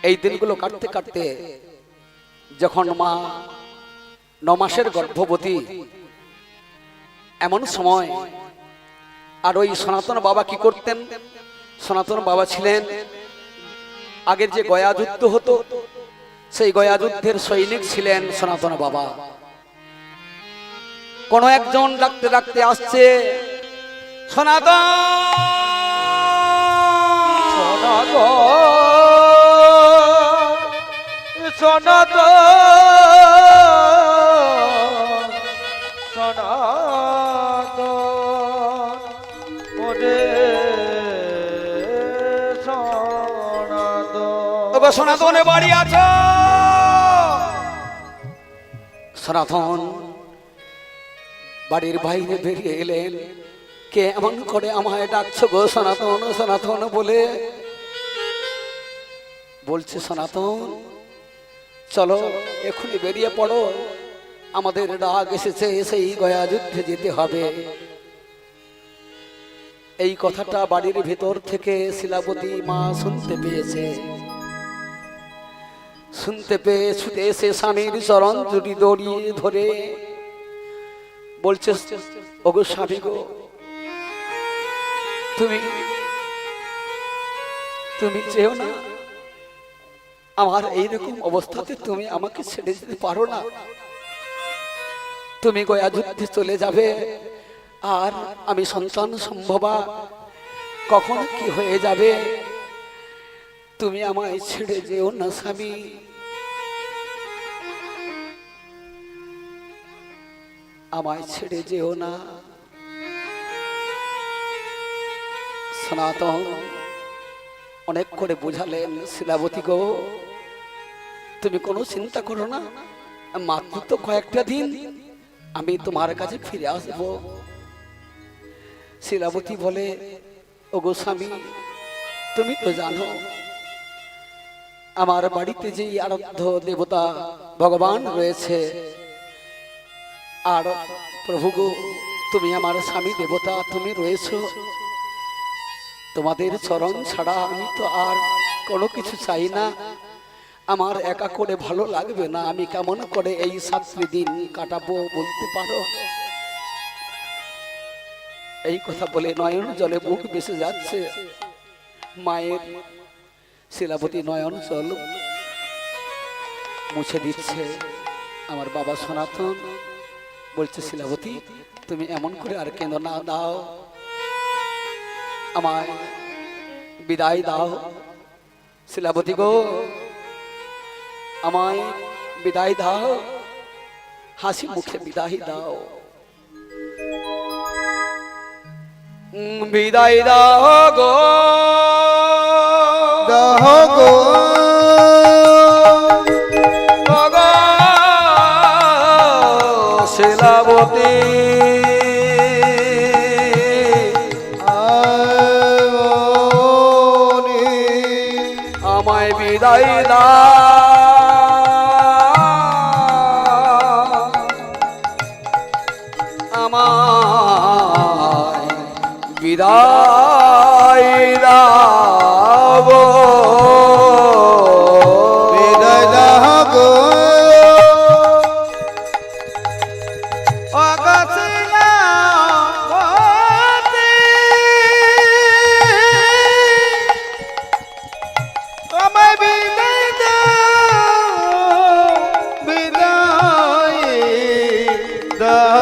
এই দিনগুলো কাটতে কাটতে যখন মা 9 মাসের গর্ভবতী, এমন সময় আর ওই সনাতন বাবা কি করতেন, সনাতন বাবা ছিলেন আগের যে গয়া যুদ্ধ হতো, সেই গয়া যুদ্ধের সৈনিক ছিলেন সনাতন বাবা। কোন একজন ডাকতে ডাকতে আসছে, সনাতন সনাতন সনাতন ওরে সনাতন ওগো সনাতনে বাড়ি আছো? সনাতন বাড়ির বাইরে বেরিয়ে এলেন। কে এমন করে আমায় ডাকছো গো সনাতন সনাতন বলে? বলছে সনাতন চলো এখনই বেরিয়ে পড়ো, আমাদের ডাক এসেছে, সেই গয়া যুদ্ধে যেতে হবে। এই কথাটা বাড়ির ভেতর থেকে শিলাবতী মা শুনতে পেয়েছে। শুনতে পেয়ে ছুটে এসে স্বামীর চরণ জুড়ি দড়িয়ে ধরে বলছে ওগো স্বামী গো, তুমি তুমি চেও না, আমার এইরকম অবস্থাতে তুমি আমাকে ছেড়ে যেতে পারো না। তুমি গয়া যুদ্ধে চলে যাবে, আর আমি সন্তান সম্ভবা, কখন কি হয়ে যাবে, তুমি আমায় ছেড়ে যেও না স্বামী। আমায় ছেড়ে যেও না। সনাতন অনেক করে বুঝালেন, শিলাবতী গো তুমি কোনো চিন্তা করো না, মাত্র তো কয়েকটা দিন, আমি তোমার কাছে ফিরে আসবো। শিলাবতী বলে ওগো স্বামী তুমি তো জানো আমার বাড়িতে যে আরাধ্য দেবতা ভগবান রয়েছে, আর প্রভু গো তুমি আমার স্বামী দেবতা, তুমি রয়েছো, তোমাদের চরণ ছাড়া আমি তো আর কোনো কিছু চাই না। আমার একা করে ভালো লাগবে না, আমি কেমন করে এই 7 দিন কাটাবো বলতে পারো? এই কথা বলে নয়ন জলে মুখ ভেসে যাচ্ছে মায়ের। শিলাবতী নয়ন জল মুছে দিচ্ছে। আমার বাবা সনাতন বলছে শিলাবতী তুমি এমন করে আর কেন না, দাও আমায় বিদায় দাও। শিলাবতী গো আমায় বিদায় দাও, হাসি মুখে বিদায় দাও। বিদায় দাও গো দাহ গো গো শিলাবতী, আমায় বিদায় দাও, আমায় বিদায় দাও, বিদায় দাহ গো অগশিলাবতী, আমায় বিদায় দাও, বিদায় দাও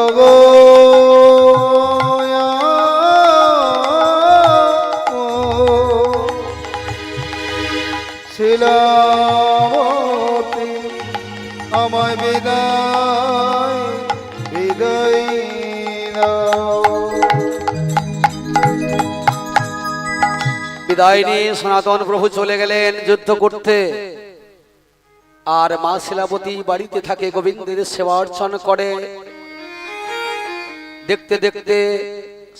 ওগো শিলাবতী, আমায় বিদায় বিদায় দাও। বিদায় নিয়ে সনাতন প্রভু চলে গেলেন যুদ্ধ করতে। আর মা শিলাবতী বাড়িতে থাকে, গোবিন্দের সেবা অর্চনা করে। দেখতে দেখতে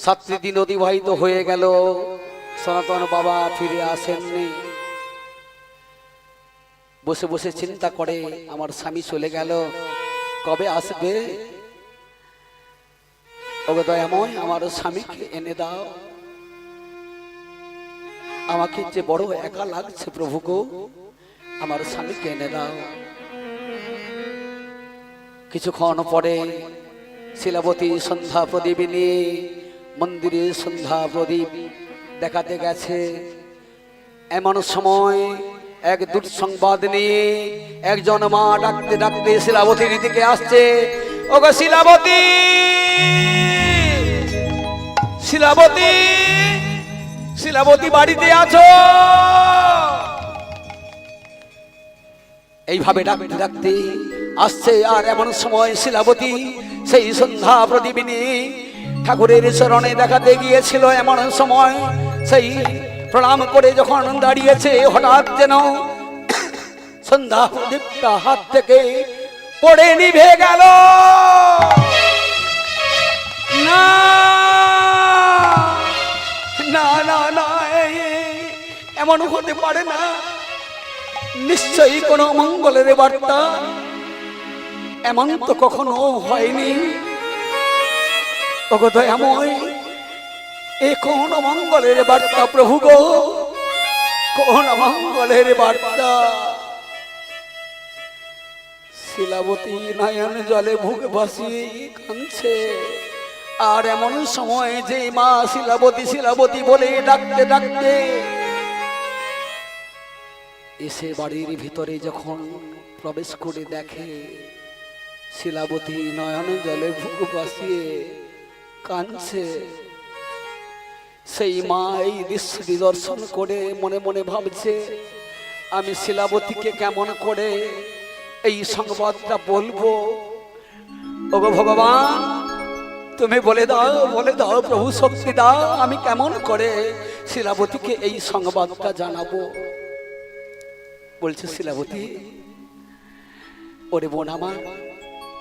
7 দিন অতিবাহিত হয়ে গেল, সনাতন বাবা ফিরে আসেননি। বসে বসে চিন্তা করে আমার স্বামী চলে গেল, কবে আসবে? ওগো দয়াময় আমার স্বামীকে এনে দাও, আমাকে যে বড় একা লাগছে প্রভু গো, আমার স্বামীকে এনে দাও। কিছুক্ষণ পরে শিলাবতী সন্ধ্যা প্রদীপ নিয়ে মন্দিরে সন্ধ্যা প্রদীপ দেখাতে গেছে। এমন সময় এক দুঃসংবাদ নিয়ে একজন মা ডাকতে ডাকতে শিলাবতীর দিকে আসছে। ওগো শিলাবতী, শিলাবতী, শিলাবতী বাড়িতে আছো? এইভাবে ডাকতে ডাকতে আসছে। আর এমন সময় শিলাবতী সেই সন্ধ্যা প্রদীপিনী ঠাকুরের চরণে দেখাতে গিয়েছিল। এমন সময় সেই প্রণাম করে যখন দাঁড়িয়েছে, হঠাৎ যেন সন্ধ্যা প্রদীপটা হাত থেকে পড়ে নিভে গেল। না না না না, এমন হতে পারে না, নিশ্চয়ই কোনো মঙ্গলের বার্তা। এমন তো কখনো হয়নি। ওগো দয়াময়, এ কোন মঙ্গলের বার্তা প্রভু গো, কোন মঙ্গলের বার্তা? শিলাবতী নয়ন জলে বুক ভাসিয়ে কাঁদছে। আর এমন সময় যে মা শিলাবতী শিলাবতী বলে ডাকতে ডাকতে এসে বাড়ির ভিতরে যখন প্রবেশ করে দেখে শিলাবতী নয়ন জলে বুক ভাসিয়ে কাঁদছে, সেই মা এই দৃশ্যটি দর্শন করে মনে মনে ভাবছে, আমি শিলাবতীকে কেমন করে এই সংবাদটা বলবো? ওগো ভগবান, তুমি বলে দাও প্রভু, শক্তি দাও, আমি কেমন করে শিলাবতীকে এই সংবাদটা জানাবো? বলছে শিলাবতী, ওরে বোন আমার,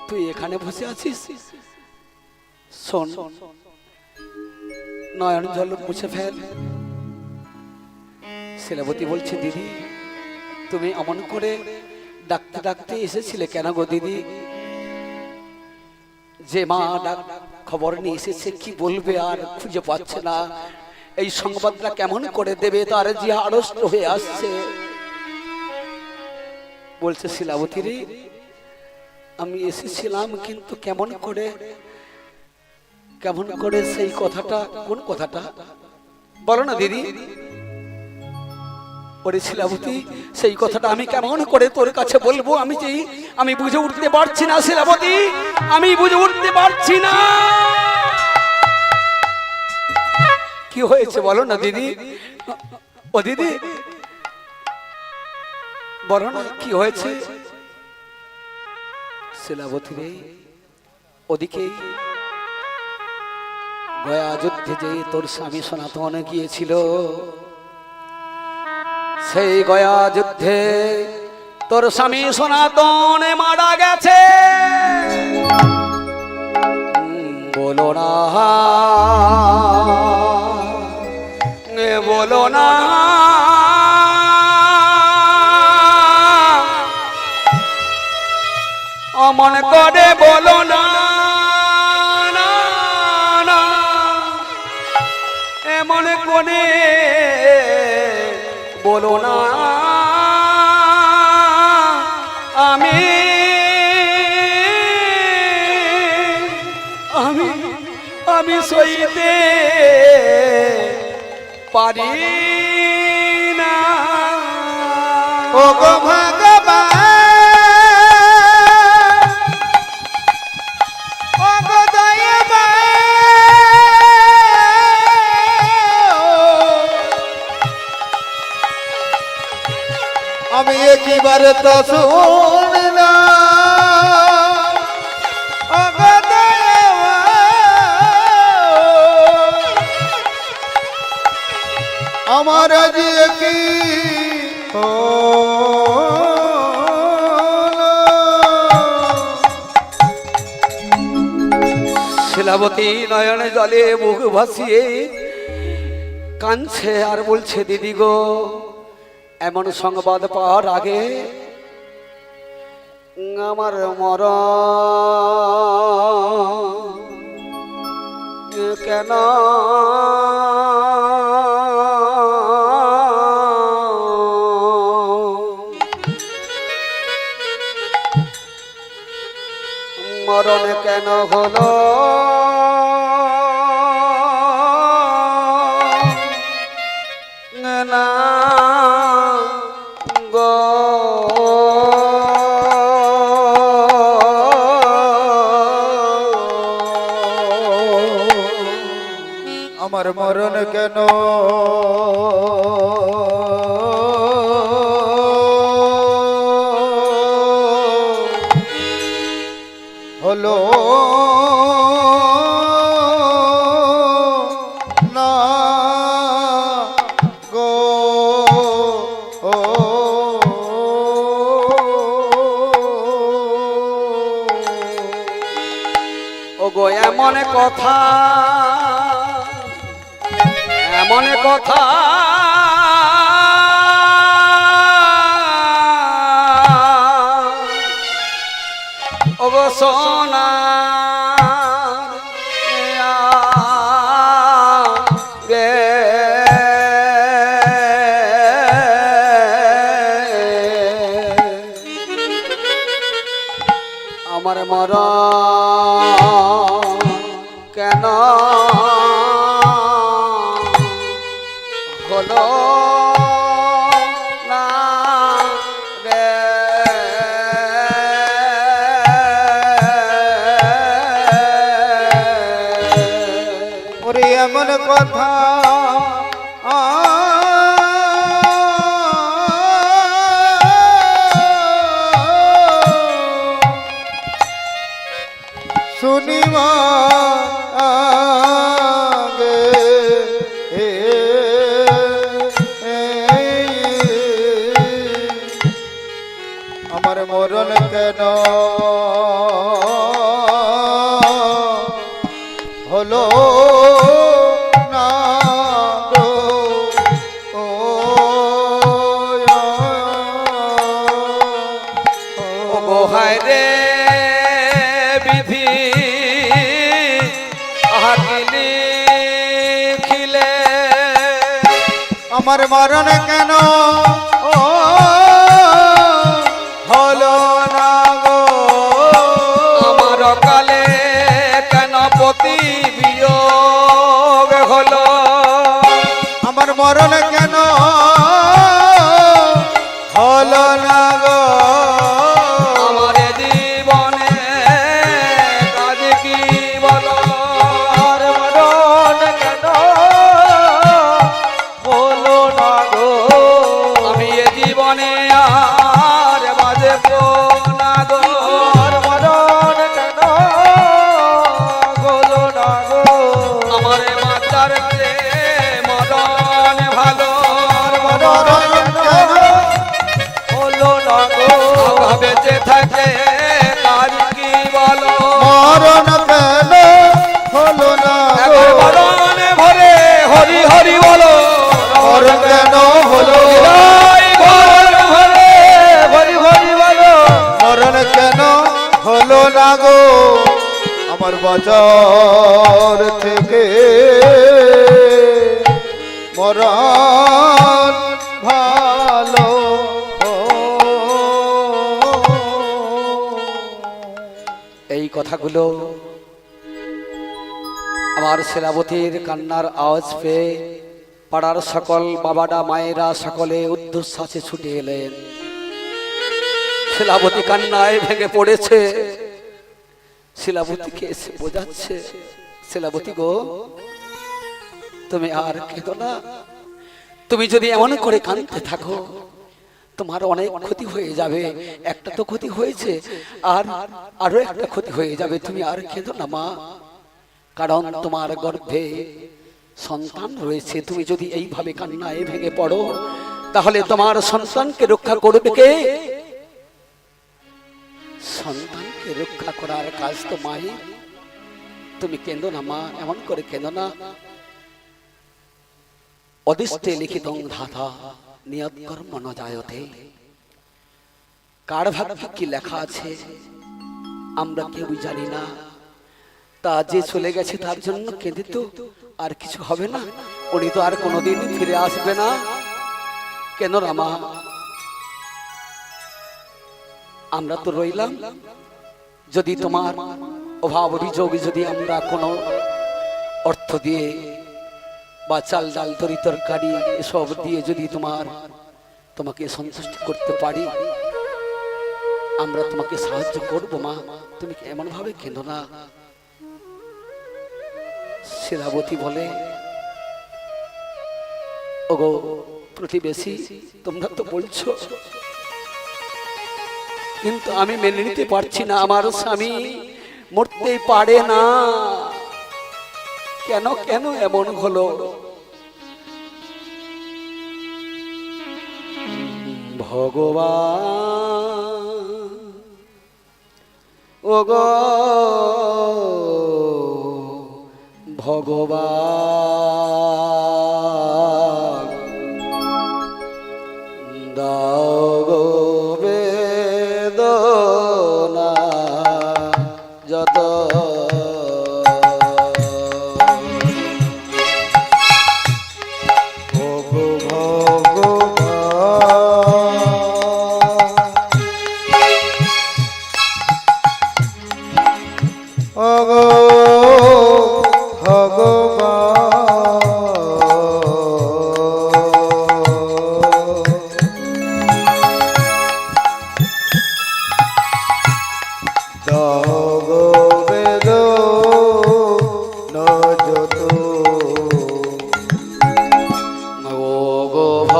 তুই এখানে বসে আছিস, শোন, নয়ন জল মুছে ফেল। শিলাবতী বলছে, দিদি তুমি এমন করে ডাকতে ডাকতে এসেছিলে কেন গো দিদি? যে মা খবর নিয়ে এসেছে কি বলবে আর খুঁজে পাচ্ছে না, এই সংবাদটা কেমন করে দেবে, তার যে আড়ষ্ট হয়ে আসছে। বলছে শিলাবতী রে, আমি এসেছিলাম, কিন্তু কেমন করে সেই কথাটা, কোন কথাটা বলো না দিদি? ওরে শিলাবতী, সেই কথাটা আমি কেমন করে তোর কাছে বলবো? আমি বুঝে উঠতে পারছি না শিলাবতী, আমি বুঝে উঠতে পারছি না। কি হয়েছে বলো না দিদি? ও দিদি বলো না কি হয়েছে? শিলাবতী রে, ওদিকে গয়া যুদ্ধে যে তোর স্বামী সনাতন গিয়েছিল, সেই গয়া যুদ্ধে তোর স্বামী সনাতন মারা গেছে। বলো না, বলো না, অমন করে বলো না, এমন করে বলো না, আমি আমি আমি সইতে পারি না। ও গো ভগবান, ও গো দয়াময়, আমি একবার তো শুনলাম, ও গো দয়াময়, আমার যে কি শিলাবতী নয়নে জলে মুখ ভাসিয়ে কাঁদছে আর বলছে, দিদি গো, এমন সংবাদ পাওয়ার আগে আমার মরণ কেন? মরণ কেন হলো? না গো, আমার মরণ কেন হলো? ওগো এমন কথা, এমন কথা ওগো সোনা গে আমার মরা কেন হলো না রে ওরে এমন কথা শুনিবা গে আমার মরণ কেন হলো না গো ও ওগো হায় রে বিধি আহাকিলি খিলে আমার মরণ কেন ও হলো না গো আমার কালে কেন পতি বিয়োগ হলো আমার মরণ কেন হলো না গো আমার জীবনে কাজ কি বলো আর মরণ কেন হলো না গো আমি এ জীবনে আর বাজব না গো আর মরণ কেন হলো না গো আমার মাতার মরণ ভালো মরণ কেন হলো না গো বেঁচে থাকে তার কি বলো মরণ কেন হলো না গো একবার মরণে ভরে হরি হরি বলো মরণ কেন হলো জয় ঘর ভরে হরি হরি বলো মরণ কেন হলো না গো আমার বাজার থেকে মরণ ভালো এই কথাগুলো আমার শিলাবতীর কান্নার আওয়াজ পেয়ে পাড়ার সকল বাবারা মায়েরা সকলে উদ্ধশ্বাসে ছুটে এলেন। শিলাবতী কান্নায় ভেঙে পড়েছে। শিলাবতীকে এসে বোঝাচ্ছে, শিলাবতী গো তুমি আর কেঁদো না। তুমি যদি এমন করে কাঁদতে থাকো তোমার অনেক ক্ষতি হয়ে যাবে। একটা তো ক্ষতি হয়েছে, আর আরো একটা ক্ষতি হয়ে যাবে। তুমি আর কেঁদো না মা, কারণ তোমার গর্ভে সন্তান রয়েছে। তুমি যদি এইভাবে কান্নায় ভেঙে পড়ো তাহলে তোমার সন্তানকে রক্ষা করবে কে? সন্তানকে রক্ষা করার কাজ তো মাই। তুমি কেঁদো না মা, এমন করে কেঁদো না। অদিষ্টে লিখিত ধাতা নিয়ত কর্ম ন জায়তে। কার ভাগ্যে কি লেখা আছে আমরা কেউই জানি না। তা যে চলে গেছে তার জন্য কেঁদে তো আর কিছু হবে না। উনি তো আর কোনোদিন ফিরে আসবে না। কেন রামা, আমরা তো রইলাম। যদি তোমার অভাব অভিযোগ যদি আমরা কোনো অর্থ দিয়ে বা চাল ডাল তরি তরকারি এসব দিয়ে যদি তোমাকে সন্তুষ্ট করতে পারি, আমরা তোমাকে সাহায্য করব মা। তুমি এমন ভাবে কেন না। শিলাবতী বলে, ওগো প্রতিবেশী, তোমরা তো বলছো, কিন্তু আমি মেনে নিতে পারছি না। আমার স্বামী মরতেই পারে না। কেন কেন এমন হলো? ভগবান ওগো ভগবান দাও গো বেদনা যত ওগো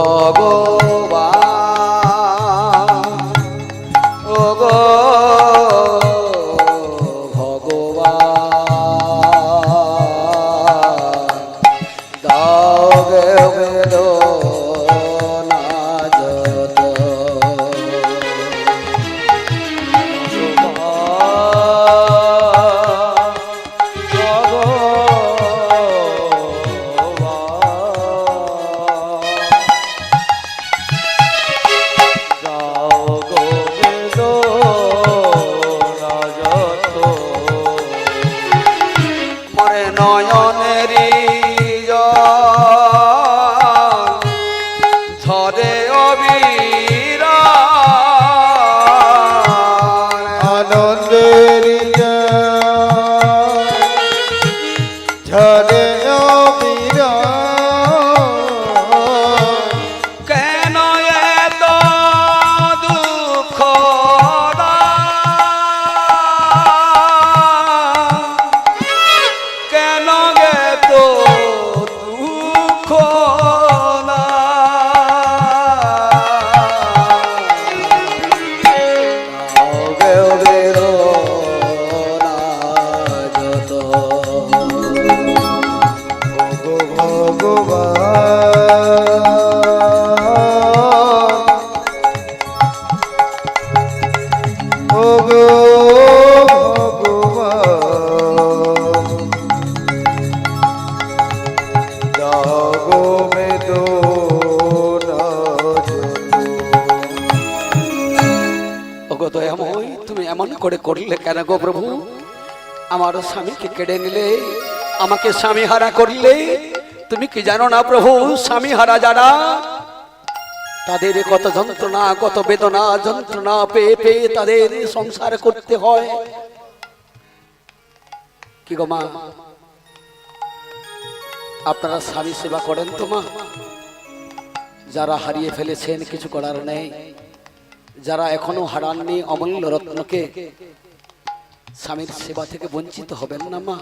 ভগবান ওগো নয়নেরি ঝরে অবির আনন্দের ঝরে অবির কেন এত দুঃখ কেন এত দুঃখ তুমি এমন করে করলে কেন গো প্রভু? আমার স্বামীকে কেড়ে নিলে, আমাকে স্বামী হারা করলে। তুমি কি জানো না প্রভু, স্বামী হারা যারা তাদের কত যন্ত্রণা, কত বেদনা, যন্ত্রণা পেয়ে পেয়ে তাদের সংসার করতে হয়। কি গো মা, আপনারা স্বামী সেবা করেন তো মা? যারা হারিয়ে ফেলেছেন কিছু করার নেই, যারা এখনো হারাননি অমূল্য রত্নকে, স্বামীর সেবা থেকে বঞ্চিত হবেন না মা।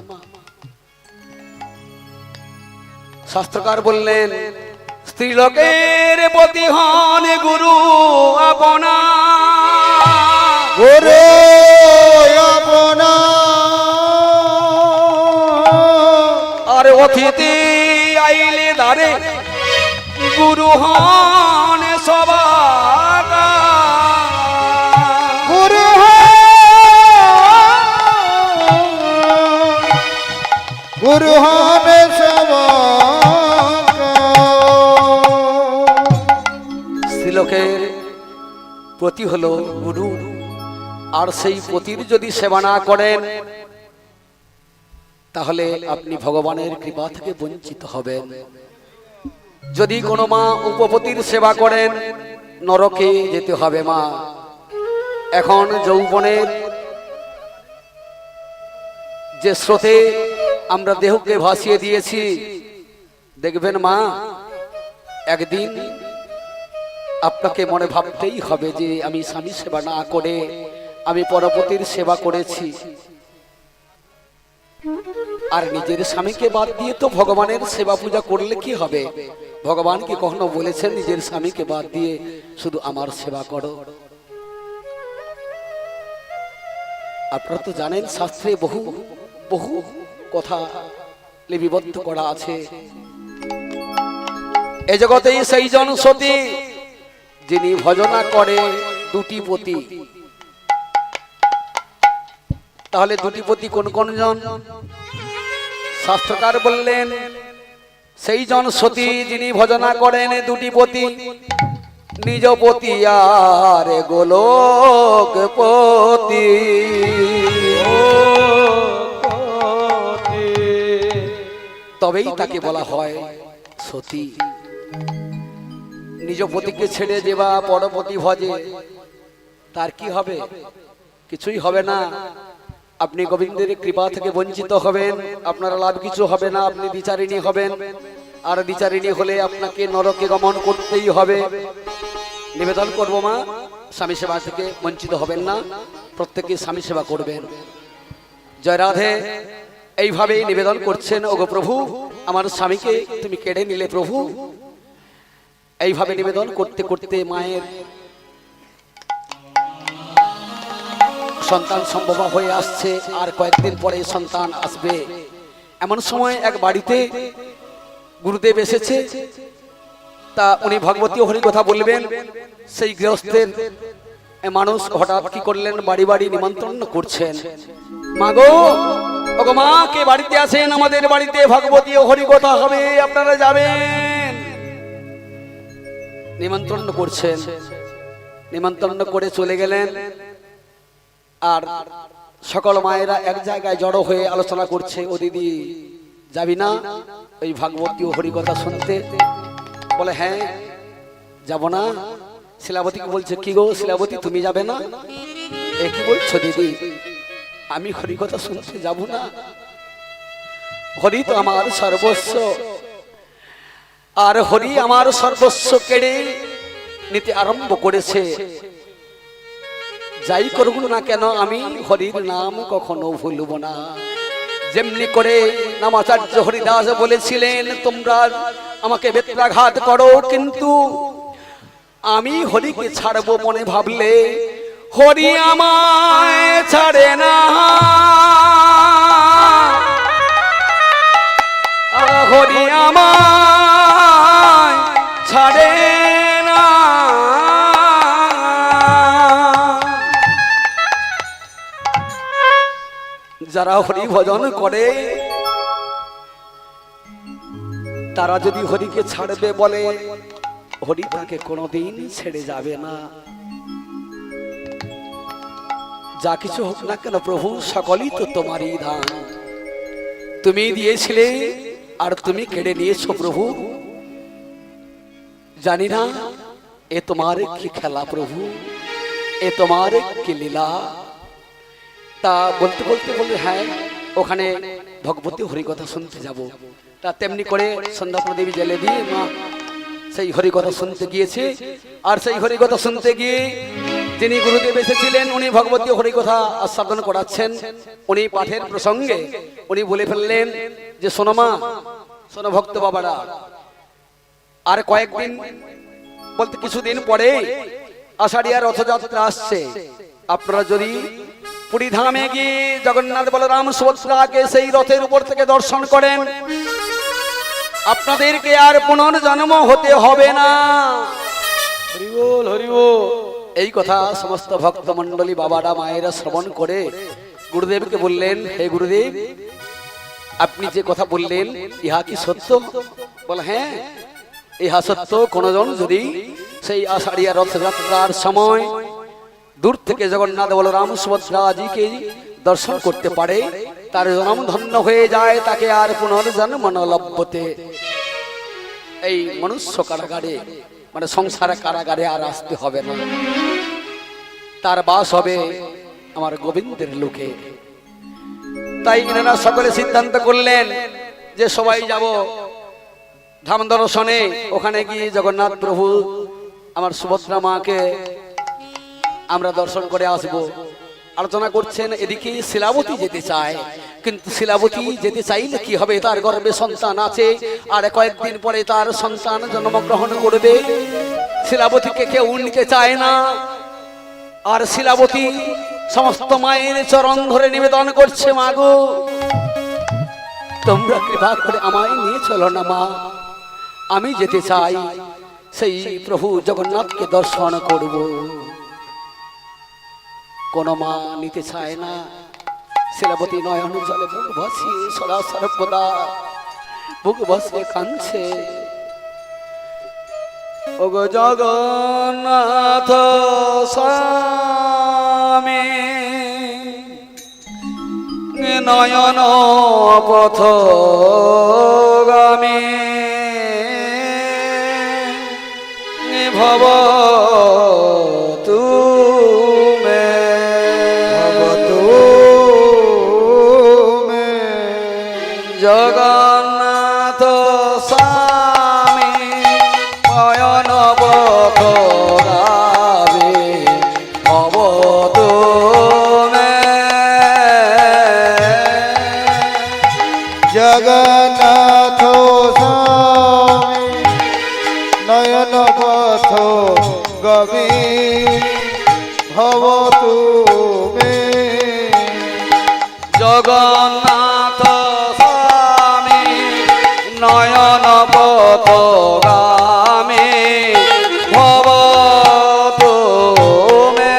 শাস্ত্রকার বললেন, স্ত্রীলোকের পতি হন গুরু আপনা, গুরু আপনা, আর অতিথি আইলে দ্বারে গুরু হন সবাকা। গুরু গুরু হবে সবাকা। স্ত্রীলোকের পতি হলো গুরু, আর সেই পতির যদি সেবা না করেন তাহলে আপনি ভগবানের কৃপা থেকে বঞ্চিত হবেন। যদি কোনো মা উপপতির সেবা করেন, নরকে যেতে হবে মা। এখন যৌবনের যে স্রোতে আমরা দেহকে ভাসিয়ে দিয়েছি, দেখবেন মা একদিন আপনাকে মনে ভাবতেই হবে যে আমি স্বামী সেবা না করে আমি পরপতির সেবা করেছি। আর নিজের স্বামীকে বাদ দিয়ে তো ভগবানের সেবা পূজা করলে কি হবে? ভগবান কি কখনো বলেছেন নিজের স্বামীকে বাদ দিয়ে শুধু আমার সেবা করো? আপনারা তো জানেন শাস্ত্রে বহু বহু কথা লিপিবদ্ধ করা আছে। এ জগতেই সেই জন সতী যিনি ভজনা করে দুটি পতি। তাহলে দুটি পতি কোন কোন জন? শাস্ত্রকার বললেন সেই জন সতী যিনি ভজনা করেন দুটি পতি, নিজ পতি আর গোলক পতি। তবেই তাকে বলা হয় সতী। নিজ পতিকে ছেড়ে দেবা পরপতি ভজে, তার কি হবে? কিছুই হবে না। আপনি গোবিন্দের কৃপা থেকে বঞ্চিত হবেন, আপনার লাভ কিছু হবে না, আপনি বিচারিণী হবেন। আর বিচারিণী হলে আপনাকে নরকে গমন করতেই হবে। নিবেদন করবো মা, স্বামী সেবা থেকে বঞ্চিত হবেন না, প্রত্যেকে স্বামী সেবা করবেন। জয় রাধে। এইভাবেই নিবেদন করছেন, ওগো প্রভু আমার স্বামীকে তুমি কেড়ে নিলে প্রভু। এইভাবে নিবেদন করতে করতে মায়ের সন্তান সম্ভব হয়ে আসছে, আর কয়েকদিন পরে সন্তান আসবে। এমন সময় এক বাড়িতে গুরুদেব এসেছে, তা উনি ভগবতী হরি কথা বলবেন। সেই গৃহস্থের মানুষ হঠাৎ কি করলেন, বাড়ি বাড়ি নিমন্ত্রণ করছেন। মা গো, ওগো মা, কে বাড়িতে আছেন? আমাদের বাড়িতে ভগবতী হরি কথা হবে, আপনারা যাবেন। নিমন্ত্রণ করছেন, নিমন্ত্রণ করে চলে গেলেন। আর সকল মায়েরা এক জায়গায় জড়ো হয়ে আলোচনা করছে, ও দিদি যাবি না ওই ভাগবতী হরি কথা শুনতে? বলে হ্যাঁ যাব না। শিলাবতীকে বলছে, কি গো শিলাবতী, তুমি যাবে না? এ কি বলছো দিদি, আমি হরি কথা শুনতে যাব না? হরি তো আমার সর্বস্ব, আর হরি আমার সর্বস্ব কেড়ে নিতে আরম্ভ করেছে। যাই করব না কেন আমি হরির নাম কখনো ভুলব না। যেমনি করে নামাচার্য হরিদাস বলেছিলেন, তোমরা আমাকে বেত্রাঘাত করো, কিন্তু আমি হরিকে ছাড়বো মনে ভাবলে হরি আমায় ছাড়ে না। হরি আমায় ছাড়ে না। যারা হরি ভজন করে তারা যদি হরিকে ছাড়বে বলে, হরি তাকে কোনোদিন ছেড়ে যাবে না। যা কিছু হোক না কেন প্রভু, সকলই তো তোমারই দান। তুমি দিয়েছিলে আর তুমি কেড়ে নিয়েছো প্রভু। জানি না এ তোমার কি খেলা প্রভু, এ তোমার কি লীলা। তা বলতে বলতে বললে হ্যাঁ ওখানে ভগবতী হরি কথা শুনতে যাব। তা তেমনি করে সন্ধ্যা প্রদীপ জেলে দিয়ে মা সেই হরি কথা শুনতে গিয়েছে। আর সেই হরি কথা শুনতে গিয়ে তিনি গুরুদেব এসেছিলেন, উনি ভগবতী হরি কথা আস্বাদন করাচ্ছেন। উনি পাঠের প্রসঙ্গে উনি বলে ফেললেন যে, শোনো মা, শোনো ভক্ত বাবারা, আর কয়েকদিন বলতে কিছুদিন পরে আষাঢ়িয়া রথযাত্রা আসছে। আপনারা যদি পুরী ধামে গিয়ে জগন্নাথ বলরাম সুভদ্রাকে সেই রথের উপর থেকে দর্শন করেন, আপনাদেরকে আর পুনর্জন্ম হতে হবে না। হরি বল, হরি বল। এই কথা সমস্ত ভক্ত মন্ডলী বাবারা মায়েরা শ্রবণ করে গুরুদেবকে বললেন, হে গুরুদেব, আপনি যে কথা বললেন ইহা কি সত্য? বলে হ্যাঁ ইহা সত্য। কোনজন যদি সেই আষাঢ়িয়া রথযাত্রার সময় দূর থেকে জগন্নাথ বলরাম সুভদ্রাজিকে দর্শন করতে পারে, তার জন্ম ধন্য হয়ে যায়, তাকে আর পুনর্জন্ম ন লভ্যতে। এই মনুষ্য কারাগারে মানে সংসার কারাগারে আর আসতে হবে না, তার বাস হবে আমার গোবিন্দের লোকে। তাই এনারা সকলে সিদ্ধান্ত করলেন যে সবাই যাব ধাম দর্শনে। ওখানে গিয়ে জগন্নাথ প্রভু আমার সুভদ্রা মাকে আমরা দর্শন করে আসব। আলোচনা করছেন, এদিকে শিলাবতী যেতে চায়, কিন্তু শিলাবতী যেতে চাইলে কি হবে, তার গর্ভে সন্তান আছে, আর কয়েকদিন পরে তার সন্তান জন্মগ্রহণ করবে। শিলাবতীকে কেউ নিতে চায় না। আর শিলাবতী সমস্ত মায়ের চরণ ধরে নিবেদন করছে, মা গো, তোমরা কৃপা করে আমায় নিয়ে চলো না মা, আমি যেতে চাই সেই প্রভু জগন্নাথকে দর্শন করব। কোন মা নিতে চায় না। শিলাবতী নয়ন জলে বুক ভাসিয়ে সদা সর্বদা বুক ভাসিয়ে কাঁদছে। ওগো জগন্নাথ স্বামী নয়ন পথগামী ভব তুমে জগন্নাথ স্বামী নয়ন পথগামী ভব তুমে জগন্নাথ স্বামী নয়ন পথ গবি ভব তুমে জগন্নাথ স্বামী নয়ন পথগামী ভব তুমে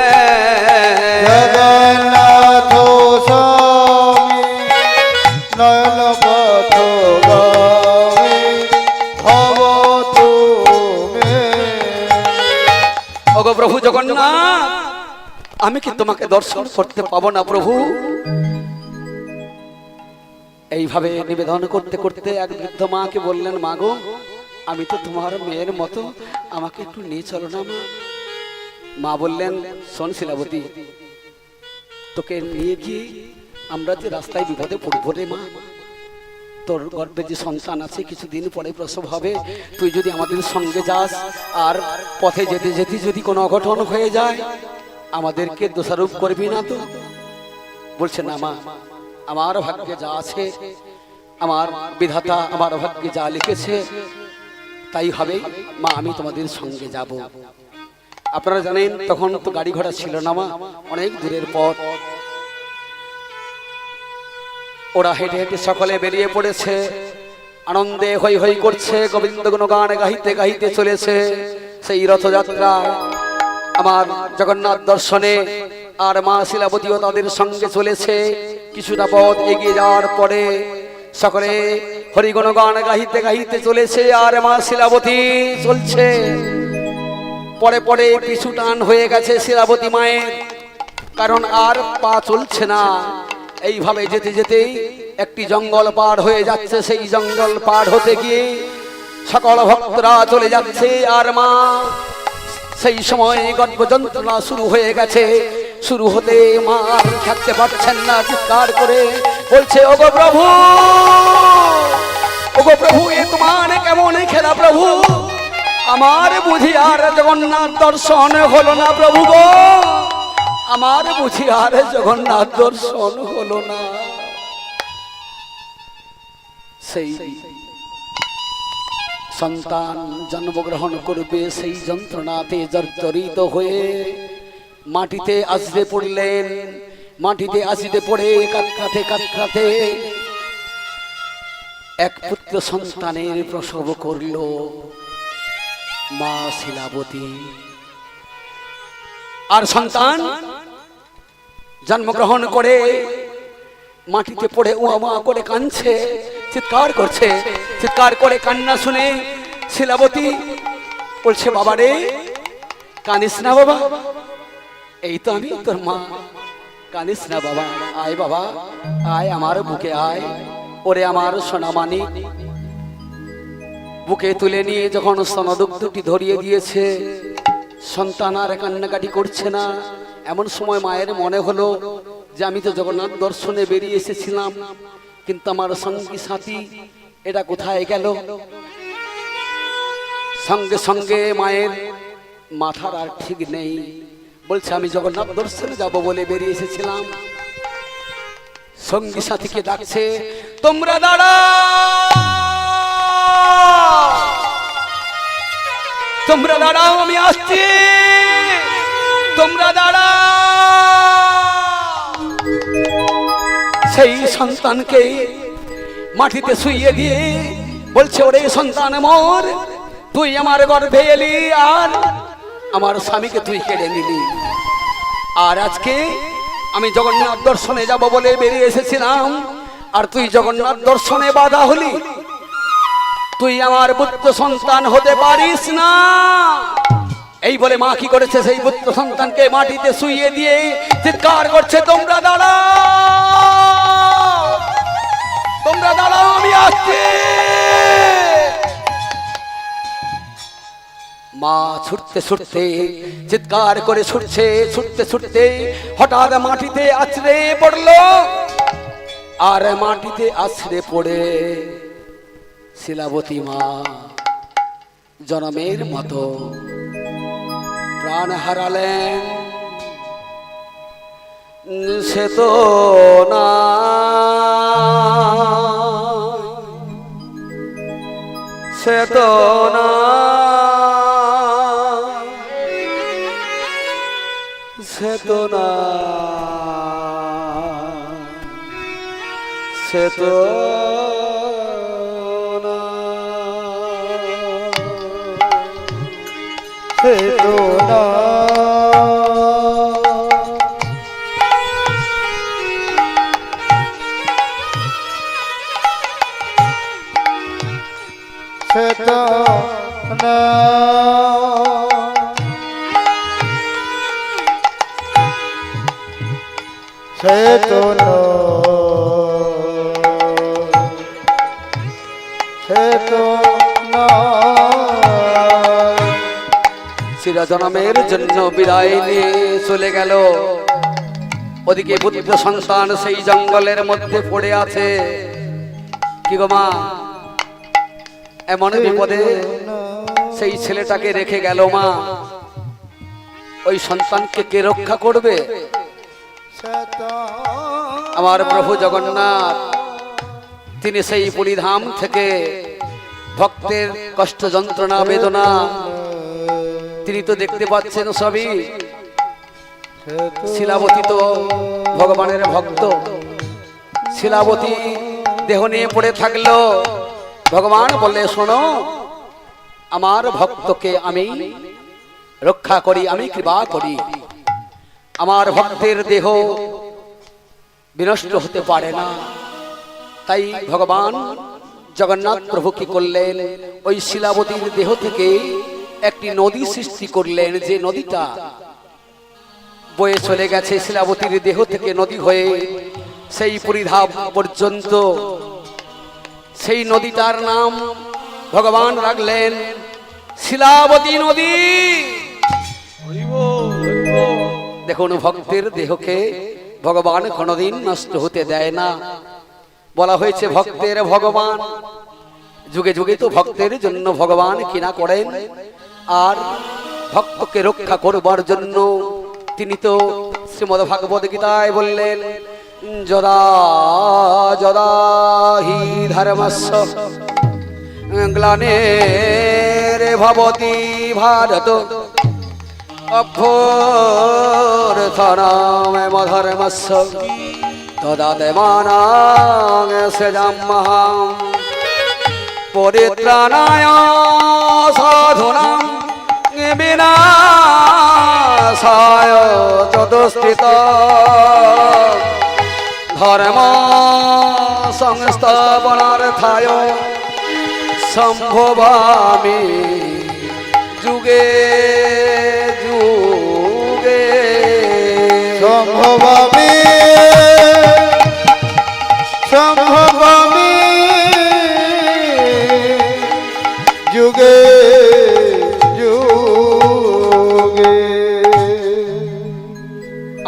জগন্নাথ স্বামী নয়ন পথ গবি ভব তুমে ওগো প্রভু জগন্নাথ, আমি কি তোমাকে দর্শন করতে পাবো না প্রভু? এইভাবে নিবেদন করতে করতে এক বৃদ্ধ মাকে বললেন, মা গো, আমি তো তোমার মেয়ের মতো, আমাকে একটু নিয়ে চলো না মা। মা বললেন, শোন শিলাবতী, তোকে নিয়ে গিয়ে আমরা যে রাস্তায় বিপদে পড়বো রে মা। তোর গর্ভে যে সন্তান আছে কিছুদিন পরে প্রসব হবে, তুই যদি আমাদের সঙ্গে যাস আর পথে যেতে যেতে যদি কোনো অঘটন হয়ে যায় আমাদেরকে দোষারোপ করবি না তো? বলছে, না মা, আমার ভাগ্যে যা আছে, আমার বিধাতা আমার ভাগ্যে যা লিখেছে তাই হবে মা, আমি তোমাদের সঙ্গে যাব। আপনারা জানেন তখন তো গাড়ি ঘোড়া ছিল না মা, অনেক দূরের পথ। ওরা হেঁটে হেঁটে সকলে বেরিয়ে পড়েছে, আনন্দে হই হই করছে, গোবিন্দ গুণগান গাইতে গাইতে চলেছে সেই রথযাত্রা আমার জগন্নাথ দর্শনে। আর মা শিলাবতীও তাদের সঙ্গে চলেছে। কিছুটা পথ এগিয়ে যাওয়ার পরে সকলে হরিগুণগান গাইতে গাইতে চলেছে, আর মা শিলাবতী চলছে। পরে পরে পিছু টান হয়ে গেছে শিলাবতী মায়ের, কারণ আর পা চলছে না। এইভাবে যেতে যেতেই একটি জঙ্গল পার হয়ে যাচ্ছে। সেই জঙ্গল পার হতে গিয়ে সকল ভক্তরা চলে যাচ্ছে, আর মা সেই সময় গর্ভ যন্ত্রণা শুরু হয়ে গেছে। শুরু হতে মা থাকতে পারছেন না, চিৎকার করে বলছে, ওগো প্রভু, ওগো প্রভু, এ তোমার কেমন খেলা প্রভু? আমার বুঝি আর জগন্নাথ দর্শন হলো না প্রভু গো, আমার বুঝি আর জগন্নাথ দর্শন হলো না। সেই সন্তান জন্মগ্রহণ করবে, সেই যন্ত্রণাতে জর্জরিত হয়ে মাটিতে আছড়ে পড়লেন। মাটিতে আছড়ে পড়ে কাতরাতে কাতরাতে এক পুত্র সন্তানের প্রসব করল মা শিলাবতী। আর সন্তান জন্মগ্রহণ করে মাটিতে পড়ে উমা করে কাঁদছে, চিৎকার করছে। চিৎকার করে কান্না শুনে শিলাবতী বলছে, বাবা রে, কাঁদিস না বাবা, এই তো আমি তোর মা, কাঁদিস না বাবা, আয় বাবা, আয় আমার বুকে আয়, ওরে আমার সোনামানিক। বুকে তুলে নিয়ে যখন স্তনদুগ্ধটি ধরিয়ে দিয়েছে, সন্তান আর কান্নাকাটি করছে না। এমন সময় মায়ের মনে হলো যে আমি তো জগন্নাথ দর্শনে বেরিয়ে এসেছিলাম, কিন্তু আমার সঙ্গী সাথী এটা কোথায় গেল? সঙ্গে সঙ্গে মায়ের মাথার আর ঠিক নেই, বলছে, আমি জগন্নাথ দর্শনে যাব বলে বেরিয়ে এসেছিলাম। সঙ্গী সাথীকে ডাকছে, তোমরা দাঁড়াও, তোমরা দাঁড়াও, আমি আসছি, তোমরা দাঁড়াও। সেই সন্তানকে মাটিতে শুইয়ে দিয়ে বলছে, ওরে সন্তান মোর, তুই আমার গর্ভে এলি আর আমার স্বামীকে তুই কেড়ে নিলি, আর আজকে আমি জগন্নাথ দর্শনে যাব বলে বেরিয়ে এসেছিলাম, আর তুই জগন্নাথ দর্শনে বাধা হলি। তুই আমার পুত্র সন্তান হতে পারিস না। এই বলে মা কি করেছে, সেই পুত্র সন্তানকে মাটিতে শুইয়ে দিয়ে চিৎকার করছে, তোমরা দাঁড়াও, তোমরা দাঁড়াও, আমি আসছি। মা ছুটতে ছুটতে চিৎকার করে ছুটছে, ছুটতে ছুটতে হঠাৎ মাটিতে আছড়ে পড়লো, আর মাটিতে আছড়ে পড়ে শিলাবতী মা জনমের মতো প্রাণ হারালেন। সে তো না, সে তো না, সে তো না, সে তো না, সে তো না, সে তো না, সে তো না, সে তো না। চিরজনমের জন্য বিদায় নিয়ে চলে গেল। ওদিকে পুত্র সন্তান সেই জঙ্গলের মধ্যে পড়ে আছে। কি গো মা, এমন বিপদে সেই ছেলেটাকে রেখে গেল মা, ওই সন্তানকে কে রক্ষা করবে? আমার প্রভু জগন্নাথ তিনি সেই পুরীধাম থেকে ভক্তের কষ্ট যন্ত্রণা বেদনা তিনি তো দেখতে পাচ্ছেন সবই। শিলাবতী তো ভগবানের ভক্ত, শিলাবতী দেহ নিয়ে পড়ে থাকলো। ভগবান বললে, শোনো, আমার ভক্তকে আমি রক্ষা করি, আমি কৃপা করি। আমার ভক্তের দেহ বিনষ্ট হতে পারে না। তাই ভগবান জগন্নাথ প্রভু কি করলেন, ওই শিলাবতীর দেহ থেকে একটি নদী সৃষ্টি করলেন, যে নদীটা বয়ে চলে গেছে শিলাবতীর দেহ থেকে নদী হয়ে সেই পুরীধাম পর্যন্ত। সেই নদীটার নাম ভগবান রাখলেন শিলাবতী নদী। দেখুন, ভক্তের দেহকে ভগবান কোনদিন নষ্ট হতে দেয় না। বলা হয়েছে ভক্তের ভগবান, যুগে যুগে তো ভক্তের জন্য ভগবান কিনা করেন, আর ভক্তকে রক্ষা করবার জন্য তিনি তো শ্রীমদ্ ভাগবত গীতায় বললেন, যদা যদা হি ধর্মস্য গ্লানির্ভবতি ভারত অভ্যুত্থানমধর্মস্য তদাত্মানাং সৃজাম্যহং পরিত্রাণায় সাধুনাং বিনাশায় চতুষ্কৃত ধর্ম সংস্থাপনার্থায় সম্ভবামি যুগে যুগে। সম্ভবামি সম্ভবামি যুগে যুগে।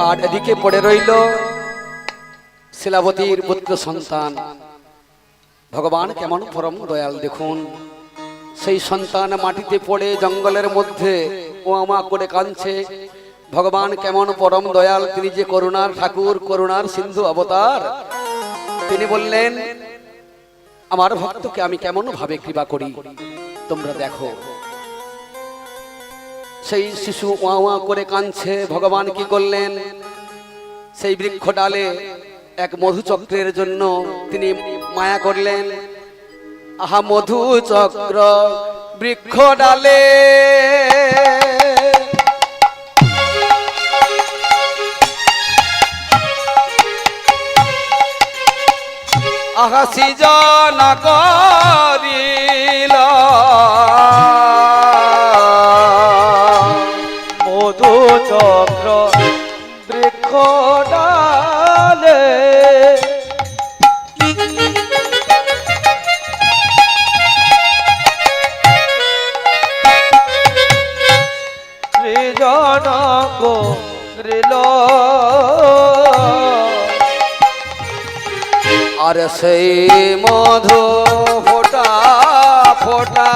আর এদিকে পড়ে রইল শিলাবতীর পুত্র সন্তান। ভগবান কেমন পরম দয়াল দেখুন, সেই সন্তান মাটিতে পড়ে জঙ্গলের মধ্যে ও আমা করে কাঁদছে। ভগবান কেমন পরম দয়াল, তিনি যে করুণার ঠাকুর, করুণার সিন্ধু অবতার। তিনি বললেন, আমার ভক্তকে আমি কেমন ভাবে কৃপা করি, তোমরা দেখো। সেই শিশু ওয়া ওয়া করে কাঁদছে। ভগবান কি করলেন, সেই বৃক্ষ ডালে এক মধুচক্রের জন্য তিনি মায়া করলেন। আহা মধুচক্র বৃক্ষ ডালে আহা সৃজন করিল মধু চক্র বৃক্ষ ডালে সৃজন করিল আর সেই মধু ফোটা ফোটা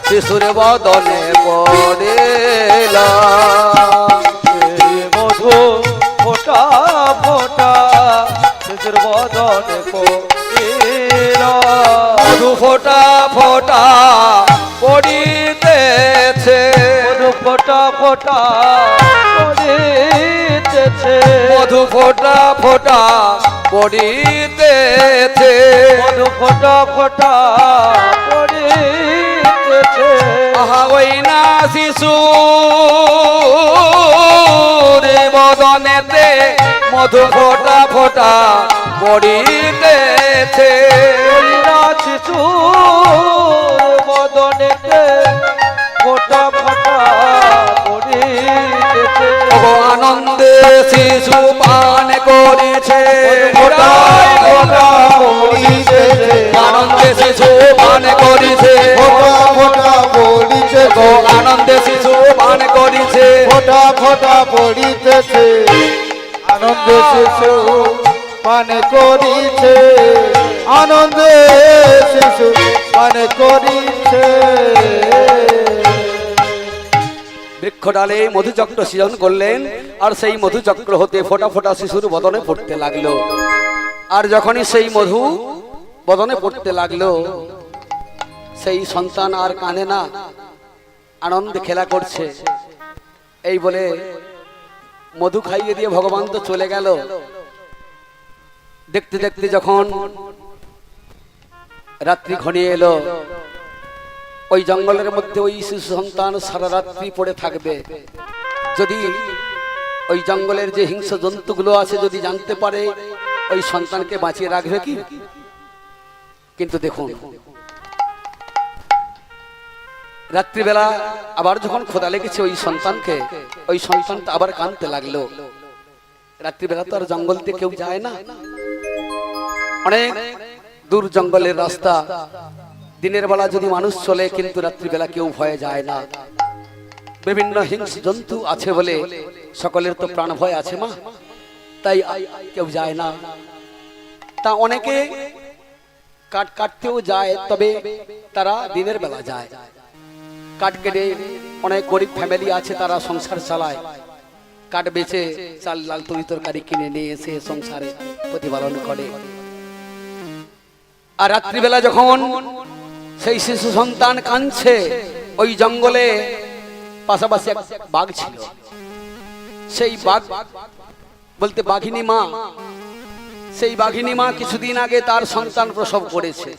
শিশুর বদনে পড়িল মধু ফোটা ফোটা শিশুর বদনে পড়িল মধু ফোটা ফোটা পড়িতেছে মধু ফোটা ফোটা পড়িতেছে মধু ফোটা ফোটা পড়িতেছে মধু ফোটা ফোটা পড়িতেছে আহা ওই না শিশু বদনেতে মধু ফোটা ফোটা পড়িতেছে শিশু বদনেতে ফোটা ফোটা পড়িতেছে ও আনন্দে শিশু পান করেছে ফোটায় ফোটা পড়িতেছে আনন্দে শিশু পান করেছে ফোটা ফোটা পড়িতেছে ও আনন্দে শিশু পান করেছে ফোটা ফোটা পড়িতেছে আনন্দে শিশু পান করিছে আনন্দে শিশু পান করিছে বৃক্ষডালে মধুচক্র সৃজন করলেন আর সেই মধুচক্র হতে ফোটা ফোটা শিশুর বদনে পড়তে লাগলো আর যখনই সেই মধু বদনে পড়তে লাগলো সেই সন্তান আর কাঁদে না আনন্দে খেলা করছে এই বলে মধু খাইয়ে দিয়ে ভগবান তো চলে গেল দেখতে দেখতে যখন রাত্রি ঘনিয়ে এলো ওই জঙ্গলের মধ্যে ওই শিশু সন্তান সারা রাত্রি পড়ে থাকবে যদি ওই জঙ্গলের যে হিংস্র জন্তুগুলো আছে যদি জানতে পারে ওই সন্তানকে বাঁচিয়ে রাখবে কি কিন্তু দেখুন রাত্রিবেলা আবার যখন খোদা লেগেছে ওই সন্তানকে ওই সন্তানটা আবার কাঁদতে লাগলো রাত্রিবেলা তো আর জঙ্গলতে কেউ যায় না অনেক দূর জঙ্গলের রাস্তা দিনের বেলা যদি মানুষ চলে কিন্তু রাত্রিবেলা কেউ ভয়ে যায় না বিভিন্ন হিংস্র জন্তু আছে বলে সকলের তো প্রাণ ভয় আছে মা তাই কেউ যায় না তা অনেকে কাঠ কাটতেও যায় তবে তারা দিনের বেলা যায় কাঠ কেটে অনেক গরিব ফ্যামিলি আছে তারা সংসার চালায় কাঠ বেচে চাল লাল তরি তরকারি কিনে নিয়ে এসে সংসারে প্রতিপালন করে আর রাত্রিবেলা যখন সেই শিশু সন্তান কাঁদছে ওই জঙ্গলে পাশাপাশি এক বাঘ ছিল সেই বাঘ বলতে বাঘিনী মা সেই বাঘিনী মা কিছুদিন আগে তার সন্তান প্রসব করেছে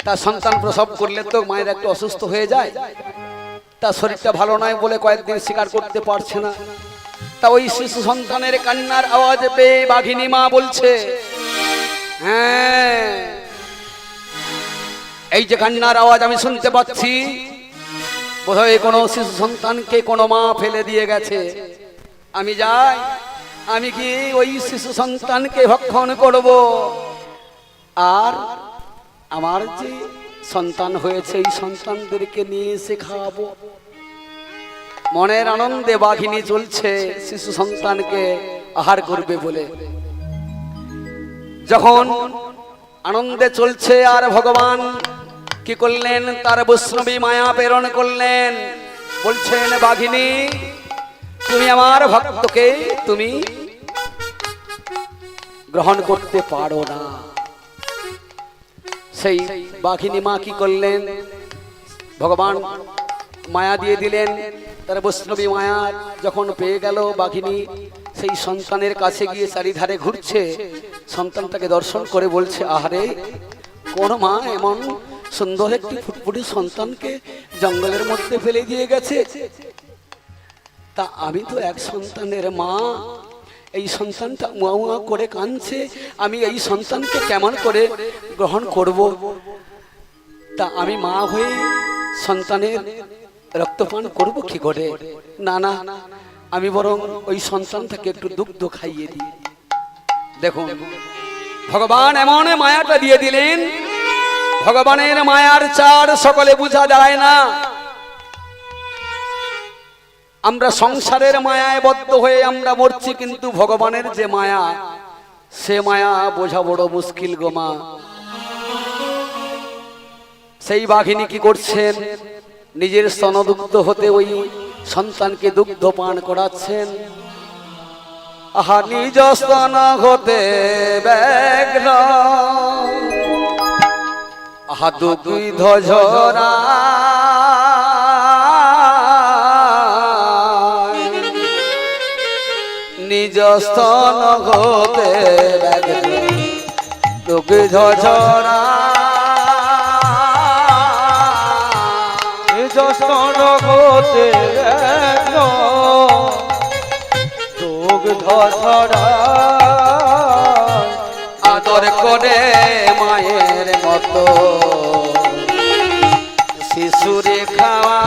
তার সন্তান প্রসব করলে তো মায়ের একটু অসুস্থ হয়ে যায় তার শরীরটা ভালো নয় বলে কয়েকদিন স্বীকার করতে পারছে না তা ওই শিশু সন্তানের কান্নার আওয়াজ পেয়ে বাঘিনী মা বলছে হ্যাঁ এই যে কান্নার আওয়াজ আমি শুনতে পাচ্ছি বোধহয় কোনো শিশু সন্তানকে কোনো মা ফেলে দিয়ে গেছে আমি যাই আমি কি ওই শিশু সন্তানকে ভক্ষণ করব আর আমার যে সন্তান হয়েছে এই সন্তানদেরকে নিয়ে এসে খাওয়াবো মনের আনন্দে বাঘিনী চলছে শিশু সন্তানকে আহার করবে বলে যখন আনন্দে চলছে আর ভগবান কি করলেন তার বৈষ্ণবী মায়া প্রেরণ করলেন বলছেন বাঘিনী তুমি আমার ভক্তকে তুমি গ্রহণ করতে পারো না সেই বাঘিনী মা কি করলেন ভগবান মায়া দিয়ে দিলেন তার বৈষ্ণবী মায়া যখন পেয়ে গেল বাঘিনী সেই সন্তানের কাছে গিয়ে চারিধারে ঘুরছে সন্তানটাকে দর্শন করে বলছে আহারে কোন মা এমন সুন্দর একটি ফুটফুটি সন্তানকে জঙ্গলের মধ্যে ফেলে দিয়ে গেছে তা আমি তো এক সন্তানের মা এই সন্তানটা মুয়া মুয়া করে কাঁদছে, আমি এই সন্তানকে কেমন করে গ্রহণ করব? তা আমি মা হয়ে সন্তানের রক্তপান করব কি করে? না না, আমি বরং ওই সন্তানটাকে একটু দুগ্ধ খাইয়ে দিই। দেখুন ভগবান এমন মায়াটা দিয়ে দিলেন, ভগবানের মায়ার চার সকলে বোঝা যায় না। আমরা সংসারের মায়ায় বদ্ধ হয়ে আমরা মরছি, কিন্তু ভগবানের যে মায়া, সে মায়া বোঝা বড় মুশকিল গো মা। সেই বাঘিনী কি করছেন? নিজের স্তনদুগ্ধ হতে ওই সন্তানকে দুগ্ধ পান করাচ্ছেন। আহা নিজ স্তন হতে ব্যগ্র, আহা দুগ্ধ ঝরা, নিজ স্তন হতে ব্যগ্র দুগ্ধ ঝরা, নিজ স্তন হতে ব্যগ্র দুগ্ধ ঝরা। আদর করে মায়ের মতো শিশুরে খাওয়া,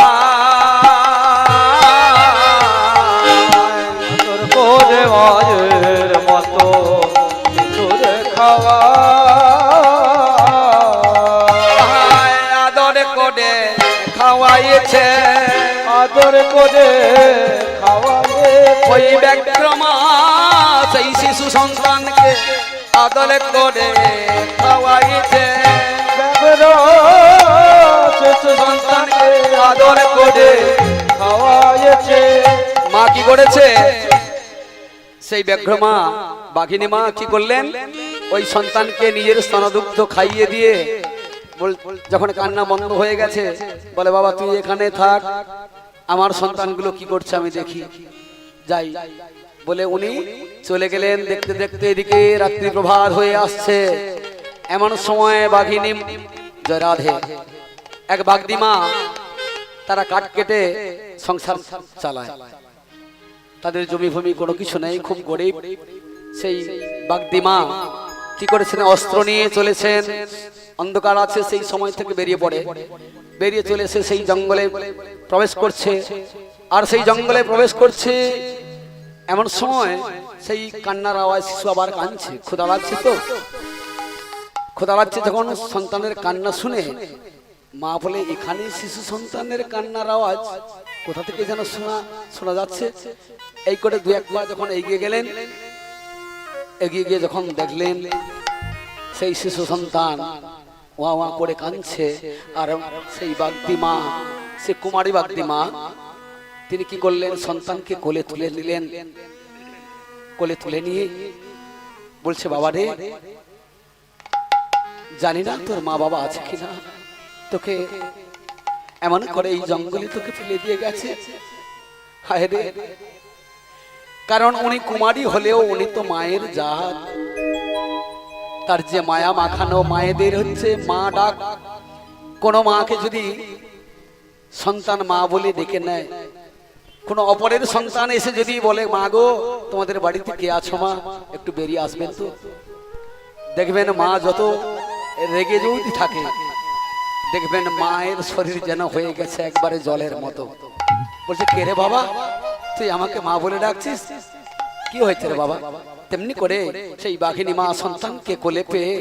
আদর করে মায়ের মতো শিশুরে খাওয়া, আদর করে খাওয়াইছে, আদর করে খাওয়ায়ে ওই ব্যক্রমা সেই শিশু সন্তানকে আদর করে খাওয়াইছে, ব্যগ্র শিশু সন্তানকে আদর করে খাওয়াইছে। মা কি করেছে? সেই ব্যঘ্রমা বাঘিনী মা কি করলেন? ওই সন্তানকে নিজের স্তনদুগ্ধ খাইয়ে দিয়ে যখন কান্না বন্ধ হয়ে গেছে, বলে বাবা তুই এখানে থাক, আমার সন্তানগুলো কি করছে আমি দেখি, যাই বলে উনি চলে গেলেন। দেখতে দেখতে এদিকে রাত্রি প্রভাত হয়ে আসছে। এমন সময় বাঘিনী জয় রাধে এক বাগদিমা, তারা কাঠ কেটে সংসার চালায়, তাদের জমি ভূমি কোনো কিছু নেই, খুব গরিব। সেই বাগদিমা কি করেছেন? অস্ত্র নিয়ে চলেছেন, অন্ধকার আছে সেই সময় থেকে বেরিয়ে পড়ে, বেরিয়ে চলেছে সেই জঙ্গলে প্রবেশ করছে। আর সেই জঙ্গলে প্রবেশ করছে এমন সময় সেই কান্নার আওয়াজ, শিশু আবার কাঁদছে, ক্ষুধা লাগছে, তো ক্ষুধা লাগছে। যখন সন্তানের কান্না শুনে মা বলে এখানে শিশু সন্তানের কান্নার আওয়াজ কোথা থেকে যেন শোনা যাচ্ছে। এই করে দু একবার যখন এগিয়ে গেলেন, এগিয়ে গিয়ে যখন দেখলেন সেই শিশু সন্তান ওয়া ওয়া করে কাঁদছে, আর সেই বাগদিমা, সে কুমারী বাগদিমা, তিনি কি করলেন? সন্তানকে কোলে তুলে নিলেন। কোলে তুলে নিয়ে বলছে বাবা রে, জানি না তোর মা বাবা আছে কিনা, তোকে এমন করে এই জঙ্গলে তোকে ফেলে দিয়ে গেছে। হায় রে, কারণ উনি কুমারী হলেও উনি তো মায়ের জাত, তার যে মায়া মাখানো মায়েদের হচ্ছে মা ডাক। কোন মাকে যদি সন্তান মা বলে ডেকে নেয়, কোন অপরের সন্তান এসে যদি বলে মা গো তোমাদের বাড়িতে কে আছো মা, একটু বেরিয়ে আসবেন তো, দেখবেন মা যত রেগে যদি থাকে, দেখবেন মায়ের শরীর যেন হয়ে গেছে একবারে জলের মতো। বলছে কে রে বাবা, তুই আমাকে মা বলে ডাকছিস, কি হয়েছে রে বাবা? তেমনি করে সেই বাঘিনী মা সন্তানকে কোলে পেয়ে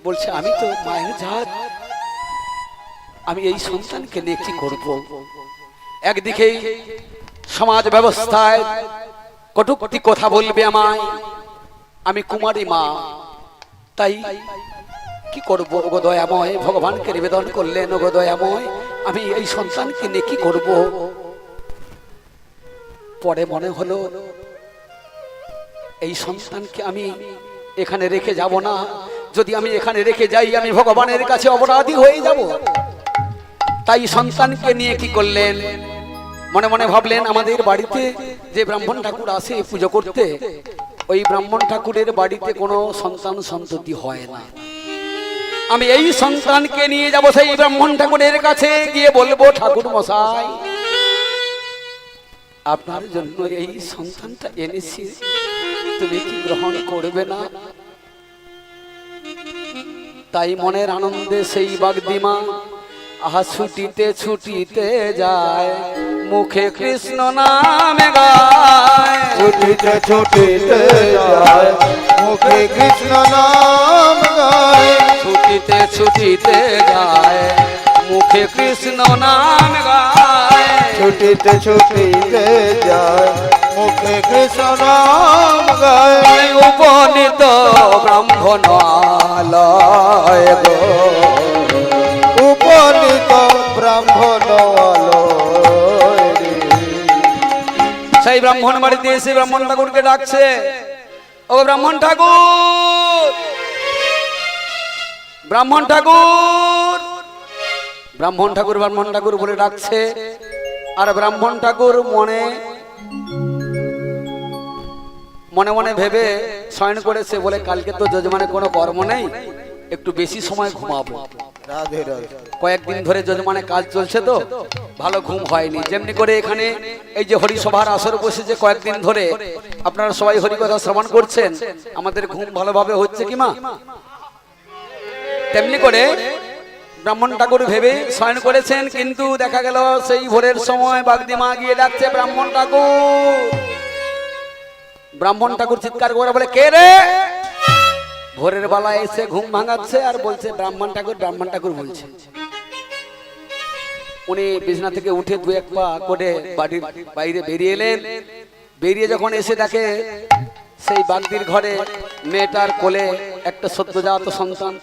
বলছে আমি তো মায়ের জাত, আমি এই সন্তানকে নিয়ে কি করব? একদিকেই সমাজ ব্যবস্থায় কটূক্তি কথা বলবে আমায়, আমি কুমারী মা, তাই কি করবো? ওগো দয়াময়, ভগবানকে নিবেদন করলেন, ওগো দয়াময় আমি এই সন্তানকে নিয়ে কি করব? পরে মনে হলো এই সন্তানকে আমি এখানে রেখে যাব না, যদি আমি এখানে রেখে যাই আমি ভগবানের কাছে অপরাধী হয়ে যাব। তাই সন্তানকে নিয়ে কি করলেন? মনে মনে ভাবলেন আমাদের বাড়িতে যে ব্রাহ্মণ ঠাকুর আসে পুজো করতে, ওই ব্রাহ্মণ ঠাকুরের বাড়িতে কোনো সন্তান সন্ততি হয় না, আমি এই সন্তানকে নিয়ে যাব সেই ব্রাহ্মণ ঠাকুরের কাছে, গিয়ে বলবো ঠাকুর মশাই আপনার জন্য এই সন্তানটা এনেছি, তুমি কি গ্রহণ করবে না? তাই মনের আনন্দে সেই বাগদিমা আহা ছুটিতে ছুটিতে যায়, মুখে কৃষ্ণ নামে গায়। ছুটিতে ছুটিতে যায়, মুখে কৃষ্ণ নাম গায়। ছুটিতে ছুটিতে যায়, মুখে কৃষ্ণ নাম গায়। ছুটিতে ছুটিতে যায়, মুখে কৃষ্ণ নাম গায়। উপনীত ব্রাহ্মণ আলয় গো, উপনীত ব্রাহ্মণ আলয় রে। সেই ব্রাহ্মণ বাড়িতে এসে ব্রাহ্মণ ঠাকুরকে ডাকছে, ও ব্রাহ্মণ ঠাকুর, ব্রাহ্মণ ঠাকুর, ব্রাহ্মণ ঠাকুর, ব্রাহ্মণ ঠাকুর বলে ডাকছে। আর ব্রাহ্মণ ঠাকুর মনে মনে মনে ভেবে শয়ন করেছে, বলে কালকে তো যজমানে কোনো কর্ম নেই, একটু বেশি সময় ঘুমাবো। রাধে রাধে। কয়েকদিন ধরে যজমানে কাজ চলছে তো ভালো ঘুম হয়নি। যেমনি করে এখানে এই যে হরিসভার আসর বসেছে কয়েকদিন ধরে, আপনারা সবাই হরিকথা শ্রবণ করছেন, আমাদের ঘুম ভালোভাবে হচ্ছে কি মা? তেমনি করে ব্রাহ্মণ ঠাকুর ভেবে শয়ন করেছেন, কিন্তু দেখা গেল সেই ভোরের সময় বাগদিমা গিয়ে ডাকছে, ব্রাহ্মণ ঠাকুর। ব্রাহ্মণ ঠাকুর চিৎকার করে বলে, কে রে? ভোরের বেলা এসে ঘুম ভাঙাচ্ছে আর বলছে ব্রাহ্মণ ঠাকুর, ব্রাহ্মণ ঠাকুর বলছে। উনি বিছানা থেকে উঠে দু এক পা করে বাড়ির বাইরে বেরিয়ে এলেন। বেরিয়ে যখন এসে দেখে সেই বাগদির ঘরে মেয়েটার কোলে একটা সদ্যজাত সন্তান।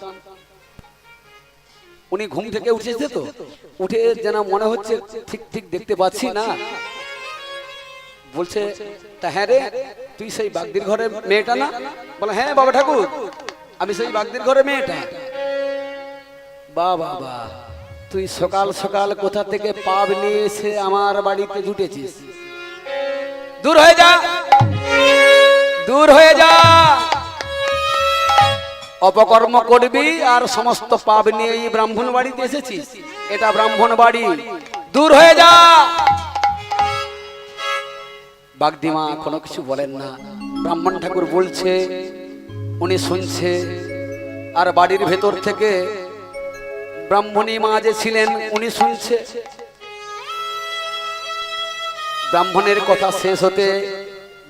উনি ঘুম থেকে উঠেছে তো, উঠে যেন মনে হচ্ছে ঠিক ঠিক দেখতে পাচ্ছি না, বলছে, তা হ্যাঁ রে, তুই সেই বাগদির ঘরে মেয়েটা না? বলে, হ্যাঁ বাবা ঠাকুর, আমি সেই বাগদির ঘরে মেয়েটা। বাবা বা, তুই সকাল সকাল কোথা থেকে পাব নিয়ে এসে আমার বাড়িতে জুটেছিস? দূর হয়ে যা, দূর হয়ে যা, অপকর্ম করবি আর সমস্ত পাপ নিয়ে এই ব্রাহ্মণ বাড়িতে এসেছিস, এটা ব্রাহ্মণ বাড়ি, দূর হয়ে যা। বাগদিমা কোনো কিছু বলেন না, ব্রাহ্মণ ঠাকুর বলছে, উনি শুনছে। আর বাড়ির ভেতর থেকে ব্রাহ্মণী মা যে ছিলেন উনি শুনছে। ব্রাহ্মণের কথা শেষ হতে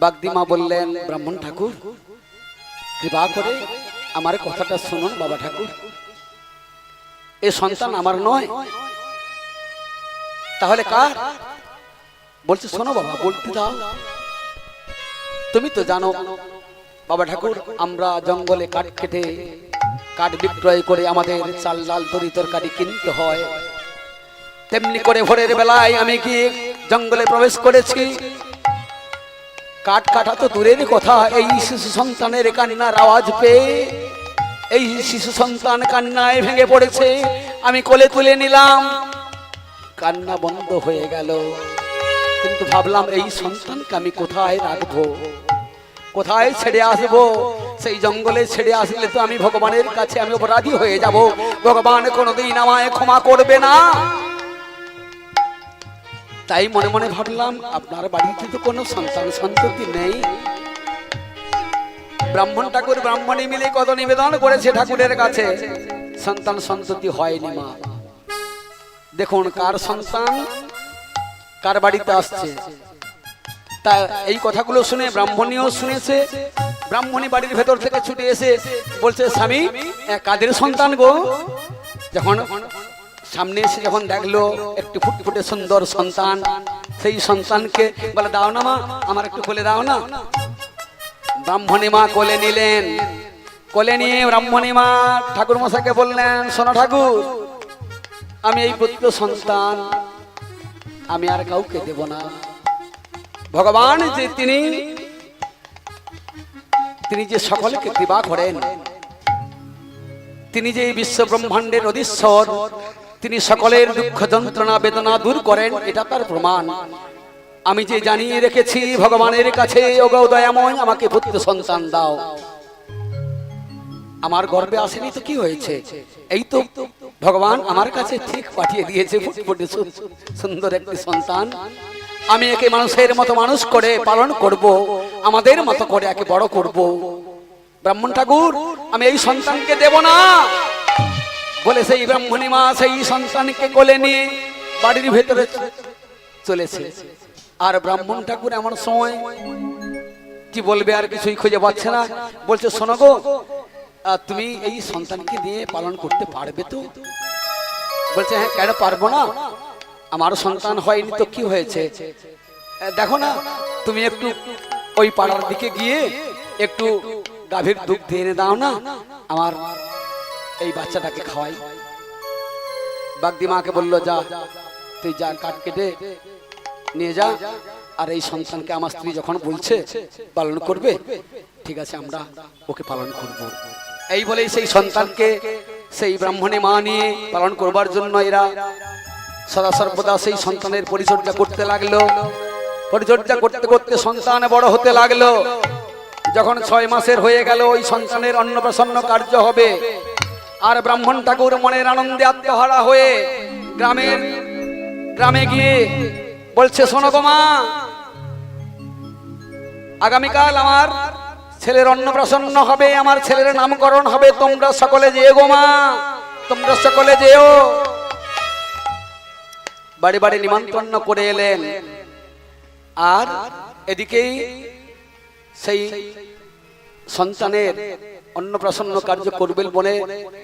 বাগদিমা বললেন, ব্রাহ্মণ ঠাকুর কৃপা করে আমার কথাটা শুনুন বাবা ঠাকুর, এ সন্তান আমার নয়, তাহলে কার? বলছে, শোনো বাবা, বলতে দাও। তুমি তো জানো বাবা ঠাকুর, আমরা জঙ্গলে কাঠ কেটে কাঠ বিক্রয় করে আমাদের চাল ডাল তরি তরকারি কিনতে হয়। তেমনি করে ভোরের বেলায় আমি কি জঙ্গলে প্রবেশ করেছি। কাঠ কাটা তো দূরের কথা, এই শিশু সন্তানের কান্নার আওয়াজ পেয়ে এই শিশু সন্তান কান্নায় ভেঙে পড়েছে। আমি কোলে তুলে নিলাম, কান্না বন্ধ হয়ে গেল। কিন্তু ভাবলাম এই সন্তানকে আমি কোথায় রাখবো, কোথায় ছেড়ে আসবো? সেই জঙ্গলে ছেড়ে আসলে তো আমি ভগবানের কাছে আমি অপরাধী হয়ে যাব, ভগবান কোনোদিন আমায় ক্ষমা করবে না। তাই মনে মনে ভাবলাম আপনার বাড়িতে তো কোনো সন্তান সন্ততি নেই। ব্রাহ্মণ ঠাকুর ব্রাহ্মণী মিলে কত নিবেদন করেছে ঠাকুরের কাছে, সন্তান সন্ততি হয়নি মা। দেখুন কার সন্তান কার বাড়িতে আসছে। তা এই কথাগুলো শুনে ব্রাহ্মণীও শুনেছে। ব্রাহ্মণী বাড়ির ভেতর থেকে ছুটে এসে বলছে, স্বামী কাদের সন্তান গো? যখন সামনে এসে যখন দেখলো একটু ফুটফুটে সুন্দর সন্তান, সেই সন্তানকে বলে, দাও না মা, আমার একটু কোলে দাও না। ব্রাহ্মণী মা কোলে নিলেন। কোলে নিয়ে ব্রাহ্মণী মা ঠাকুর মশাইকে বললেন, শোনো ঠাকুর, আমি এই পুত্র সন্তান আমি আর কাউকে দেব না। ভগবান যে তিনি যে সকলকে কৃপা করেন, তিনি যে বিশ্ব ব্রহ্মাণ্ডের অধীশ্বর, তিনি সকলের দুঃখ যন্ত্রণা বেদনা দূর করেন, এটা তার প্রমাণ। আমি যে জানিয়ে রেখেছি ভগবানের কাছে, ওগো দয়াময় আমাকে পুত্র সন্তান দাও। আমার গর্বে আসেনি তো কি হয়েছে, এই তো ভগবান আমার কাছে ঠিক পাঠিয়ে দিয়েছে ফুটফুটে সুন্দর একটি সন্তান। আমি একে মানুষের মতো মানুষ করে পালন করব, আমাদের মতো করে একে বড় করব। ব্রাহ্মণ ঠাকুর, আমি এই সন্তানকে দেব না বলে সেই ব্রাহ্মণী মা সেই সন্তানকে কোলে নিয়ে বাড়ির ভেতরে চলেছে। আর ব্রাহ্মণ ঠাকুর এমন সময় কি বলবে আর কিছুই খুঁজে পাচ্ছে না। বলছে, শোনো গো, তুমি এই সন্তানকে নিয়ে পালন করতে পারবে তো? বলছে, হ্যাঁ, কেন পারবো না, আমার সন্তান হয়নি তো কি হয়েছে? দেখো না, তুমি একটু ওই পাড়ার দিকে গিয়ে একটু গাভীর দুধ এনে দাও না, আমার এই বাচ্চাটাকে খাওয়াই। বাগদি মাকে বললো, যা তুই যা, কাঠ কেটে নিয়ে যা, আর এই সন্তানকে আমার স্ত্রী যখন বলছে পালন করবে, ঠিক আছে, আমরা ওকে পালন করব। এই বলেই সেই সন্তানকে সেই ব্রাহ্মণী মা নিয়ে পালন করবার জন্য এরা সদা সর্বদা সেই সন্তানের পরিচর্যা করতে লাগলো। পরিচর্যা করতে করতে সন্তান বড় হতে লাগলো। যখন 6 মাসের হয়ে গেল, ওই সন্তানের অন্নপ্রাশন কার্য হবে। আর ব্রাহ্মণ ঠাকুর মনের আনন্দে আত্মহারা হয়ে গ্রামে গিয়ে বলছে, শোনো গো মা, আগামীকাল আমার ছেলের অন্নপ্রাশন হবে, আমার ছেলের নামকরণ হবে, তোমরা সকলে যেও গো মা, তোমরা সকলে যেও। বাড়ি বাড়ি নিমন্ত্রণ করে এলেন। আর এদিকেই সেই সন্তানের অন্নপ্রাশন কার্য করবেন বলে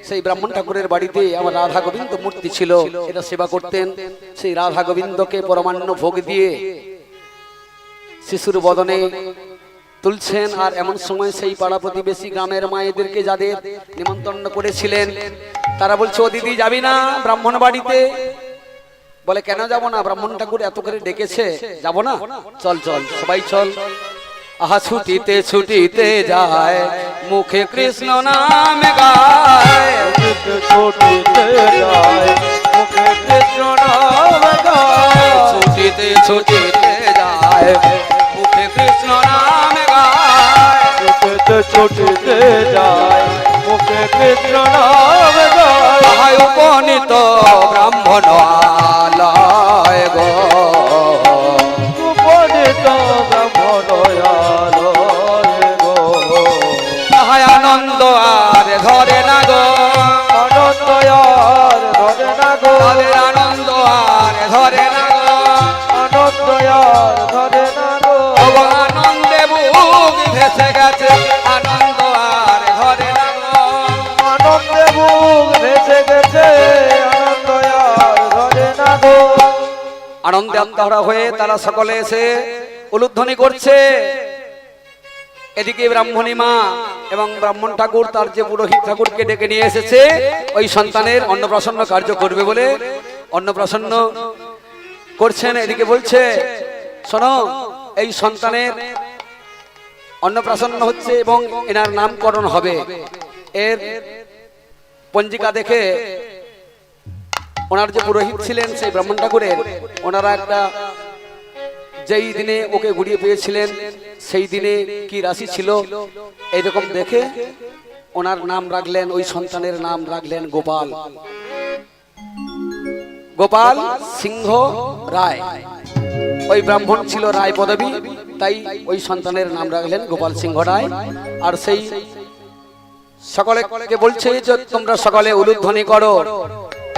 সেই ব্রাহ্মণ ঠাকুরের বাড়িতে আমার রাধা গোবিন্দ মূর্তি ছিল, এটা সেবা করতেন। সেই রাধা গোবিন্দকে পরমান্ন ভোগ দিয়ে শিশুর বদনে তুলছেন। আর এমন সময় সেই পাড়া প্রতিবেশী গ্রামের মায়েদেরকে যাদের নিমন্ত্রণ করেছিলেন, তারা বলছে, ও দিদি, যাবি না ব্রাহ্মণ বাড়িতে? বলে, কেন যাব না, ব্রাহ্মণ ঠাকুর এত করে ডেকেছে, যাব না? চল চল, সবাই চল। আহা ছুটিতে ছুটিতে যায়, মুখে কৃষ্ণ নাম গায়, ছুটিতে যায়, মুখে কৃষ্ণ নাম গায়, ছুটিতে ছুটিতে যায়, মুখে কৃষ্ণ নাম গায়, ছুটিতে ছুটিতে যায়, মুখে কৃষ্ণ নাম গায়। আহায় উপনীত ব্রাহ্মণ আলয় গো, উপনীত ব্রাহ্মণ আলয় গো, আহায় আনন্দ আর ধরে না গো, আনন্দ আর ধরে না গো, তাদের আনন্দ আর ধরে না গো, আনন্দ আর ধরে না গো, আনন্দে বুক ভেসে গেছে, আনন্দ আর ধরে না গো, আনন্দে বুক ভেসে গেছে, আনন্দ আর ধরে না গো। আনন্দে আত্মহারা হয়ে তারা সকলে এসে উলুধ্বনি করছে। এদিকে ব্রাহ্মণী মা এবং ব্রাহ্মণ ঠাকুর তার যে পুরোহিত ঠাকুরকে ডেকে নিয়ে এসেছে ওই সন্তানের অন্নপ্রাশন কার্য করবে বলে অন্নপ্রাশন করছেন। এদিকে বলছে, শোনো, এই সন্তানের অন্নপ্রাশন হচ্ছে এবং এনার নামকরণ হবে। এর পঞ্জিকা দেখে ওনার যে পুরোহিত ছিলেন সেই ব্রাহ্মণ ঠাকুরের, ওনারা একটা যেই দিনে ওকে গুড়িয়ে পেয়েছিলেন সেই দিনে কি রাশি ছিল এইরকম দেখে ওনার নাম রাখলেন, ওই সন্তানের নাম রাখলেন গোপাল, গোপাল সিংহ রায়। ওই ব্রাহ্মণ ছিল রায় পদবী, তাই ওই সন্তানের নাম রাখলেন গোপাল সিংহ রায়। আর সেই সকলকে বলছে যে তোমরা সকলে উলুধ্বনি করো,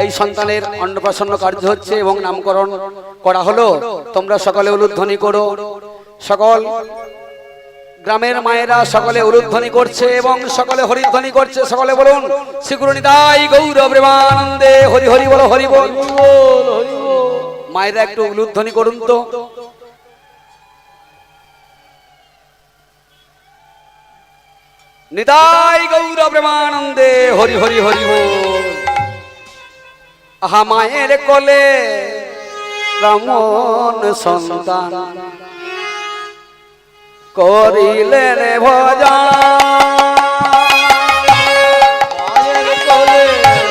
এই সন্তানের অন্নপ্রাশন কার্য হচ্ছে এবং নামকরণ করা হলো, তোমরা সকলে উলুধ্বনি করো। সকল গ্রামের মায়েরা সকলে উলুধ্বনি করছে এবং সকলে হরিধ্বনি করছে। সকলে বলুন, শ্রী গুরু নিতাই গৌর প্রেমানন্দে হরি হরি বলো, হরি বল। মায়েরা একটু উলুধ্বনি করুন তো। নিতাই গৌর প্রেমানন্দে হরি হরি হরি বল। আহা মায়ের কোলে ব্রাহ্মণ সন্তান করিলেন ভজন, মায়ের কোলে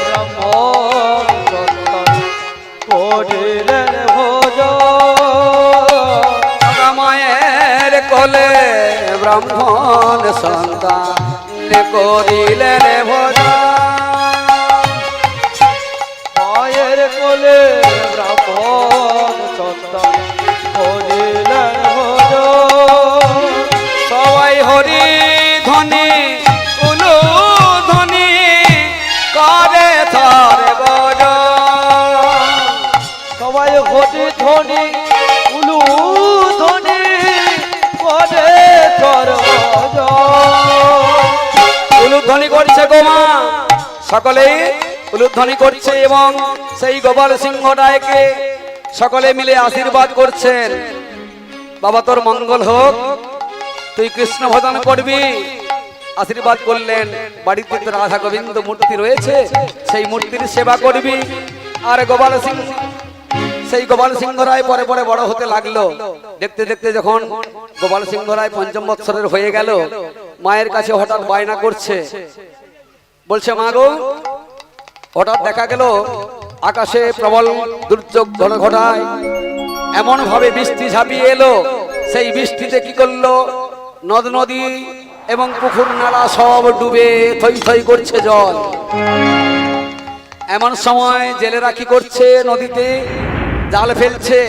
ব্রাহ্মণ সন্তান করিলেন ভজন, মায়ের কোলে ব্রাহ্মণ সন্তান করিলেন ভজন, মায়ের কোলে ব্রাহ্মণ সন্তান সবাই হরি ধ্বনি উলু ধ্বনি করে তার বজ সবাই হরি ধ্বনি উলু ধ্বনি করে উলুধ্বনি করছে গোমা, সকলেই উলুধ্বনি করছে এবং সেই গোপাল সিংহ রায়কে সকলে মিলে আশীর্বাদ করছেন। বাবা তোর মঙ্গল হোক, তুই কৃষ্ণ ভজন করবি। আশীর্বাদ করলেন। বাড়িতে তো রাধা গোবিন্দ মূর্তি রয়েছে, সেই মূর্তির সেবা করবি। আর গোপাল সিংহ, সেই গোপাল সিংহ রায় পরে পরে বড় হতে লাগলো। দেখতে দেখতে যখন গোপাল সিংহ রায় পঞ্চম বৎসরের হয়ে গেল, মায়ের কাছে হঠাৎ বায়না করছে, বলছে মা গো, হঠাৎ দেখা গেল আকাশে প্রবল দুর্যোগ ঘটায়, এমন ভাবে বৃষ্টি ঝাঁপিয়ে এলো। সেই বৃষ্টিতে কি করলো, নদ নদী এবং পুকুর নালা সব ডুবে থই থই করছে জল। এমন সময় জেলেরা কি করছে, নদীতে জাল ফেলছে।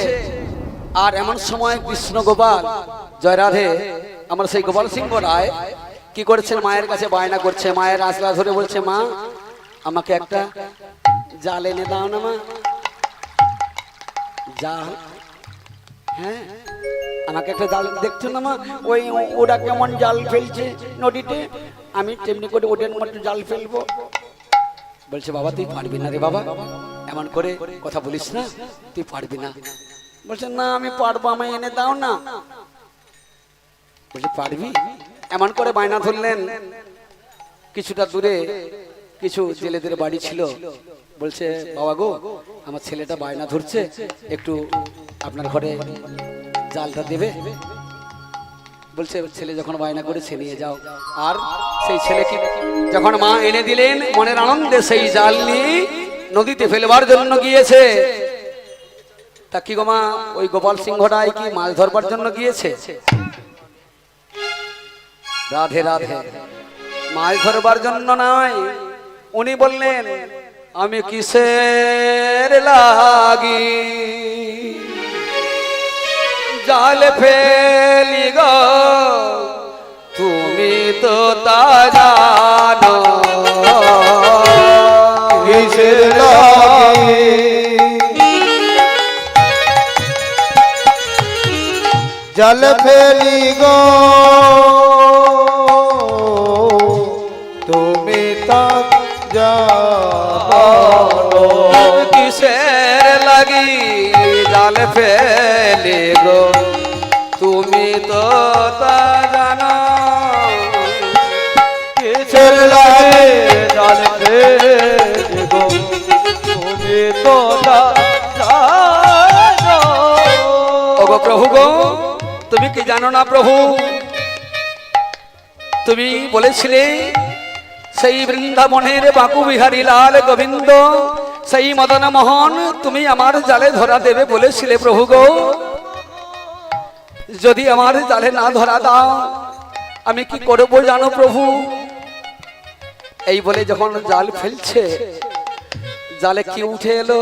আর এমন সময় কৃষ্ণ গোপাল জয় রাধে আমার সেই গোপাল সিংহ রায় কি করেছেন, মায়ের কাছে বায়না করছে। মায়ের আঁচলা ধরে বলছে, মা আমাকে একটা জাল এনে দাও না মা, জাল। হ্যাঁ আমাকে একটা জাল, দেখছো না মা ওই ওরা কেমন জাল ফেলছে নদীতে, আমি তেমনি করে ওদের মতো জাল ফেলবো। বলছে বাবা তুই পারবি না রে বাবা, এমন করে কথা বলিস না, তুই পারবি না। বলছে না আমি পারবো, আমায় এনে দাও না। বলছে পারবি, এমন করে বায়না ধরলেন। কিছুটা দূরে কিছু জেলেদের বাড়ি ছিল। বলছে বাবা গো, আমার ছেলেটা বায়না ধরছে, একটু আপনার ঘরে জালটা দেবে। বলছে ছেলে যখন বায়না করেছে নিয়ে যাও। আর সেই ছেলেকে যখন মা এনে দিলেন, মনের আনন্দে সেই জাল নিয়ে নদীতে ফেলবার জন্য গিয়েছে। তা কি গো মা, ওই গোপাল সিংহ রায় কি মাছ ধরবার জন্য গিয়েছে? রাধে রাধে, মাছ ধরবার জন্য নয়। উনি বললেন আমি কিসের লাগি জাল ফেলি গো, তুমি তো তা জানো কিসের লাগি জল ফেলি গো, তুমি তা জানো কিসের লাগি জাল ফেলি গো, তুমি তো তা জানো কিসের লাগে জাল ফেলি গো, তুমি তো জানো। ওগো প্রভু গো, তুমি কি জানো না প্রভু, তুমি বলেছিলে সেই বৃন্দাবনের বাকু বিহারী লাল গোবিন্দ, সেই মদন মোহন তুমি আমার জালে ধরা দেবে বলেছিলে প্রভু গো। যদি আমার জালে না ধরা দাও আমি কি করব জানো প্রভু। এই বলে যখন জাল ফেলছে, জালে কি উঠে এলো,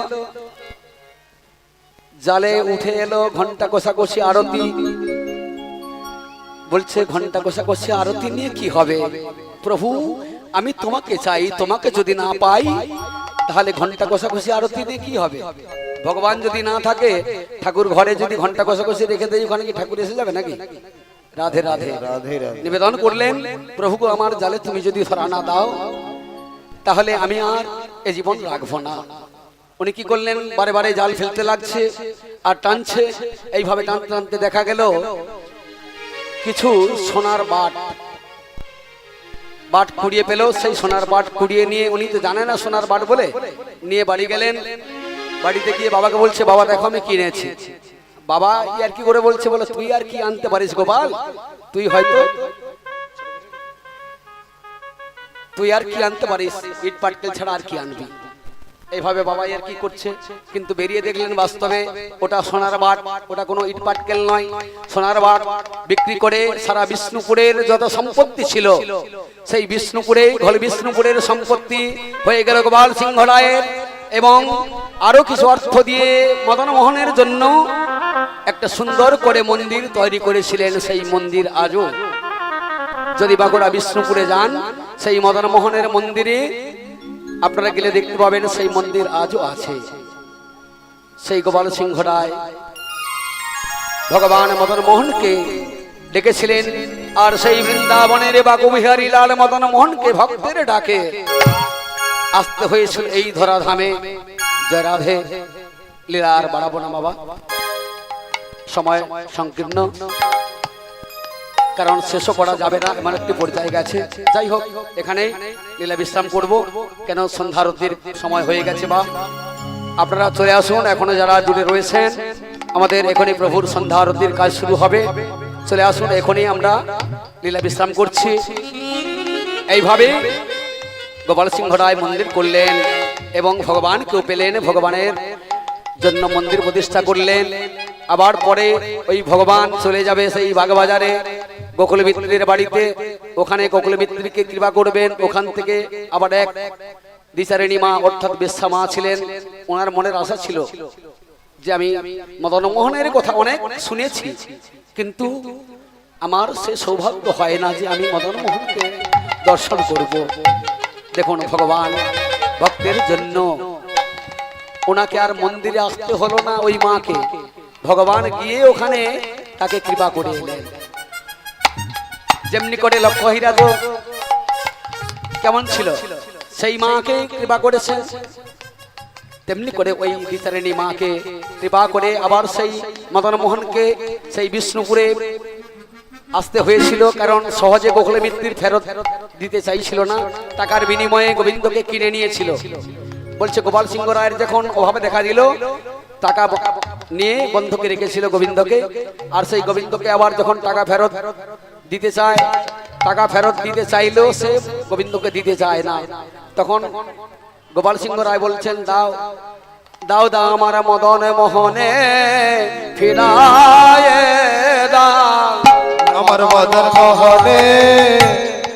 জালে উঠে এলো ঘন্টা কষাকষি আরতি। বলছে ঘন্টা কষাকষি আরতি নিয়ে কি হবে প্রভু, আমি তোমাকে চাই, তোমাকে যদি না পাই তাহলে ঘন্টা কষাকষি আরতি দিয়ে কি হবে। ভগবান যদি না থাকে, ঠাকুর ঘরে যদি ঘন্টা কষাকষি রেখে দেয়, ওখানে কি ঠাকুর এসে যাবে নাকি? রাধে রাধে রাধে রাধে নিবেদন করলেন, প্রভু গো আমার জালে তুমি যদি ধরা না দাও তাহলে আমি আর এ জীবন রাখবো না। উনি কি করলেন, বারে বারে জাল ফেলতে লাগছে আর টানছে। এইভাবে টানতে টানতে দেখা গেল কিছু সোনার বাট কুড়িয়ে পেল। সেই সোনার বাট কুড়িয়ে নিয়ে, উনি তো জানে না সোনার বাট বলে, নিয়ে বাড়ি গেলেন। বাড়িতে গিয়ে বাবাকে বলছে, বাবা দেখো আমি কিনেছি। বাবা আর কি করে বলছে, বলে তুই আর কি আনতে পারিস গোপাল, তুই আর কি আনতে পারিস, ইট পাটকেল ছাড়া আর কি আনবি। এইভাবে বাবা আর কি করছে, কিন্তু বেরিয়ে দেখলেন বাস্তবে ওটা সোনার বাট, ওটা কোনো ইট পাটকেল নয়। সোনার বাট বিক্রি করে সারা বিষ্ণুপুরের যত সম্পত্তি ছিল, সেই বিষ্ণুপুরের সম্পত্তি হয়ে গেল গোপাল সিংহ রায়ের। এবং আরো কিছু অর্থ দিয়ে মদন মোহনের জন্য একটা সুন্দর করে মন্দির তৈরি করেছিলেন। সেই মন্দির আজও যদি বাঁকুড়া বিষ্ণুপুরে যান সেই মদন মোহনের মন্দিরে আপনারা গেলে দেখতে পাবেন সেই মন্দির আজও আছে। সেই গোপাল সিংহ রায় ভগবান মদন মোহনকে ডেকেছিলেন, আর সেই বৃন্দাবনের বাকুবিহারী লাল মদন মোহনকে ভক্তের ডাকে আসতে হয়েছিল এই ধরাধামে। জয় রাধে। লীলা আর বাড়াবো না বাবা, সময় সংকীর্ণ, কারণ শেষও করা যাবে না, এমন একটি পর্যায়ে গেছে। যাই হোক, এখানে লীলা বিশ্রাম করব, কেন সন্ধ্যারতির সময় হয়ে গেছে। বা আপনারা চলে আসুন, এখনো যারা জুড়ে রয়েছেন, আমাদের এখনই প্রভুর সন্ধ্যারতির কাজ শুরু হবে। চলে আসুন, এখনই আমরা লীলা বিশ্রাম করছি। এইভাবে গোপাল সিংহ রায় মন্দির করলেন এবং ভগবানকেও পেলেন, ভগবানের জন্য মন্দির প্রতিষ্ঠা করলেন। আবার পরে ওই ভগবান চলে যাবে সেই বাগবাজারে গোকুল মিত্রের বাড়িতে, ওখানে গোকুল মিত্রকে কৃপা করবেন। ওখান থেকে আবার এক দিশারিণী মা অর্থাৎ বেশ্যা মা ছিলেন, ওনার মনের আশা ছিল যে আমি মদন মোহনের কথা অনেক শুনেছি, কিন্তু আমার সে সৌভাগ্য হয় না যে আমি মদন মোহনকে দর্শন করব। দেখুন, ভগবান ভক্তের জন্য ওনাকে আর মন্দিরে আসতে হলো না, ওই মাকে ভগবান গিয়ে ওখানে তাকে কৃপা করে এলেন। যেমনি করে লক্ষ্মীরা তো কেমন ছিল, সেই মাকে কৃপা করেছেন, তেমনি করে ওই দিশারিণী মাকে কৃপা করে আবার সেই মদন মোহনকে সেই বিষ্ণুপুরে আসতে হয়েছিল, কারণ সহজে গোকুল মিত্তির ফেরত দিতে চাইছিল না, টাকার বিনিময়ে গোবিন্দকে কিনে নিয়েছিল। বলছে গোপাল সিংহ রায়ের যখন অভাবে দেখা দিল, টাকা নিয়ে বন্ধকে রেখেছিল গোবিন্দকে, আর সেই গোবিন্দকে আবার যখন টাকা ফেরত দিতে চায়, টাকা ফেরত দিতে চাইলেও সে গোবিন্দকে দিতে চায় না। তখন গোপাল সিংহ রায় বলছেন, দাও দাও দাও আমার মদন মোহনে ফিরায় দাও, আমার মদন মোহনে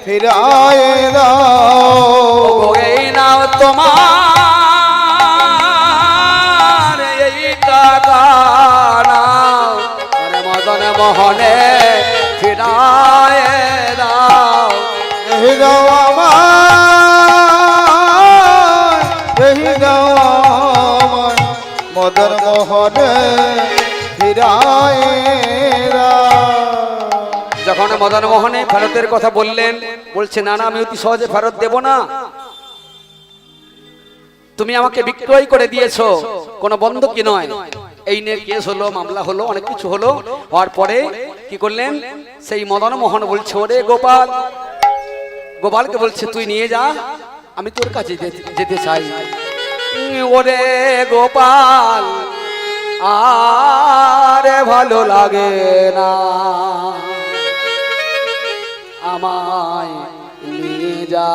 ফিরায় দাও। এই নাও তোমার এই টাকা নাও, আমার মদন মোহনে ফিরায় দাও। এই দাও আমার, এই দাও আমার মদন মোহনে ফিরায় দাও। যখন মদন মোহনে ফেরতের কথা বললেন, বলছে না না, আমি অতি সহজে ফেরত দেব না, তুমি আমাকে বিক্রয় করে দিয়েছো, কোনো বন্ধকি নয়। এই নিয়ে কেস হলো, মামলা হলো, অনেক কিছু হলো। হওয়ার পরে কি করলেন, সেই মদন মোহন বলছে, ওরে গোপাল, গোপালকে বলছে তুই নিয়ে যা, আমি তোর কাছে যেতে চাই। ওরে গোপাল, আরে ভালো লাগে না, আমায় নিয়ে যা।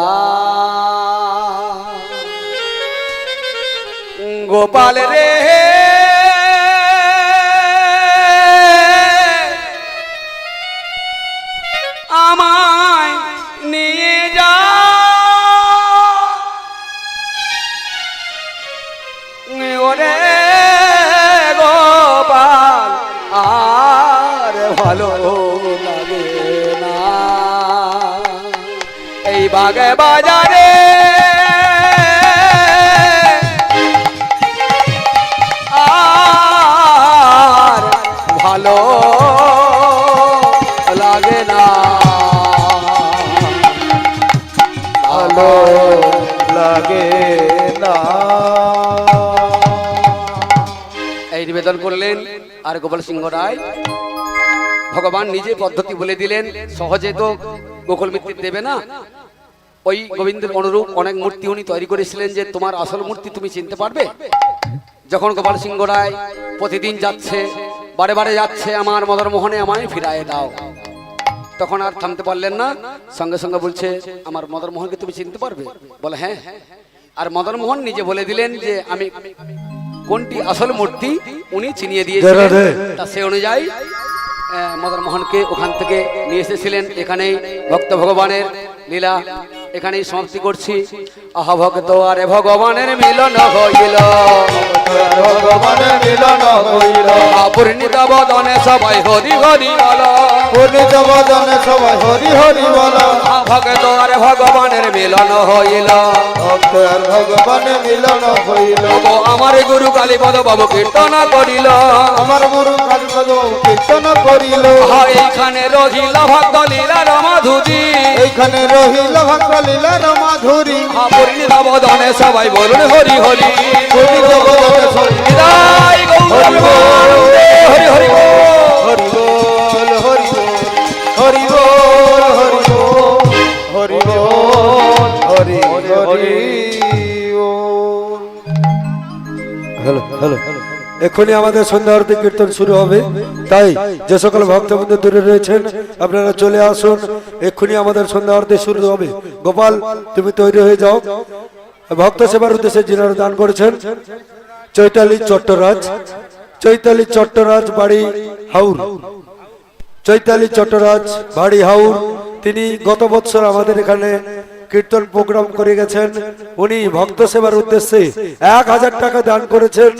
গোপাল রে আমায় নিয়ে যা, ওরে গোপাল, আর ভালো লাগে না, এই বাগে বাজারে আর ভালো লাগে না, ভালো লাগে না। এই নিবেদন করলেন। আর গোপাল সিংহ রায় ভগবান নিজে পদ্ধতি বলে দিলেন, সহজে তো গোকুল মিত্র দেবে না। ওই গোবিন্দের অনুরূপ অনেক মূর্তি উনি তৈরি করেছিলেন, যে তোমার আসল মূর্তি তুমি চিনতে পারবে। যখন গোপাল সিংহ রায় প্রতিদিন যাচ্ছে, বারে বারে যাচ্ছে, আমার মদন মোহনে আমায় ফিরায় দাও, তখন আর থামতে পারলেন না, সঙ্গে সঙ্গে বলছে, আমার মদন মোহনকে তুমি চিনতে পারবে? বলে হ্যাঁ। আর মদন মোহন নিজে বলে দিলেন যে আমি কোনটি আসল মূর্তি উনি চিনিয়ে দিয়েছিলেন। তা সে অনুযায়ী মদন মোহনকে ওখান থেকে নিয়ে এসেছিলেন। এখানেই ভক্ত ভগবানের লীলা এখানেই সমাপ্তি করছি। আহা ভক্ত আরে ভগবানের মিলন হইল, ভগবানের মিলন হইল, অপূর্ণিত বদনে সবাই হরি হরি বল। পূর্ণিত বদনে সবাই হরি হরি বল। ভক্ত আর ভগবানের মিলন হইল, ভক্ত আর ভগবানে মিলন হইল। ও আমার গুরু কালীপদ বাবু কীর্তন করিল, আমার গুরু কালীপদ কীর্তন করিল। এইখানে রহিল ভক্ত লীলার মাধুরী, এইখানে রহিল ভক্ত লীলার মাধুরী। পূর্ণিত বদনে সবাই বলুন হরি হরি, পূর্ণিত বদনে সবাই বিদায় গৌর হরি হরি বল। হরি বল হরি হরি বল হরি বল হরি বল হরি হরি হ্যালো হ্যালো এখনই আমাদের সন্ধ্যা আরতি কীর্তন শুরু হবে, তাই যে সকল ভক্তবৃন্দ দূরে রয়েছেন আপনারা চলে আসুন, এক্ষুনি আমাদের সন্ধ্যা আরতি শুরু হবে। গোপাল তুমি তৈরি হয়ে যাও। ভক্ত সেবার উদ্দেশ্যে যিনারা দান করেছেন চৈতালি চট্টরাজ, চৈতালি চট্টরাজ বাড়ি হাউর, চৈতালি চট্টরাজ বাড়ি হাউর। তিনি গত বছর আমাদের এখানে কীর্তন প্রোগ্রাম করে গেছেন। উনি ভক্ত সেবার উদ্দেশ্যে 1000 টাকা দান করেছেন।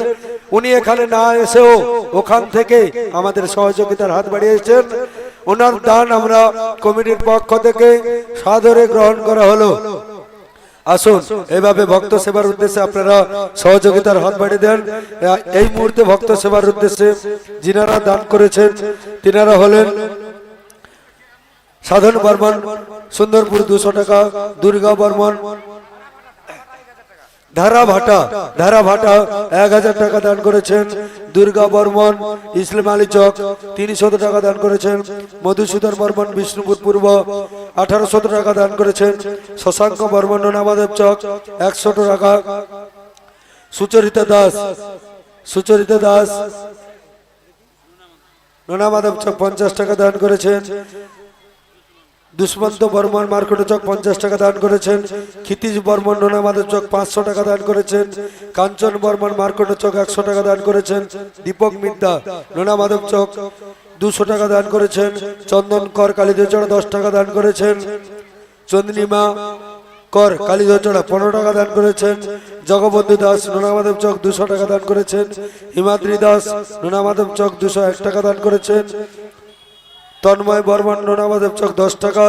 উনি এখানে না এসেও ওখান থেকে আমাদের সহযোগিতার হাত বাড়িয়েছেন। ওনার দান আমরা কমিটির পক্ষ থেকে সাদরে গ্রহণ করা হলো। আসুন এইভাবে ভক্ত সেবার উদ্দেশ্যে আপনারা সহযোগিতার হাত বাড়িয়ে দেন। এই মুহূর্তে ভক্ত সেবার উদ্দেশ্যে যিনারা দান করেছেন তিনারা হলেন সাধন বর্মন সুন্দরপুর 200 টাকা, দুর্গা বর্মন ধারা ভাটা 1000 টাকা দান করেছেন, দুর্গা বর্মন ইসলাম আলী চক 300 টাকা দান করেছেন, মধুসূদন বর্মন বিষ্ণুপুর পূর্ব 1800 টাকা দান করেছেন, শশাঙ্ক বর্মন নোনামাদেব চক 100 টাকা, সুচরিতা দাস নোনামাদেব চক 50 টাকা দান করেছেন, দুষ্মন্ত বর্মন মার্কেট চক 50 টাকা দান করেছেন, ক্ষিতিশ বর্মন নোনামাদেব চক 500 টাকা দান করেছেন, কাঞ্চন বর্মন মার্কেট চক 100 টাকা দান করেছেন, দীপক মিদ্যা নোনামাদেব চক 200 টাকা দান করেছেন, চন্দন কর কালীদেচড়া 10 টাকা দান করেছেন, চন্দ্রিমা কর কালীদেচড়া 15 টাকা দান করেছেন, জগবন্ধু দাস নোনামাদেব চক 200 টাকা দান করেছেন, হিমাদ্রি দাস নোনামাদেব চক 201 টাকা দান করেছেন, তন্ময় বর্মন নোনামাদেব চক 10 টাকা,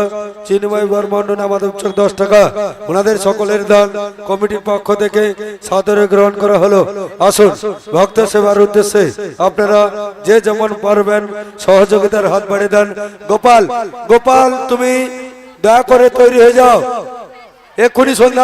চিন্ময় বর্মন নোনামাদেব চক 10 টাকা। ওনাদের সকলের দান কমিটির পক্ষ থেকে সাদরে গ্রহণ করা হলো। আসুন ভক্ত সেবার উদ্দেশ্যে আপনারা যে যেমন পারবেন সহযোগিতার হাত বাড়িয়ে দেন। গোপাল তুমি দয়া করে তৈরি হয়ে যাও, এক্ষুনি সন্ধ্যা